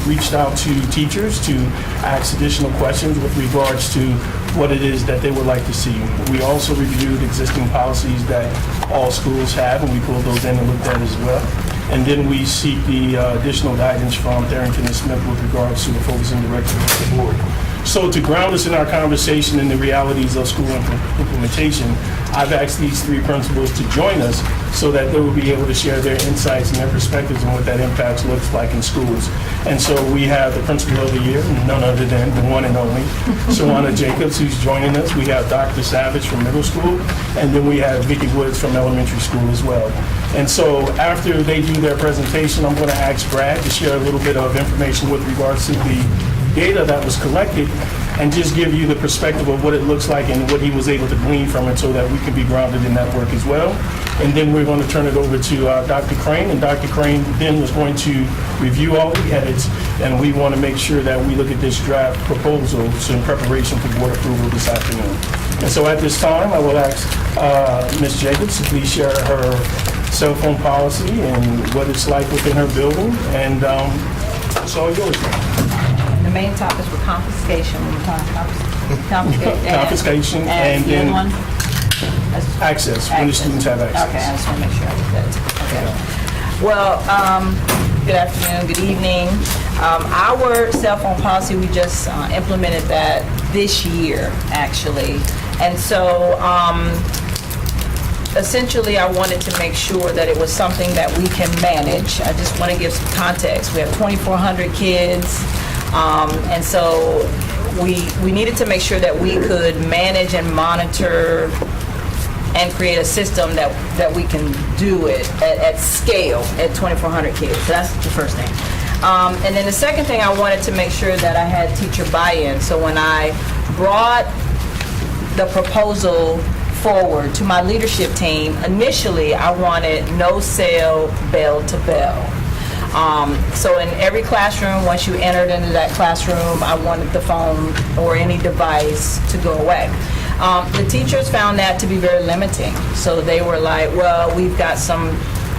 reached out to teachers to ask additional questions with regards to what it is that they would like to see. We also reviewed existing policies that all schools have, and we pulled those in and looked at as well. And then we seek the additional guidance from Tharrington and Smith with regards to the focus and direction of the board. So to ground us in our conversation and the realities of school implementation, I've asked these three principals to join us so that they will be able to share their insights and their perspectives on what that impact looks like in schools. And so we have the principal of the year, none other than the one and only, Shawana Jacobs, who's joining us. We have Dr. Savage from middle school, and then we have Vicki Woods from elementary school as well. And so after they do their presentation, I'm going to ask Brad to share a little bit of information with regards to the data that was collected and just give you the perspective of what it looks like and what he was able to glean from it so that we can be grounded in that work as well. And then we're going to turn it over to Dr. Crane, and Dr. Crane then was going to review all the edits, and we want to make sure that we look at this draft proposal in preparation for board approval this afternoon. And so at this time, I will ask Ms. Jacobs to please share her cell phone policy and what it's like within her building, and it's all yours. The main topics were confiscation. Confiscation and then access, when the students have access. Okay, I just want to make sure I get that. Okay. Well, good afternoon, good evening. Our cell phone policy, we just implemented that this year, actually. And so essentially, I wanted to make sure that it was something that we can manage. I just want to give some context. We have 2,400 kids, and so we needed to make sure that we could manage and monitor and create a system that we can do it at scale at 2,400 kids. So that's the first thing. And then the second thing, I wanted to make sure that I had teacher buy-in. So when I brought the proposal forward to my leadership team, initially I wanted no cell, bell to bell. So in every classroom, once you entered into that classroom, I wanted the phone or any device to go away. The teachers found that to be very limiting. So they were like, well, we've got some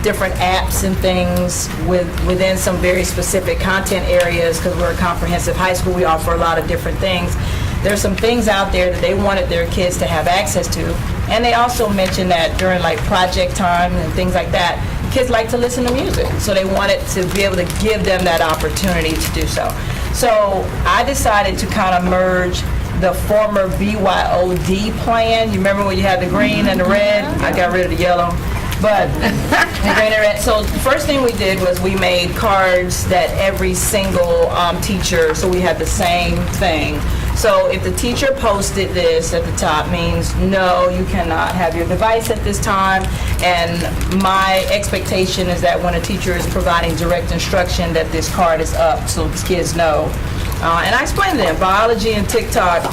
different apps and things within some very specific content areas, because we're a comprehensive high school, we offer a lot of different things. There's some things out there that they wanted their kids to have access to. And they also mentioned that during like project time and things like that, kids like to listen to music. So they wanted to be able to give them that opportunity to do so. So I decided to kind of merge the former BYOD plan. You remember when you had the green and the red? I got rid of the yellow. But the green and red. So the first thing we did was we made cards that every single teacher, so we had the same thing. So if the teacher posted this at the top, means no, you cannot have your device at this time. And my expectation is that when a teacher is providing direct instruction, that this card is up so the kids know. And I explained to them, biology and TikTok,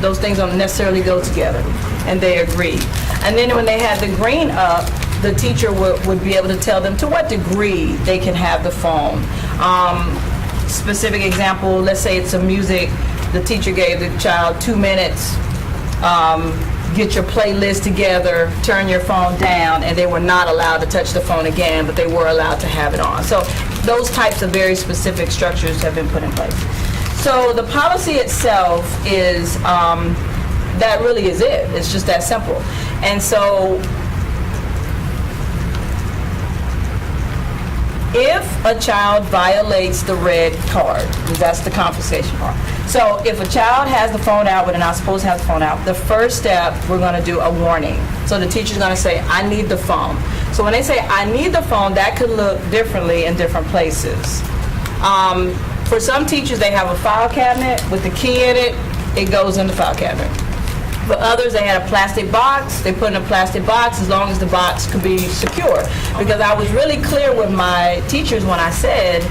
those things don't necessarily go together. And they agreed. And then when they had the green up, the teacher would be able to tell them to what degree they can have the phone. Specific example, let's say it's a music, the teacher gave the child 2 minutes, get your playlist together, turn your phone down, and they were not allowed to touch the phone again, but they were allowed to have it on. So those types of very specific structures have been put in place. So the policy itself is, that really is it. It's just that simple. And so if a child violates the red card, that's the confiscation part. So if a child has the phone out when they're not supposed to have the phone out, the first step, we're going to do a warning. So the teacher's going to say, I need the phone. So when they say, I need the phone, that could look differently in different places. For some teachers, they have a file cabinet with the key in it. It goes in the file cabinet. For others, they had a plastic box. They put in a plastic box as long as the box could be secure. Because I was really clear with my teachers when I said,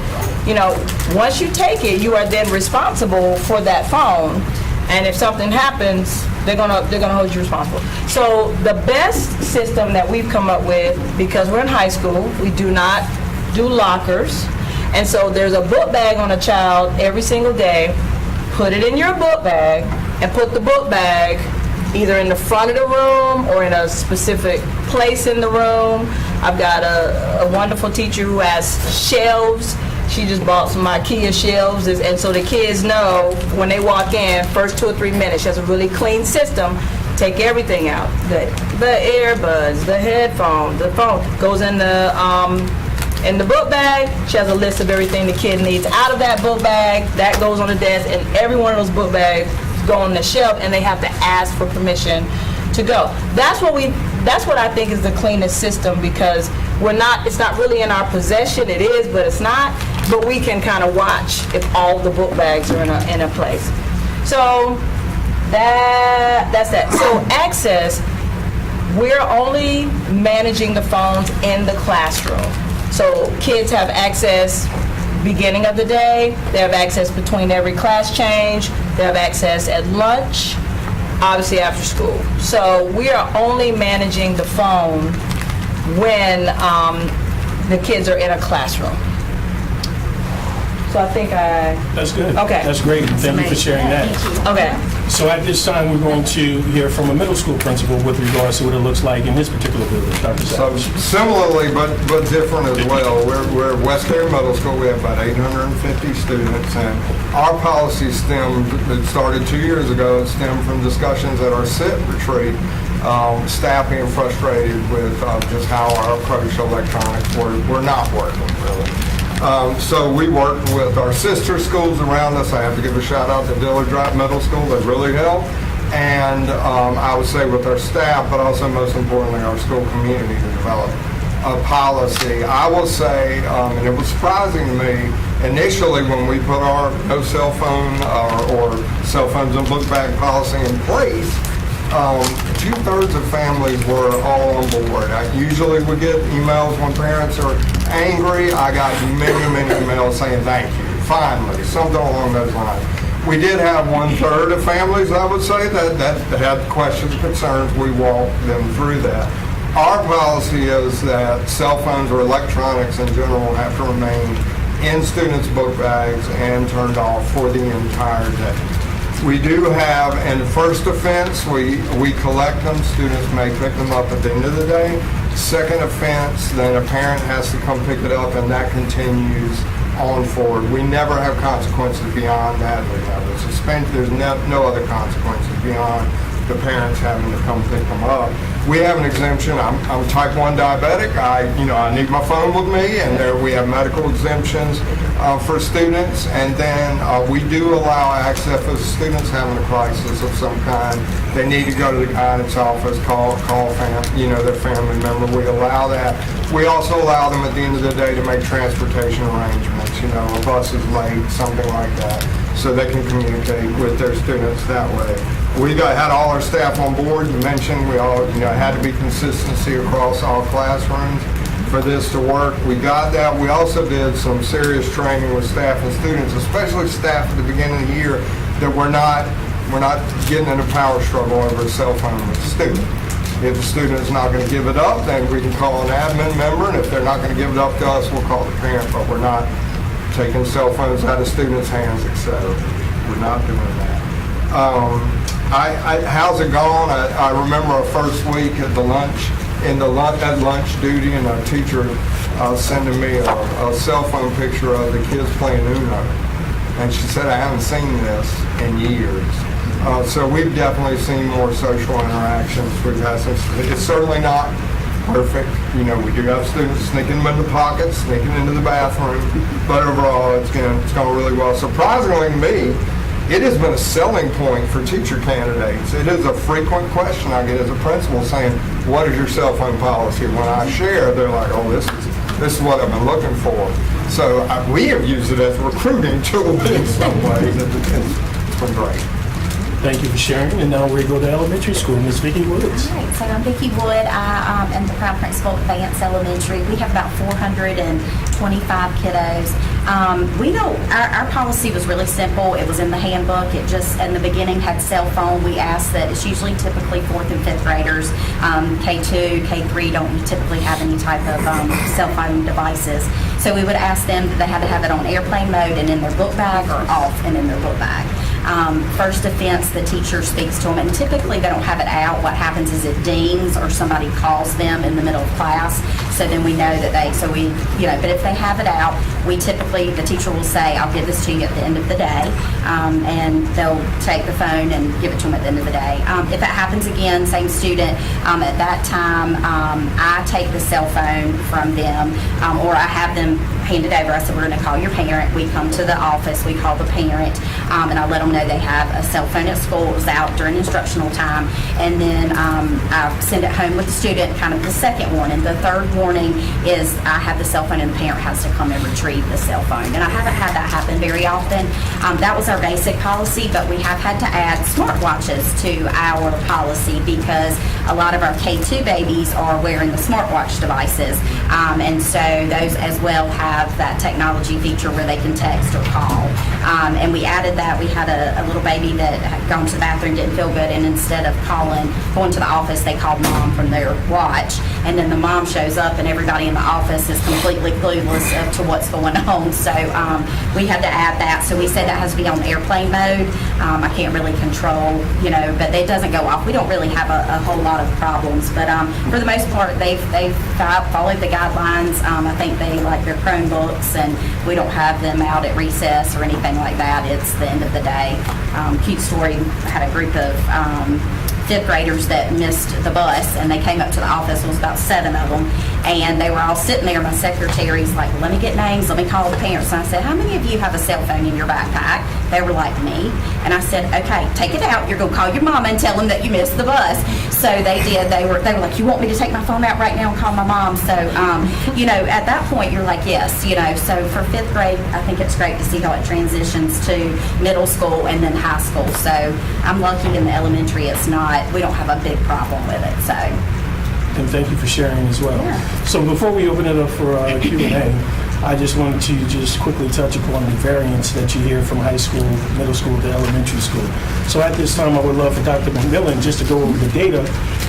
once you take it, you are then responsible for that phone. And if something happens, they're gonna hold you responsible. So the best system that we've come up with, because we're in high school, we do not do lockers. And so there's a book bag on a child every single day. Put it in your book bag and put the book bag either in the front of the room or in a specific place in the room. I've got a wonderful teacher who has shelves. She just bought some IKEA shelves, and so the kids know when they walk in, first 2 or 3 minutes, she has a really clean system. Take everything out. The earbuds, the headphones, the phone goes in the book bag. She has a list of everything the kid needs out of that book bag. That goes on the desk, and every one of those book bags go on the shelf, and they have to ask for permission to go. That's what I think is the cleanest system, because it's not really in our possession. It is, but it's not. But we can kind of watch if all the book bags are in a place. So that's that. So access, we're only managing the phones in the classroom. So kids have access beginning of the day, they have access between every class change, they have access at lunch, obviously after school. So we are only managing the phone when the kids are in a classroom. So I think That's good. Okay. That's great. Thank you for sharing that. Okay. So at this time, we're going to hear from a middle school principal with regards to what it looks like in this particular building. Dr. So Savage. similarly, but different as well, we're at West Area Middle School. We have about 850 students, and our policy that started 2 years ago, stemmed from discussions at our SIT retreat. Staff being frustrated with just how our approach to electronics were not working, really. So we worked with our sister schools around us. I have to give a shout out to Dillard Drive Middle School that really helped. And I would say with our staff, but also most importantly, our school community to develop a policy. I will say, and it was surprising to me, initially when we put our no cell phone or cell phones and book bag policy in place, 2/3 of families were all on board. I usually would get emails when parents are angry. I got many emails saying thank you, finally, something along those lines. We did have 1/3 of families, I would say, that had questions, concerns. We walked them through that. Our policy is that cell phones or electronics in general have to remain in students' book bags and turned off for the entire day. We do have, in first offense, we collect them. Students may pick them up at the end of the day. Second offense, then a parent has to come pick it up, and that continues on forward. We never have consequences beyond that. We have a suspension. There's no other consequences beyond the parents having to come pick them up. We have an exemption. I'm type 1 diabetic. I need my phone with me, and there we have medical exemptions for students. And then we do allow access if students having a crisis of some kind. They need to go to the guidance office, call their family member. We allow that. We also allow them at the end of the day to make transportation arrangements. A bus is late, something like that, so they can communicate with their students that way. We had all our staff on board. You mentioned we all, had to be consistency across all classrooms for this to work. We got that. We also did some serious training with staff and students, especially staff at the beginning of the year, that we're not getting in a power struggle over a cell phone with the student. If the student is not going to give it up, then we can call an admin member, and if they're not going to give it up to us, we'll call the parent, but we're not taking cell phones out of students' hands, etc. We're not doing that. How's it gone? I remember our first week at lunch duty, and a teacher sending me a cell phone picture of the kids playing Uno, and she said, "I haven't seen this in years." So we've definitely seen more social interactions. We've had some. It's certainly not perfect. We do have students sneaking into pockets, sneaking into the bathroom, but overall it's going really well. Surprisingly to me, it has been a selling point for teacher candidates. It is a frequent question I get as a principal saying, "What is your cell phone policy?" When I share, they're like, "Oh, this is what I've been looking for." So we have used it as a recruiting tool in some ways. It's been great. Thank you for sharing. And now we go to elementary school. Ms. Vicki Woods. All right, so I'm Vicki Wood. I am the proud principal at Vance Elementary. We have about 425 kiddos. Our policy was really simple. It was in the handbook. It just, in the beginning, had cell phone. We asked that it's usually typically 4th and 5th graders. K2, K3 don't typically have any type of cell phone devices. So we would ask them that they had to have it on airplane mode and in their book bag, or off and in their book bag. First offense, the teacher speaks to them, and typically they don't have it out. What happens is it dings or somebody calls them in the middle of class, so then we know that but if they have it out, the teacher will say, "I'll give this to you at the end of the day," and they'll take the phone and give it to them at the end of the day. If that happens again, same student, at that time, I take the cell phone from them, or I have them hand it over. I said, "We're going to call your parent." We come to the office, we call the parent, and I let them know they have a cell phone at school. It was out during instructional time, and then I send it home with the student, kind of the second warning. The third warning is I have the cell phone and the parent has to come and retrieve the cell phone. And I haven't had that happen very often. That was our basic policy, but we have had to add smartwatches to our policy because a lot of our K2 babies are wearing the smartwatch devices, and so those as well have that technology feature where they can text or call. And we added that. We had a little baby that had gone to the bathroom, didn't feel good, and instead of going to the office, they called mom from their watch, and then the mom shows up and everybody in the office is completely clueless to what's going on. So we had to add that. So we said that has to be on airplane mode. I can't really control, but it doesn't go off. We don't really have a whole lot of problems, but for the most part, they've followed the guidelines. I think they like their Chromebooks, and we don't have them out at recess or anything like that. It's the end of the day. Cute story, I had a group of 5th graders that missed the bus, and they came up to the office. It was about 7 of them, And they were all sitting there. My secretary's like, let me get names, let me call the parents. And I said, how many of you have a cell phone in your backpack? They were like, me. And I said, okay, take it out. You're going to call your mama and tell them that you missed the bus. So they did. They were like, you want me to take my phone out right now and call my mom? So, you know, at that point, you're like, yes, you know. So for 5th grade, I think it's great to see how it transitions to middle school and then high school. So I'm lucky in the elementary, we don't have a big problem with it, so. And thank you for sharing as well. Yeah. So before we open it up for Q&A, I just wanted to just quickly touch upon the variance that you hear from high school, middle school to elementary school. So at this time, I would love for Dr. McMillan just to go over the data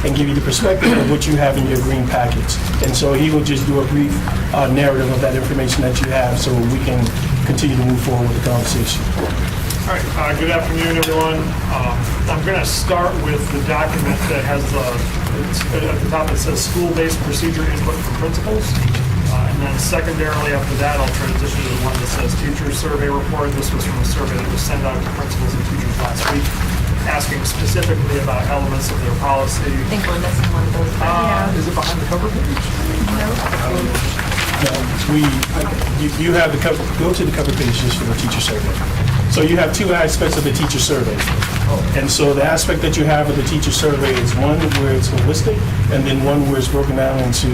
and give you the perspective of what you have in your green packets. And so he will just do a brief narrative of that information that you have so we can continue to move forward with the conversation. All right, good afternoon, everyone. I'm going to start with the document that has at the top it says school-based procedure input from principals. And then secondarily after that, I'll transition to the one that says teacher survey report. This was from a survey that was sent out to principals and teachers last week, asking specifically about elements of their policy. I think we're missing one of those. Is it behind the cover page? No, you have the cover, go to the cover page just for the teacher survey. So you have two aspects of the teacher survey. And so the aspect that you have of the teacher survey is one where it's holistic, and then one where it's broken down into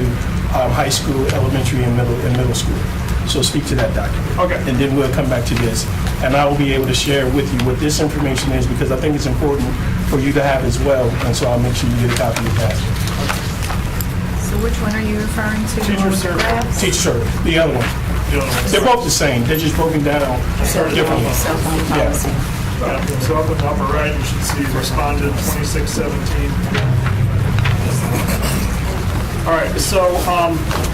high school, elementary, and middle school. So speak to that document. Okay. And then we'll come back to this. And I will be able to share with you what this information is, because I think it's important for you to have as well. And so I'll make sure you get a copy of that. So which one are you referring to? Teacher survey. Teacher survey, the other one. They're both the same. They're just broken down differently. Yeah. So up in the upper right, you should see responded 2617. All right, so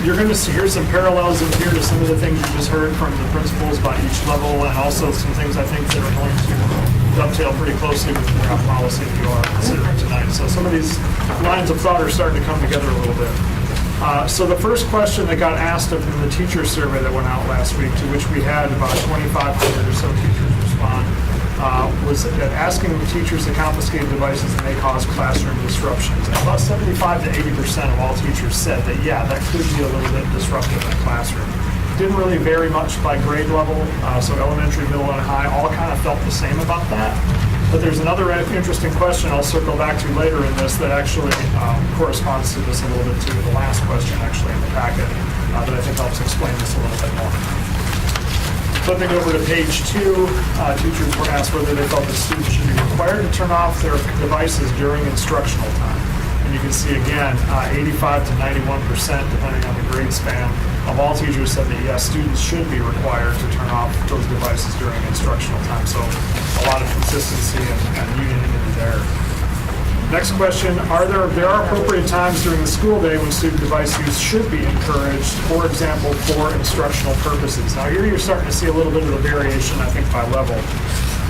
you're going to see here's some parallels in here to some of the things you just heard from the principals about each level, and also some things I think that are going to dovetail pretty closely with the draft policy that you are considering tonight. So some of these lines of thought are starting to come together a little bit. So the first question that got asked of in the teacher survey that went out last week, to which we had about 2,500 or so teachers respond, was that asking teachers to confiscate devices that may cause classroom disruptions. And about 75 to 80% of all teachers said that, yeah, that could be a little bit disruptive in the classroom. Didn't really vary much by grade level, so elementary, middle, and high all kind of felt the same about that. But there's another interesting question I'll circle back to later in this that actually corresponds to this a little bit too, the last question actually in the packet that I think helps explain this a little bit more. Flipping over to page 2, teachers were asked whether they felt that students should be required to turn off their devices during instructional time. And you can see again, 85 to 91%, depending on the grade span, of all teachers said that yes, students should be required to turn off those devices during instructional time. So a lot of consistency and unanimity there. Next question, there are appropriate times during the school day when student device use should be encouraged, for example, for instructional purposes. Now here you're starting to see a little bit of the variation, I think, by level.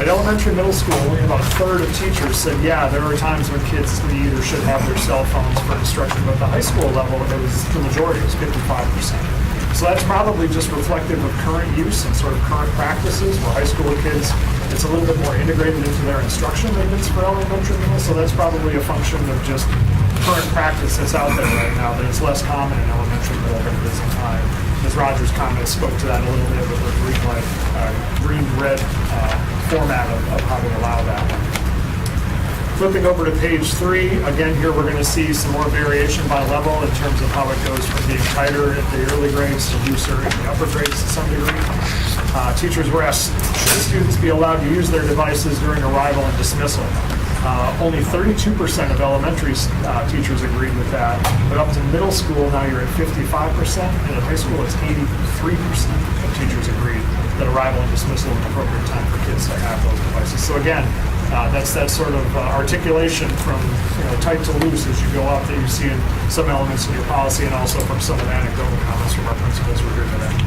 At elementary, middle school, only about a third of teachers said, yeah, there are times when kids either should have their cell phones for instruction, but at the high school level, it was the majority, it was 55%. So that's probably just reflective of current use and sort of current practices, where high school kids, it's a little bit more integrated into their instruction than it is for elementary middle, so that's probably a function of just current practice that's out there right now, that it's less common in elementary middle than it is in high. Ms. Rogers' comment spoke to that a little bit with the green-red format of how to allow that one. Flipping over to page 3, again here we're going to see some more variation by level in terms of how it goes from being tighter at the early grades to looser in the upper grades to some degree. Teachers were asked, should students be allowed to use their devices during arrival and dismissal? Only 32% of elementary teachers agreed with that, but up to middle school now you're at 55%, and at high school it's 83% of teachers agreed that arrival and dismissal is an appropriate time for kids to have those devices. So again, that's that sort of articulation from tight to loose as you go up that you see in some elements in your policy, and also from some of the anecdotal comments from our principals who are here today.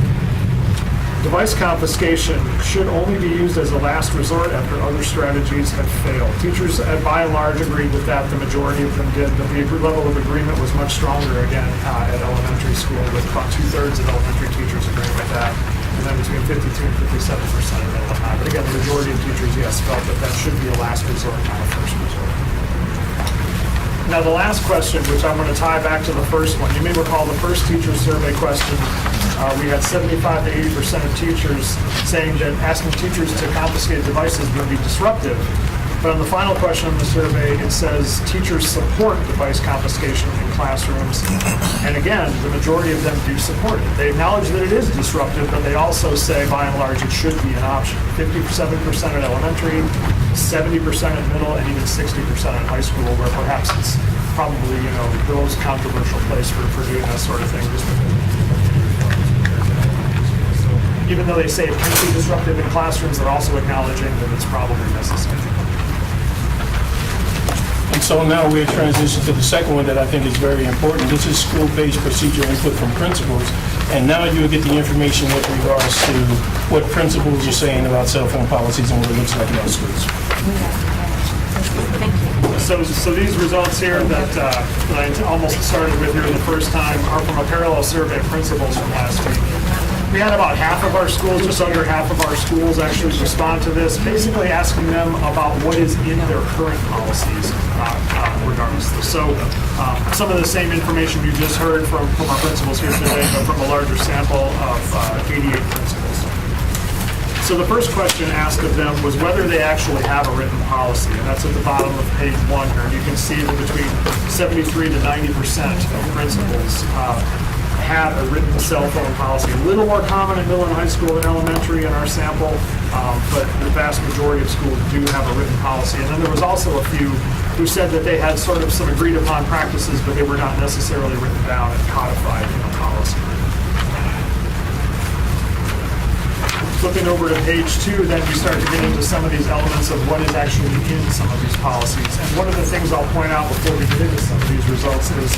Device confiscation should only be used as a last resort after other strategies have failed. Teachers, by and large, agreed with that. The majority of them did, but the level of agreement was much stronger, again, at elementary school, with about 2/3 of elementary teachers agreeing with that, and then between 52 and 57% of middle and high. But again, the majority of teachers, yes, felt that that should be a last resort, not a first resort. Now, the last question, which I'm going to tie back to the first one, you may recall the first teacher survey question, we had 75 to 80% of teachers saying that asking teachers to confiscate devices would be disruptive. But on the final question of the survey, it says teachers support device confiscation in classrooms. And again, the majority of them do support it. They acknowledge that it is disruptive, but they also say, by and large, it should be an option. 57% at elementary, 70% at middle, and even 60% at high school, where perhaps it's probably, the most controversial place for doing that sort of thing. Just so even though they say it can be disruptive in classrooms, they're also acknowledging that it's probably necessary. And so now we're transitioning to the second one that I think is very important. This is school-based procedure input from principals. And now you'll get the information with regards to what principals are saying about cell phone policies and what it looks like in our schools. So these results here that I almost started with here the first time are from a parallel survey of principals from last week. We had about half of our schools, just under half of our schools actually respond to this, basically asking them about what is in their current policies regardless. So some of the same information you just heard from our principals here today, but from a larger sample of 88 principals. So the first question asked of them was whether they actually have a written policy, and that's at the bottom of page 1 here. And you can see that between 73 to 90% of principals have a written cell phone policy. A little more common in middle and high school than elementary in our sample, but the vast majority of schools do have a written policy. And then there was also a few who said that they had sort of some agreed upon practices, but they were not necessarily written down and codified in a policy. Flipping over to page 2, then we start to get into some of these elements of what is actually in some of these policies. And one of the things I'll point out before we get into some of these results is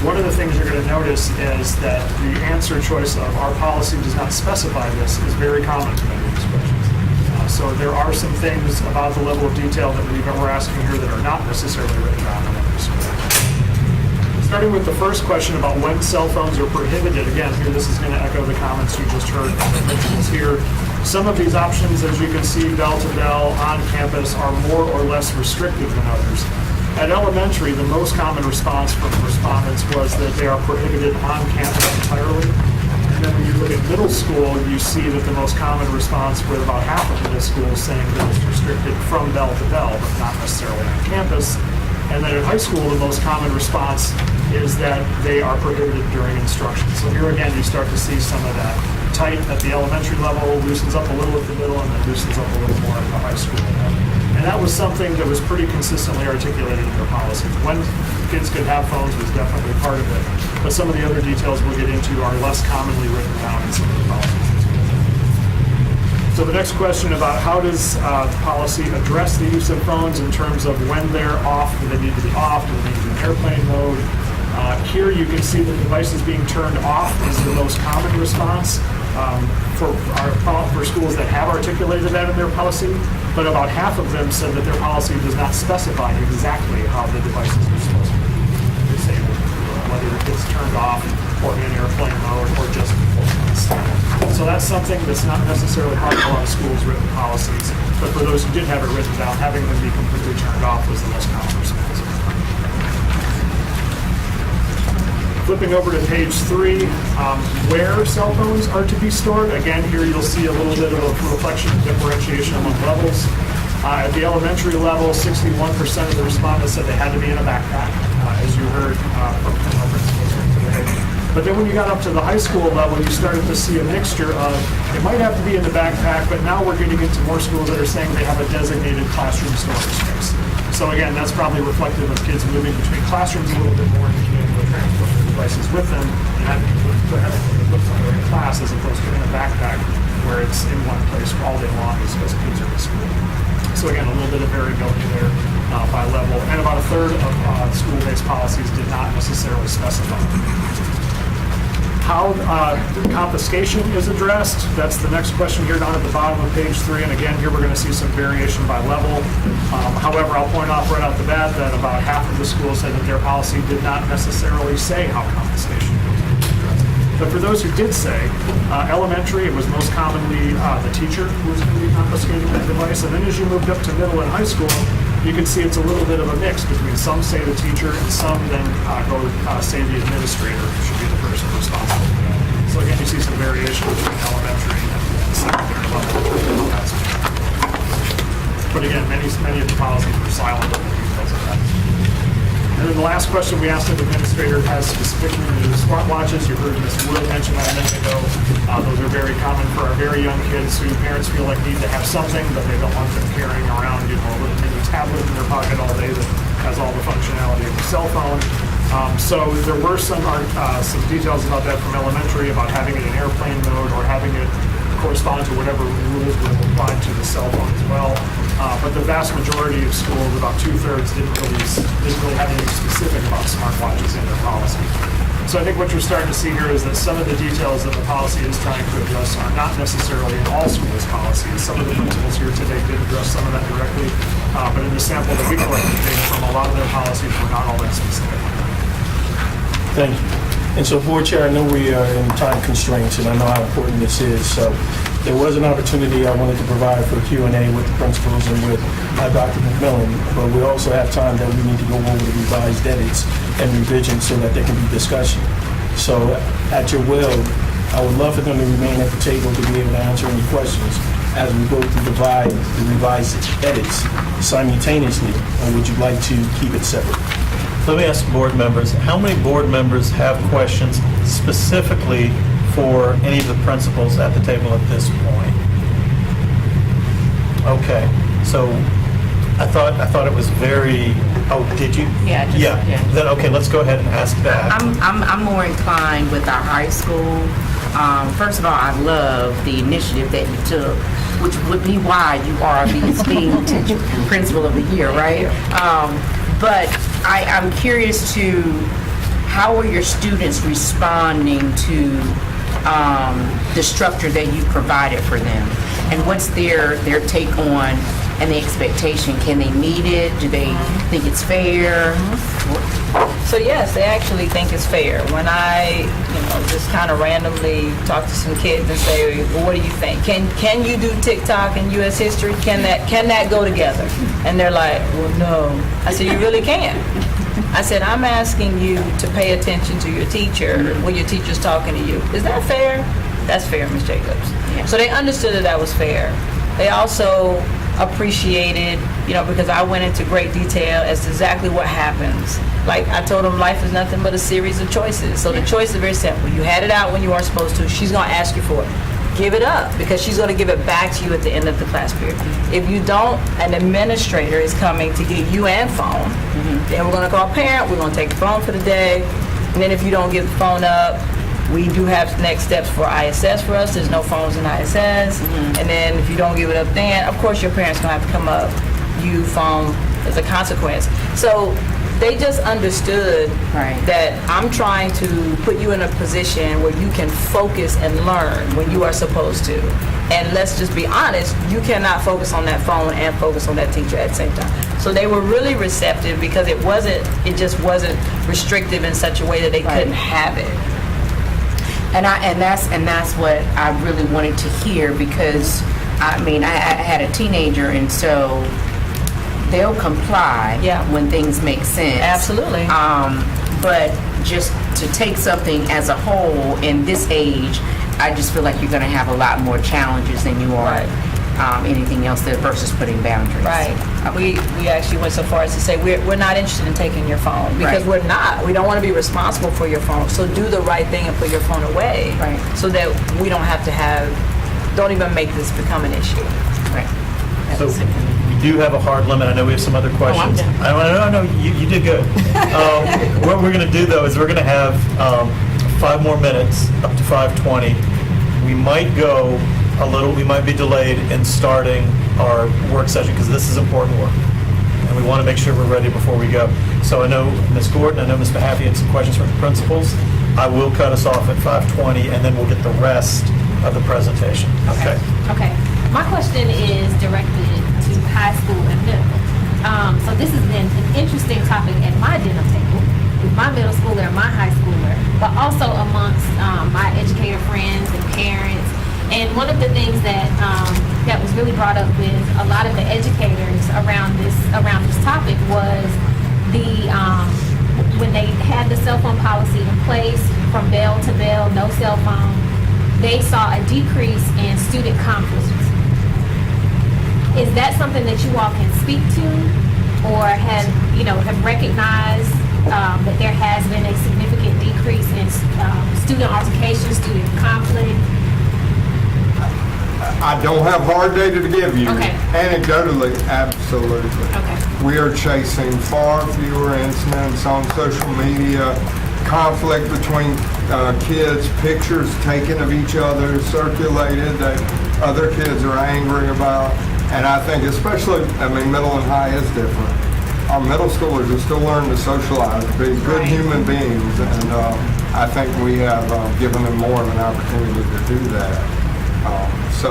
one of the things you're going to notice is that the answer choice of our policy does not specify this is very common to many of these questions. So there are some things about the level of detail that we're asking here that are not necessarily written down in every school. Starting with the first question about when cell phones are prohibited, again, here this is going to echo the comments you just heard from the principals here. Some of these options, as you can see, bell to bell on campus, are more or less restrictive than others. At elementary, the most common response from respondents was that they are prohibited on campus entirely. And then when you look at middle school, you see that the most common response with about half of middle schools saying that it's restricted from bell to bell, but not necessarily on campus. And then at high school, the most common response is that they are prohibited during instruction. So here again, you start to see some of that tight at the elementary level, loosens up a little at the middle, and then loosens up a little more at the high school level. And that was something that was pretty consistently articulated in their policy. When kids could have phones was definitely part of it. But some of the other details we'll get into are less commonly written down in some of the policies. So the next question about how does the policy address the use of phones in terms of when they're off, do they need to be off, do they need to be in airplane mode? Here you can see the devices being turned off is the most common response for schools that have articulated that in their policy, but about half of them said that their policy does not specify exactly how the devices are supposed to be disabled, whether it's turned off or in airplane mode or just before class. So that's something that's not necessarily part of a lot of schools' written policies, but for those who did have it written down, having them be completely turned off was the most common response. Flipping over to page 3, where cell phones are to be stored. Again, here you'll see a little bit of a reflection of differentiation among levels. At the elementary level, 61% of the respondents said they had to be in a backpack, as you heard from our principals today. But then when you got up to the high school level, you started to see a mixture of, it might have to be in the backpack, but now we're getting into more schools that are saying they have a designated classroom storage space. So again, that's probably reflective of kids moving between classrooms a little bit more and being able to transport their devices with them and having to put somewhere in class as opposed to in a backpack where it's in one place all day long as kids are in school. So again, a little bit of variability there by level. And about a third of school-based policies did not necessarily specify. How confiscation is addressed, that's the next question here down at the bottom of page 3. And again, here we're going to see some variation by level. However, I'll point out right off the bat that about half of the schools said that their policy did not necessarily say how confiscation was addressed. But for those who did say, elementary, it was most commonly the teacher who was going to be confiscating that device. And then as you moved up to middle and high school, you can see it's a little bit of a mix between some say the teacher and some then say the administrator should be the person responsible for that. So again, you see some variation between elementary and secondary level. But again, many of the policies were silent on the details of that. And then the last question we asked of the administrator has specifically to do with smartwatches. You heard Ms. Wood mention that a minute ago. Those are very common for our very young kids who parents feel like need to have something, but they don't want them carrying around, a little mini tablet in their pocket all day that has all the functionality of a cell phone. So there were some details about that from elementary, about having it in airplane mode or having it correspond to whatever rules would apply to the cell phone as well. But the vast majority of schools, about 2/3, didn't really have anything specific about smartwatches in their policy. So I think what you're starting to see here is that some of the details that the policy is trying to address are not necessarily in all schools' policies. Some of the principals here today did address some of that directly, but in the sample that we collected data from, a lot of their policies were not all that specific. Thank you. And so, Board Chair, I know we are in time constraints, and I know how important this is. So there was an opportunity I wanted to provide for Q&A with the principals and with Dr. McMillan, but we also have time that we need to go over the revised edits and revisions so that there can be discussion. So at your will, I would love for them to remain at the table to be able to answer any questions as we go through the revised edits simultaneously, or would you like to keep it separate? Let me ask board members, how many board members have questions specifically for any of the principals at the table at this point? Okay, so I thought it was very, oh, did you? Yeah, Yeah, then, okay, let's go ahead and ask that. I'm more inclined with our high school. First of all, I love the initiative that you took, which would be why you are the esteemed teacher principal of the year, right? But I'm curious to, how are your students responding to the structure that you provided for them? And what's their take on and the expectation? Can they meet it? Do they think it's fair? So yes, they actually think it's fair. When I, just kind of randomly talk to some kids and say, well, what do you think? Can you do TikTok and U.S. history? Can that go together? And they're like, well, no. I said, you really can. I said, I'm asking you to pay attention to your teacher when your teacher's talking to you. Is that fair? That's fair, Ms. Jacobs. Yeah. So they understood that was fair. They also appreciated, because I went into great detail as to exactly what happens. Like I told them, life is nothing but a series of choices. So the choice is very simple. You had it out when you weren't supposed to. She's going to ask you for it. Give it up, because she's going to give it back to you at the end of the class period. If you don't, an administrator is coming to get you and phone. Then we're going to call parent. We're going to take the phone for the day. And then if you don't give the phone up, we do have next steps for ISS for us. There's no phones in ISS. And then if you don't give it up then, of course your parents going to have to come up, you phone as a consequence. So they just understood that I'm trying to put you in a position where you can focus and learn when you are supposed to. And let's just be honest, you cannot focus on that phone and focus on that teacher at the same time. So they were really receptive because it just wasn't restrictive in such a way that they couldn't have it. And that's what I really wanted to hear, because I had a teenager, and so they'll comply when things make sense. Absolutely. But just to take something as a whole in this age, I just feel like you're going to have a lot more challenges than you are anything else versus putting boundaries. Right. Okay. We actually went so far as to say we're not interested in taking your phone, because we're not. We don't want to be responsible for your phone. So do the right thing and put your phone away, so that we don't have to don't even make this become an issue. Right. So we do have a hard limit. I know we have some other questions. No, you did good. What we're going to do, though, is we're going to have 5 more minutes, up to 5:20. We might go we might be delayed in starting our work session, because this is important work. And we want to make sure we're ready before we go. So I know Ms. Gordon, I know Ms. Mahaffey had some questions from the principals. I will cut us off at 5:20, and then we'll get the rest of the presentation. Okay. Okay. My question is directed to high school and middle. So this has been an interesting topic at my dinner table with my middle schooler and my high schooler, but also amongst my educator friends and parents. And one of the things that was really brought up with a lot of the educators around this topic was the when they had the cell phone policy in place from bell to bell, no cell phone, they saw a decrease in student conflicts. Is that something that you all can speak to, or have recognized that there has been a significant decrease in student altercations, student conflict? I don't have hard data to give you. Okay. Anecdotally, absolutely. Okay. We are chasing far fewer incidents on social media, conflict between kids, pictures taken of each other, circulated that other kids are angry about. And I think especially, middle and high is different. Our middle schoolers are still learning to socialize, be good human beings, and I think we have given them more of an opportunity to do that. So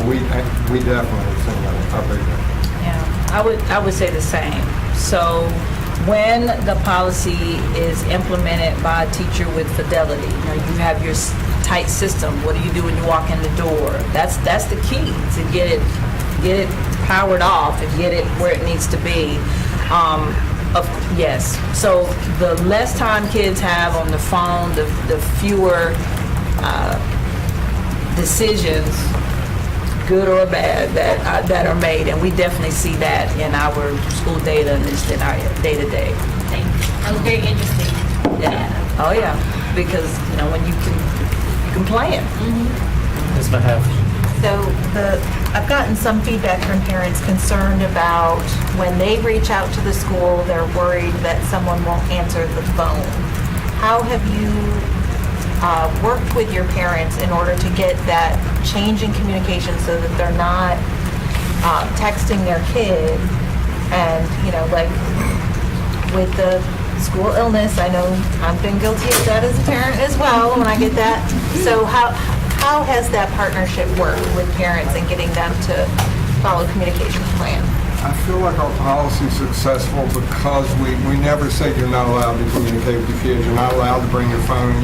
we definitely have seen a big difference. Yeah, I would say the same. So when the policy is implemented by a teacher with fidelity, you have your tight system. What do you do when you walk in the door? That's the key to get it powered off and get it where it needs to be. Yes. So the less time kids have on the phone, the fewer decisions, good or bad, that are made, and we definitely see that in our school data and just in our day-to-day. That was very interesting. Yeah. Oh yeah. Because when you can plan. Ms. Mahaf. So I've gotten some feedback from parents concerned about when they reach out to the school, they're worried that someone won't answer the phone. How have you worked with your parents in order to get that change in communication so that they're not texting their kid? And, like with the school illness, I know I've been guilty of that as a parent as well when I get that. So how has that partnership worked with parents and getting them to follow communication plan? I feel like our policy is successful because we never say you're not allowed to communicate with your kids. You're not allowed to bring your phone.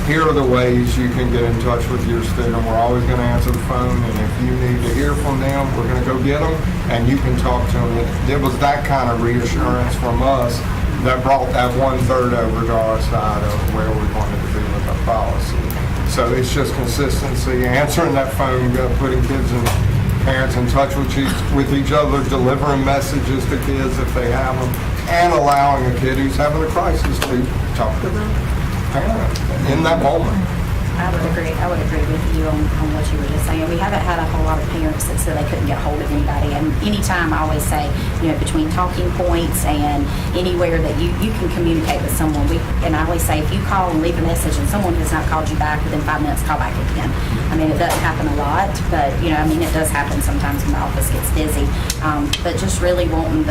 Here are the ways you can get in touch with your student. We're always going to answer the phone, and if you need to hear from them, we're going to go get them, and you can talk to them. It was that kind of reassurance from us that brought that 1/3 over to our side of where we wanted to be with our policy. So it's just consistency, answering that phone, putting kids and parents in touch with each other, delivering messages to kids if they have them, and allowing a kid who's having a crisis to talk to their parent in that moment. I would agree with you on what you were just saying. We haven't had a whole lot of parents that said they couldn't get hold of anybody. And anytime, I always say, between talking points and anywhere that you can communicate with someone. And I always say, if you call and leave a message and someone has not called you back within 5 minutes, call back again. It doesn't happen a lot, but, it does happen sometimes when the office gets busy. But just really wanting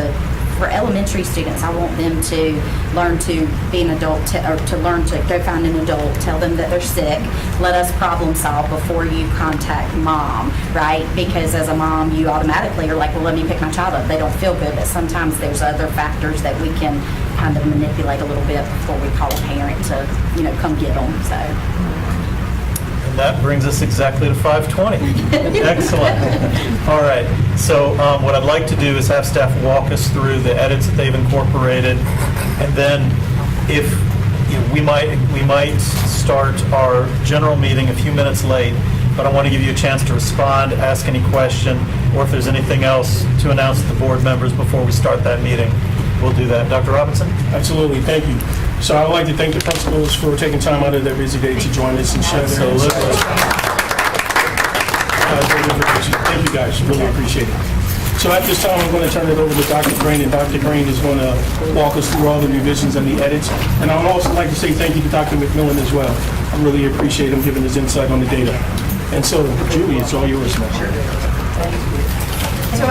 for elementary students, I want them to learn to be an adult, or to learn to go find an adult, tell them that they're sick, let us problem solve before you contact mom, right? Because as a mom, you automatically are like, well, let me pick my child up. They don't feel good, but sometimes there's other factors that we can kind of manipulate a little bit before we call a parent to, come get them, so. And that brings us exactly to 5:20. Excellent. All right. So what I'd like to do is have staff walk us through the edits that they've incorporated, and then if we might start our general meeting a few minutes late, but I want to give you a chance to respond, ask any question, or if there's anything else to announce to the board members before we start that meeting, we'll do that. Dr. Robinson? Absolutely, thank you. So I would like to thank the principals for taking time out of their busy day to join us and share their insights. Thank you guys, really appreciate it. So at this time, I'm going to turn it over to Dr. Green, and Dr. Green is going to walk us through all the revisions and the edits. And I would also like to say thank you to Dr. McMillan as well. I really appreciate him giving his insight on the data. And so, Julie, it's all yours now. So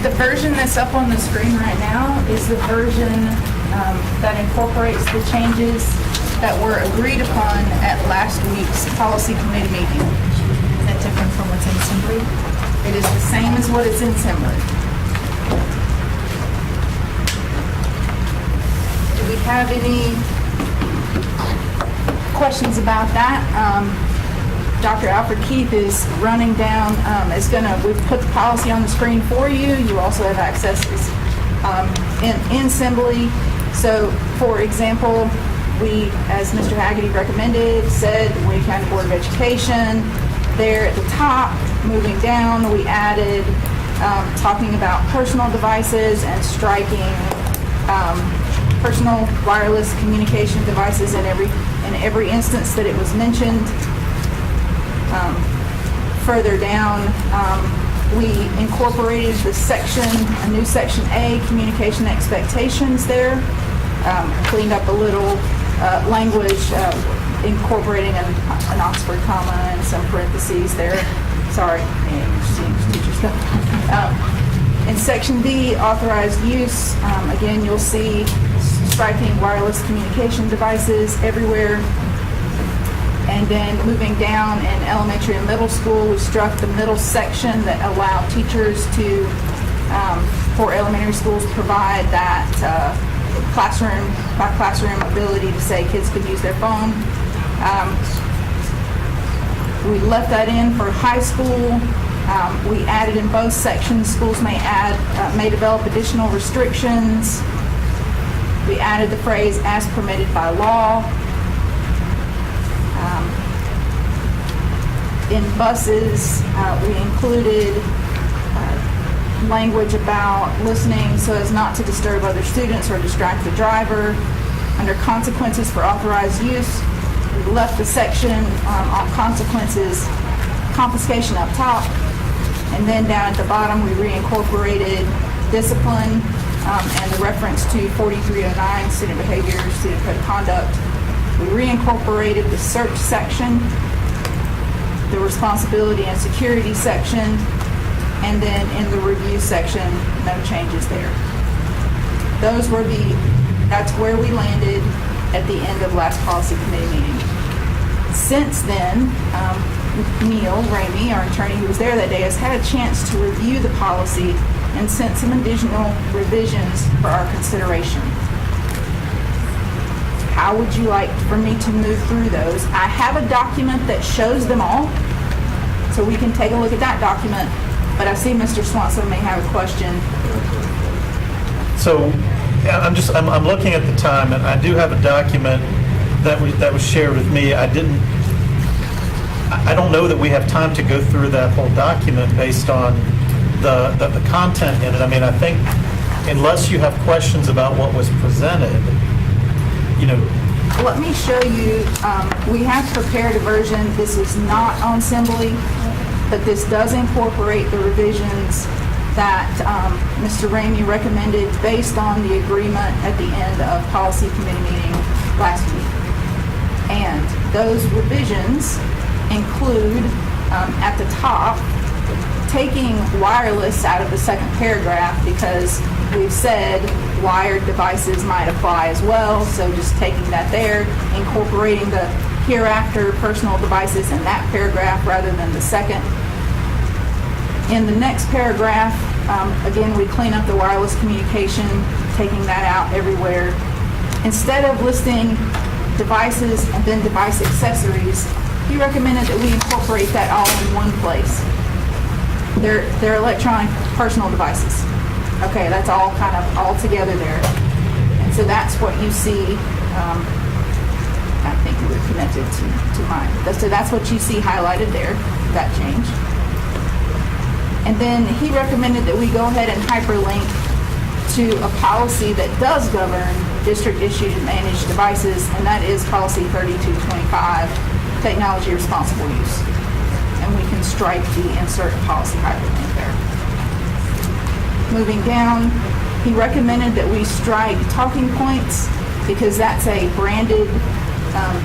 the version that's up on the screen right now is the version that incorporates the changes that were agreed upon at last week's policy committee meeting. Is that different from what's in Assembly? It is the same as what is in Assembly. Do we have any questions about that? Dr. Alfred Keith is running down, we've put the policy on the screen for you. You also have access in Assembly. So, for example, we, as Mr. Hagerty recommended, said the Wake County Board of Education. There at the top, moving down, we added talking about personal devices and striking personal wireless communication devices in every instance that it was mentioned. Further down, we incorporated the section, a new section A, communication expectations there. Cleaned up a little language, incorporating an Oxford comma and some parentheses there. Sorry, English teacher stuff. In section B, authorized use, again, you'll see striking wireless communication devices everywhere. And then moving down in elementary and middle school, we struck the middle section that allowed teachers to, for elementary schools, provide that classroom by classroom ability to say kids could use their phone. We left that in for high school. We added in both sections, schools may develop additional restrictions. We added the phrase as permitted by law. In buses, we included language about listening so as not to disturb other students or distract the driver. Under consequences for authorized use, we left the section on consequences, confiscation up top, and then down at the bottom we reincorporated discipline and the reference to 4309, student behavior, student code of conduct. We reincorporated the search section, the responsibility and security section, and then in the review section, no changes there. That's where we landed at the end of last policy committee meeting. Since then, Neil Ramey, our attorney who was there that day, has had a chance to review the policy and sent some additional revisions for our consideration. How would you like for me to move through those? I have a document that shows them all, so we can take a look at that document, but I see Mr. Swanson may have a question. So I'm looking at the time, and I do have a document that was shared with me. I don't know that we have time to go through that whole document based on the content in it. I mean, I think unless you have questions about what was presented, Let me show you, we have prepared a version. This is not on Assembly, but this does incorporate the revisions that Mr. Ramey recommended based on the agreement at the end of policy committee meeting last week. And those revisions include, at the top, taking wireless out of the second paragraph because we've said wired devices might apply as well, so just taking that there, incorporating the hereafter personal devices in that paragraph rather than the second. In the next paragraph, again, we clean up the wireless communication, taking that out everywhere. Instead of listing devices and then device accessories, he recommended that we incorporate that all in one place. They're electronic personal devices. Okay, that's all kind of all together there. And so that's what you see. I think we're connected to mine. So that's what you see highlighted there, that change. And then he recommended that we go ahead and hyperlink to a policy that does govern district-issued and managed devices, and that is policy 3225, technology responsible use. And we can strike the insert policy hyperlink there. Moving down, he recommended that we strike talking points because that's a branded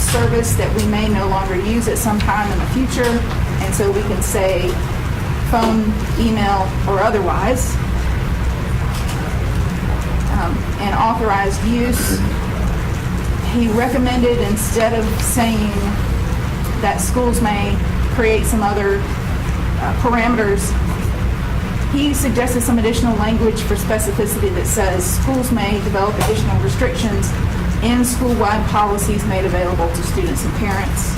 service that we may no longer use at some time in the future, and so we can say phone, email, or otherwise. And authorized use, he recommended instead of saying that schools may create some other parameters, he suggested some additional language for specificity that says schools may develop additional restrictions in school-wide policies made available to students and parents.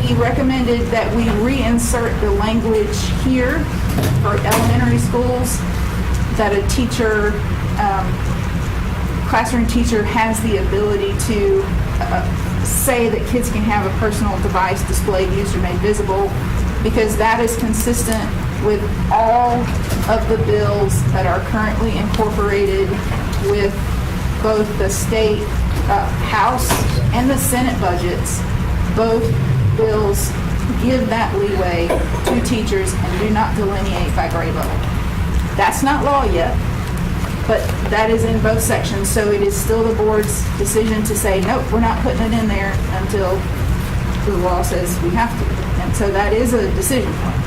He recommended that we reinsert the language here for elementary schools, that a teacher, classroom teacher has the ability to say that kids can have a personal device displayed, used, or made visible, because that is consistent with all of the bills that are currently incorporated with both the state House and the Senate budgets. Both bills give that leeway to teachers and do not delineate by grade level. That's not law yet, but that is in both sections, so it is still the board's decision to say, nope, we're not putting it in there until the law says we have to. And so that is a decision point.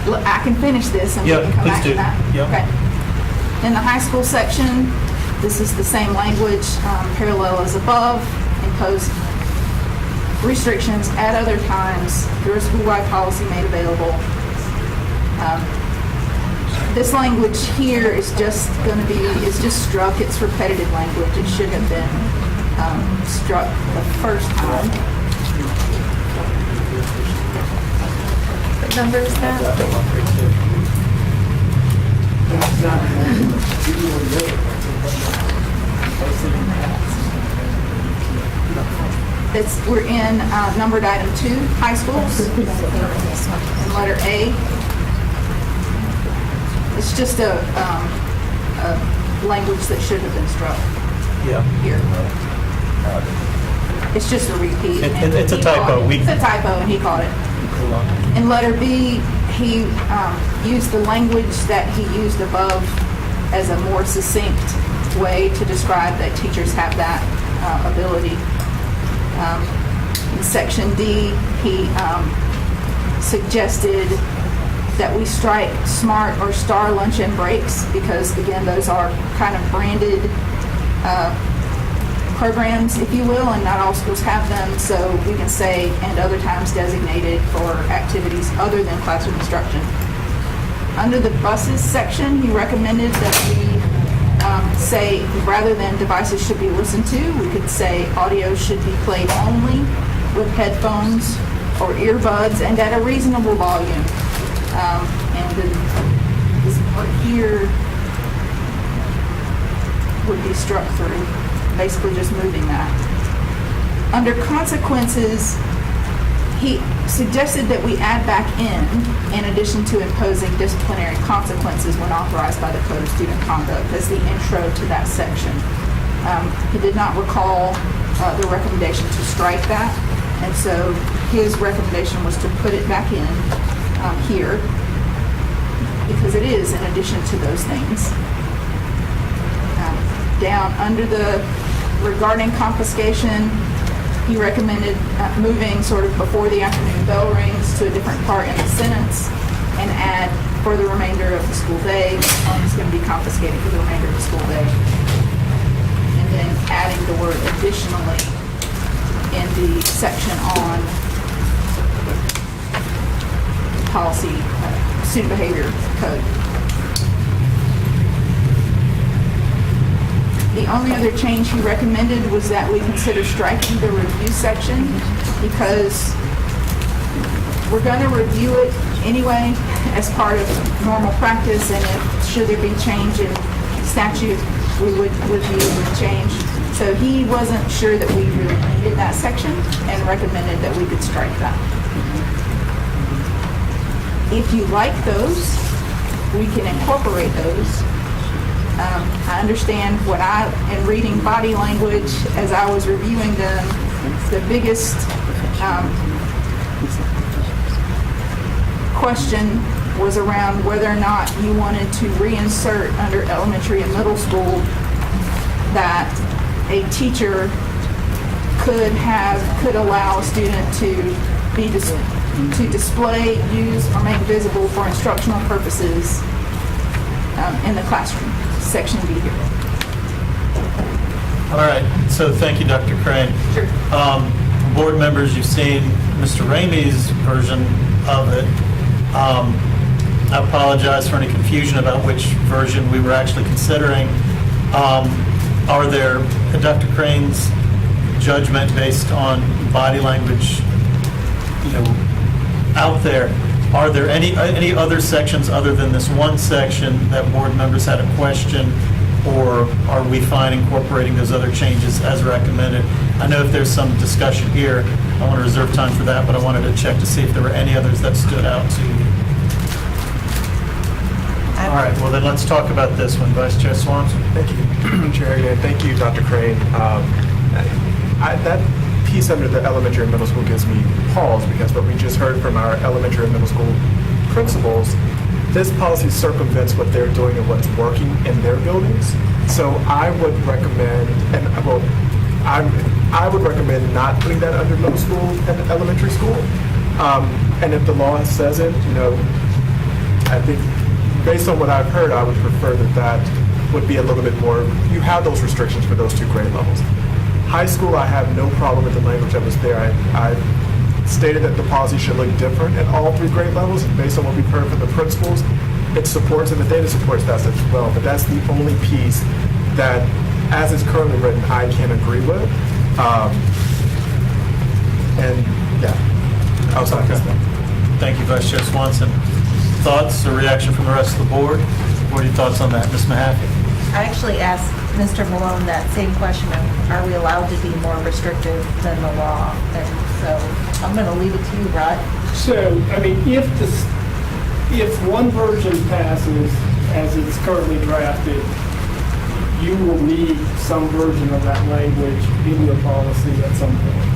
Look, I can finish this and we can come back to that. Okay. In the high school section, this is the same language, parallel as above, impose restrictions at other times through a school-wide policy made available. This language here is just going to be, it's just struck. It's repetitive language. It should have been struck the first time. What number is that? We're in numbered item 2, high schools, and letter A. It's just a language that should have been struck here. It's just a repeat. It's a typo. It's a typo, and he caught it. In letter B, he used the language that he used above as a more succinct way to describe that teachers have that ability. In section D, he suggested that we strike SMART or STAR lunch and breaks because, again, those are kind of branded programs, if you will, and not all schools have them, so we can say, and other times designated for activities other than classroom instruction. Under the buses section, he recommended that we say, rather than devices should be listened to, we could say audio should be played only with headphones or earbuds and at a reasonable volume. And this part here would be struck through, basically just moving that. Under consequences, he suggested that we add back in addition to imposing disciplinary consequences when authorized by the Code of Student Conduct, as the intro to that section. He did not recall the recommendation to strike that, and so his recommendation was to put it back in here, because it is in addition to those things. Down under the regarding confiscation, he recommended moving sort of before the afternoon bell rings to a different part in the sentence and add for the remainder of the school day, it's going to be confiscated for the remainder of the school day. And then adding the word additionally in the section on policy, student behavior code. The only other change he recommended was that we consider striking the review section because we're going to review it anyway as part of normal practice, and if should there be change in statute, we would review the change. So he wasn't sure that we really needed that section and recommended that we could strike that. If you like those, we can incorporate those. I understand what in reading body language as I was reviewing them, the biggest question was around whether or not you wanted to reinsert under elementary and middle school that a teacher could allow a student to display, use, or make visible for instructional purposes in the classroom. Section B here. All right, so thank you, Dr. Crane. Sure. Board members, you've seen Mr. Ramey's version of it. I apologize for any confusion about which version we were actually considering. are there, Dr. Crane's judgment based on body language, out there, are there any other sections other than this one section that board members had a question, or are we fine incorporating those other changes as recommended? I know if there's some discussion here, I want to reserve time for that, but I wanted to check to see if there were any others that stood out to you. All right, well then let's talk about this one. Vice Chair Swanson. Thank you, Chair. Yeah, thank you, Dr. Crane. That piece under the elementary and middle school gives me pause because what we just heard from our elementary and middle school principals, this policy circumvents what they're doing and what's working in their buildings. So I would recommend, I would recommend not putting that under middle school and elementary school. And if the law says it, I think based on what I've heard, I would prefer that would be a little bit more, you have those restrictions for those 2 grade levels. High school, I have no problem with the language that was there. I stated that the policy should look different at all 3 grade levels, and based on what we've heard from the principals, it supports and the data supports that as well. But that's the only piece that, as it's currently written, I can agree with. And yeah, outside of that. Thank you, Vice Chair Swanson. Thoughts or reaction from the rest of the board? What are your thoughts on that, Ms. Mahaffey? I actually asked Mr. Malone that same question of, are we allowed to be more restrictive than the law? And so I'm going to leave it to you, Rod. So, I mean, if one version passes as it's currently drafted, you will need some version of that language in your policy at some point.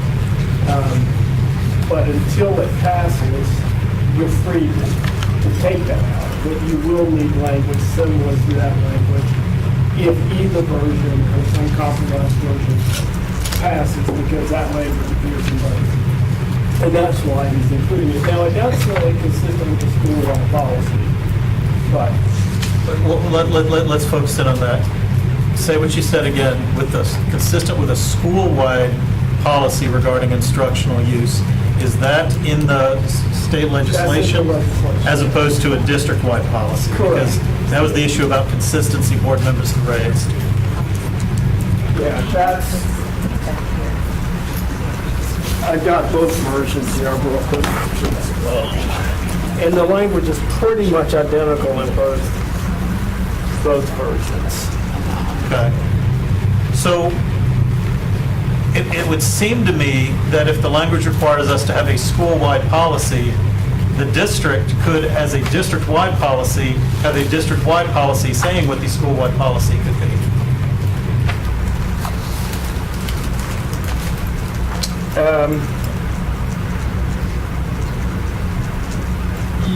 But until it passes, you're free to take that out. But you will need language similar to that language if either version or some compromised version passes, because that language appears in both. And that's why he's including it. Now, it does say consistent with the school-wide policy, but... Let's focus in on that. Say what you said again, with the consistent with a school-wide policy regarding instructional use. Is that in the state legislation as opposed to a district-wide policy? Correct. Because that was the issue about consistency board members have raised. Yeah, that's... I've got both versions here, both versions as well. And the language is pretty much identical in both versions. Okay. So it would seem to me that if the language requires us to have a school-wide policy, the district could, as a district-wide policy, have a district-wide policy saying what the school-wide policy could be.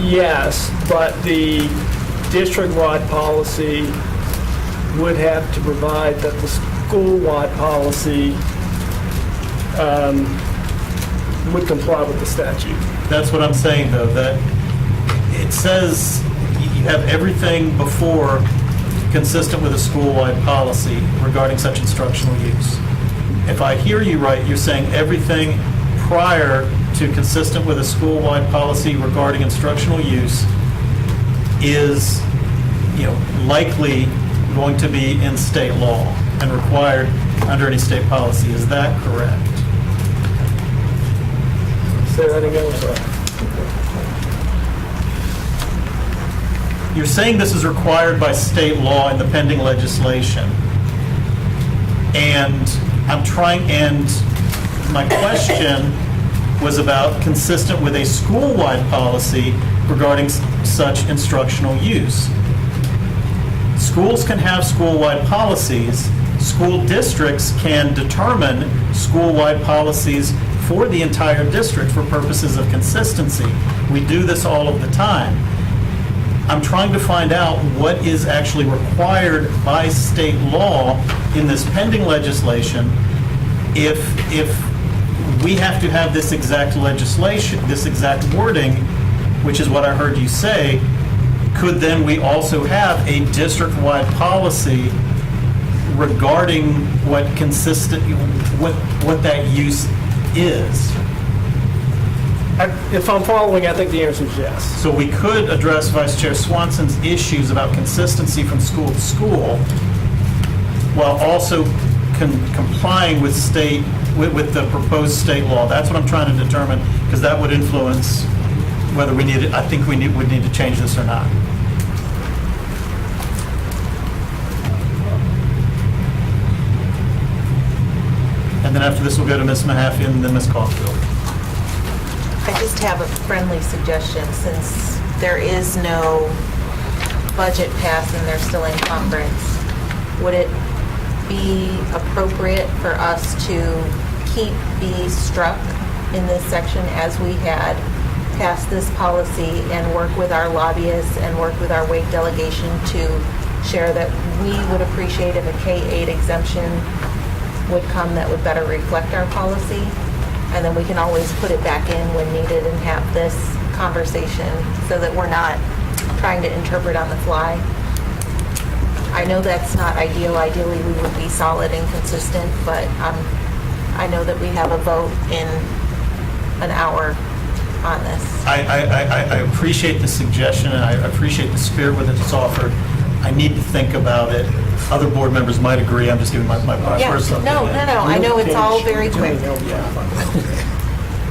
Yes, but the district-wide policy would have to provide that the school-wide policy would comply with the statute. That's what I'm saying, though, that it says you have everything before consistent with a school-wide policy regarding such instructional use. If I hear you right, you're saying everything prior to consistent with a school-wide policy regarding instructional use is, likely going to be in state law and required under any state policy. Is that correct? Say that again. You're saying this is required by state law in the pending legislation. And my question was about consistent with a school-wide policy regarding such instructional use. Schools can have school-wide policies. School districts can determine school-wide policies for the entire district for purposes of consistency. We do this all of the time. I'm trying to find out what is actually required by state law in this pending legislation if we have to have this exact legislation, this exact wording, which is what I heard you say. Could then we also have a district-wide policy regarding what that use is? If I'm following, I think the answer is yes. So we could address Vice Chair Swanson's issues about consistency from school to school while also complying with with the proposed state law. That's what I'm trying to determine, because that would influence whether we need it. I think would need to change this or not. And then after this, we'll go to Ms. Mahaffey and then Ms. Caulfield. I just have a friendly suggestion, since there is no budget passed and they're still in conference. Would it be appropriate for us to keep B struck in this section as we had passed this policy and work with our lobbyists and work with our WAKE delegation to share that we would appreciate if a K-8 exemption would come that would better reflect our policy? And then we can always put it back in when needed and have this conversation so that we're not trying to interpret on the fly. I know that's not ideal. Ideally, we would be solid and consistent, but I know that we have a vote in an hour on this. I appreciate the suggestion, and I appreciate the spirit with it it's offered. I need to think about it. Other board members might agree. I'm just giving my Yeah, personal no, opinion. I know it's all very quick.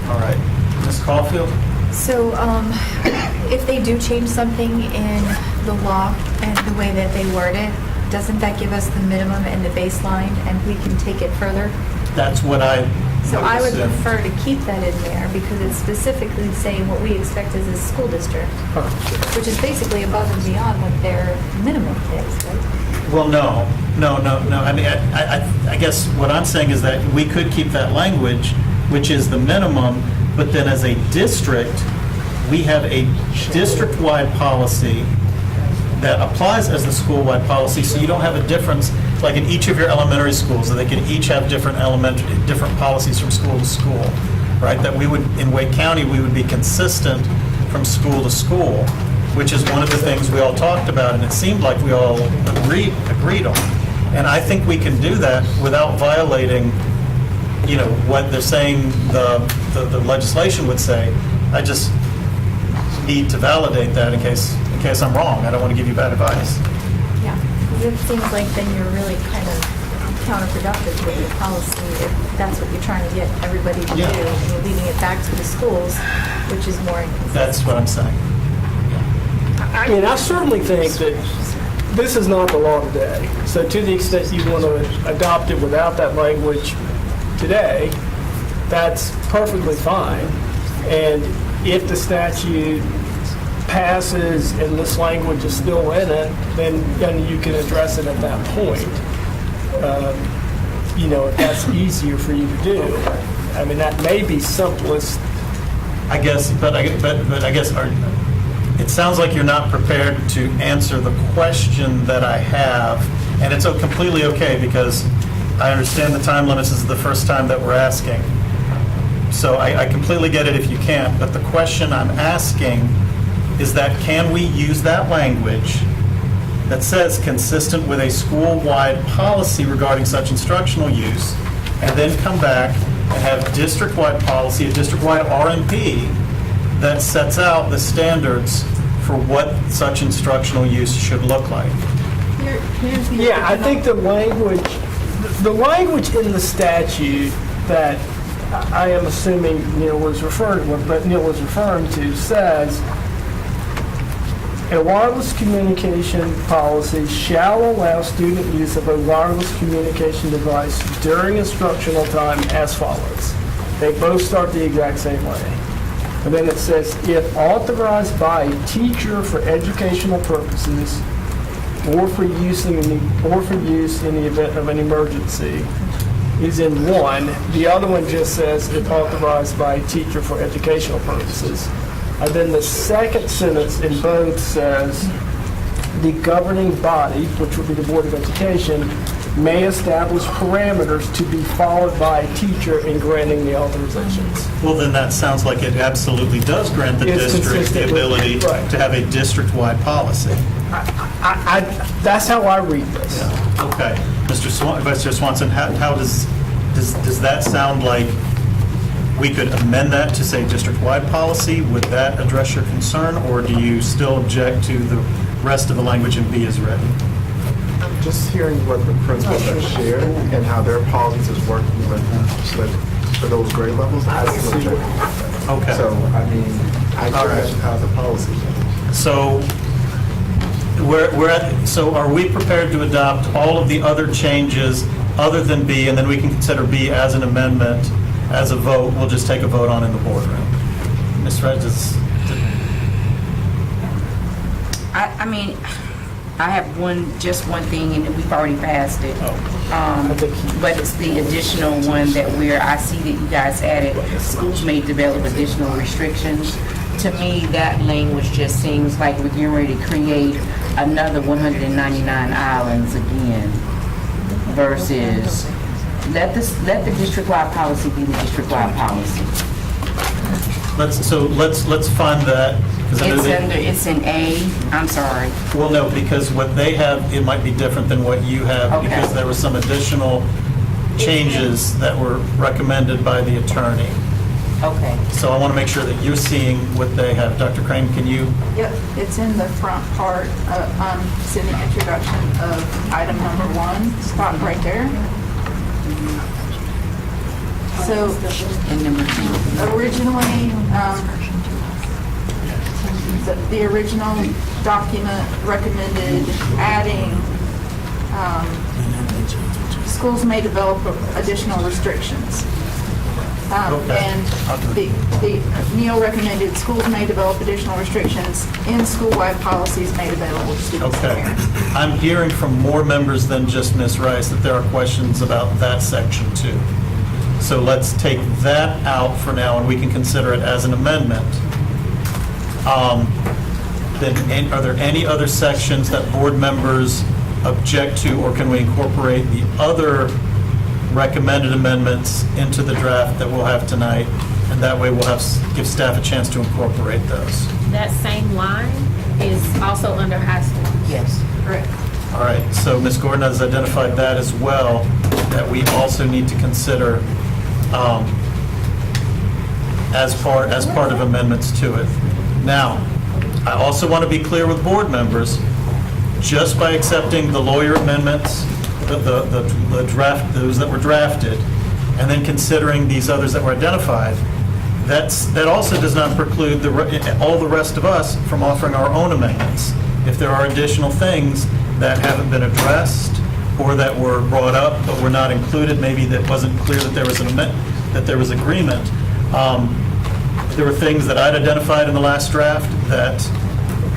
All right. Ms. Caulfield? So if they do change something in the law and the way that they word it, doesn't that give us the minimum and the baseline, and we can take it further? That's what So I would assumed. prefer to keep that in there because it's specifically saying what we expect as a school district, which is basically above and beyond what their minimum is, right? Well, no. I mean, I guess what I'm saying is that we could keep that language, which is the minimum, but then as a district, we have a district-wide policy that applies as the school-wide policy, so you don't have a difference, like in each of your elementary schools, so they can each have different policies from school to school, right? That we would, in Wake County, we would be consistent from school to school, which is one of the things we all talked about, and it seemed like we all agreed on. And I think we can do that without violating, what they're saying the legislation would say. I just need to validate that in case I'm wrong. I don't want to give you bad advice. Yeah, because it seems like then you're really kind of counterproductive with your policy if that's what you're trying to get everybody to do, and you're leaving it back to the schools, which is more inconsistent. That's what I'm saying. I mean, I certainly think that this is not the law today. So to the extent you want to adopt it without that language today, that's perfectly fine. And if the statute passes and this language is still in it, then you can address it at that point. If that's easier for you to do. I mean, that may be simplest. I guess, but I guess it sounds like you're not prepared to answer the question that I have, and it's completely okay because I understand the time limits. This is the first time that we're asking. So I completely get it if you can't, but the question I'm asking is that can we use that language that says consistent with a school-wide policy regarding such instructional use, and then come back and have district-wide policy, a district-wide RMP that sets out the standards for what such instructional use should look like. Yeah, I think the language in the statute that I am assuming Neil was referring to says a wireless communication policy shall allow student use of a wireless communication device during instructional time as follows. They both start the exact same way. And then it says, if authorized by a teacher for educational purposes or for use in the event of an emergency, is in one. The other one just says, if authorized by a teacher for educational purposes. And then the second sentence in both says, the governing body, which would be the Board of Education, may establish parameters to be followed by a teacher in granting the authorizations. Well, then that sounds like it absolutely does grant the district the ability to have a district-wide policy. That's how I read this. Yeah. Okay. Mr. Swanson, how does that sound like we could amend that to say district-wide policy? Would that address your concern, or do you still object to the rest of the language in B as written? Just hearing what the principals have shared and how their policies is working for those grade levels, I see what you're Okay. So, I mean, I can imagine how the policy. So so are we prepared to adopt all of the other changes other than B, and then we can consider B as an amendment, as a vote? We'll just take a vote on in the boardroom. Ms. Regis? I mean, I have just one thing, and we've already passed it. But it's the additional one that I see that you guys added, schools may develop additional restrictions. To me, that language just seems like we're getting ready to create another 199 islands again versus let the district-wide policy be the district-wide policy. Let's find that. It's in A, I'm sorry. Well, no, because what they have, it might be different than what you have, Okay. because there were some additional changes that were recommended by the attorney. Okay. So I want to make sure that you're seeing what they have. Dr. Crane, can you? Yep, it's in the front part, it's in the introduction of item number 1, spot right there. So originally, the original document recommended adding schools may develop additional restrictions. And Neil recommended schools may develop additional restrictions in school-wide policies made available to students. Okay. I'm hearing from more members than just Ms. Rice that there are questions about that section too. So let's take that out for now, and we can consider it as an amendment. Then are there any other sections that board members object to, or can we incorporate the other recommended amendments into the draft that we'll have tonight? And that way we'll give staff a chance to incorporate those. That same line is also under high school. Yes. Correct. All right, so Ms. Gordon has identified that as well, that we also need to consider as part of amendments to it. Now, I also want to be clear with board members, just by accepting the lawyer amendments, the draft, those that were drafted, and then considering these others that were identified, that also does not preclude all the rest of us from offering our own amendments. If there are additional things that haven't been addressed or that were brought up but were not included, maybe that wasn't clear that there was that there was agreement. There were things that I'd identified in the last draft that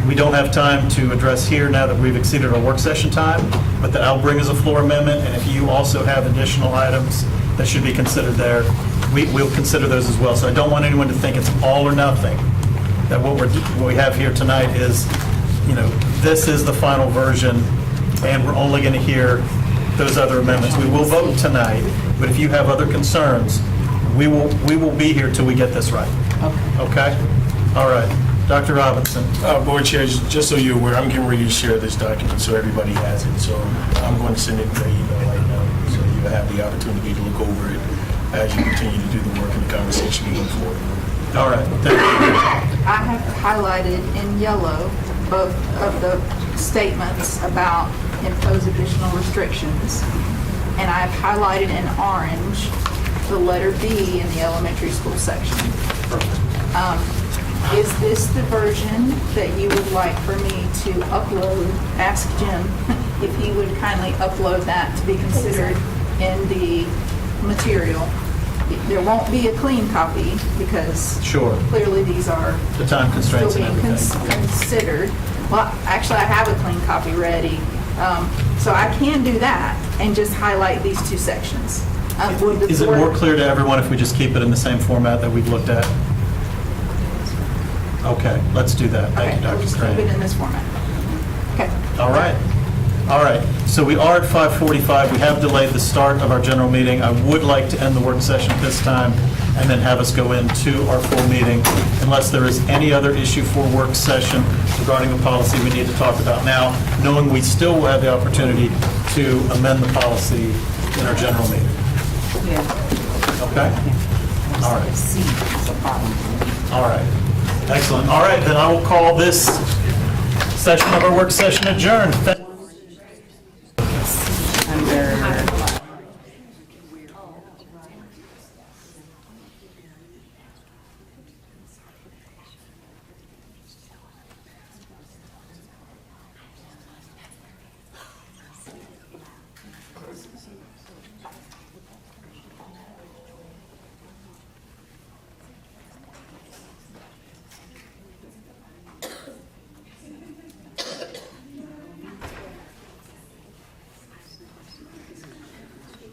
we don't have time to address here now that we've exceeded our work session time, but that I'll bring as a floor amendment, and if you also have additional items that should be considered there, we'll consider those as well. So I don't want anyone to think it's all or nothing, that what we have here tonight is, this is the final version, and we're only going to hear those other amendments. We will vote tonight, but if you have other concerns, we will be here till we get this right. Okay? All right. Dr. Robinson. Board Chair, just so you're aware, I'm getting ready to share this document so everybody has it. So I'm going to send it via email right now, so you have the opportunity to look over it as you continue to do the work and the conversation moving forward. All right. Thank you. I have highlighted in yellow both of the statements about impose additional restrictions, and I've highlighted in orange the letter B in the elementary school section. Is this the version that you would like for me to upload? Ask Jim if he would kindly upload that to be considered in the material. There won't be a clean copy because clearly these are the time constraints still being considered. Well, actually, I have a clean copy ready, so I can do that and just highlight these two sections. Is it more clear to everyone if we just keep it in the same format that we've looked at? Okay, let's do that. Thank you, Dr. Just keep Crane. it in this format. Okay. All right. All right. So we are at 5:45. We have delayed the start of our general meeting. I would like to end the work session at this time and then have us go into our full meeting unless there is any other issue for work session regarding a policy we need to talk about now, knowing we still will have the opportunity to amend the policy in our general meeting. Okay? All right. All right. Excellent. All right, then I will call this session of our work session adjourned.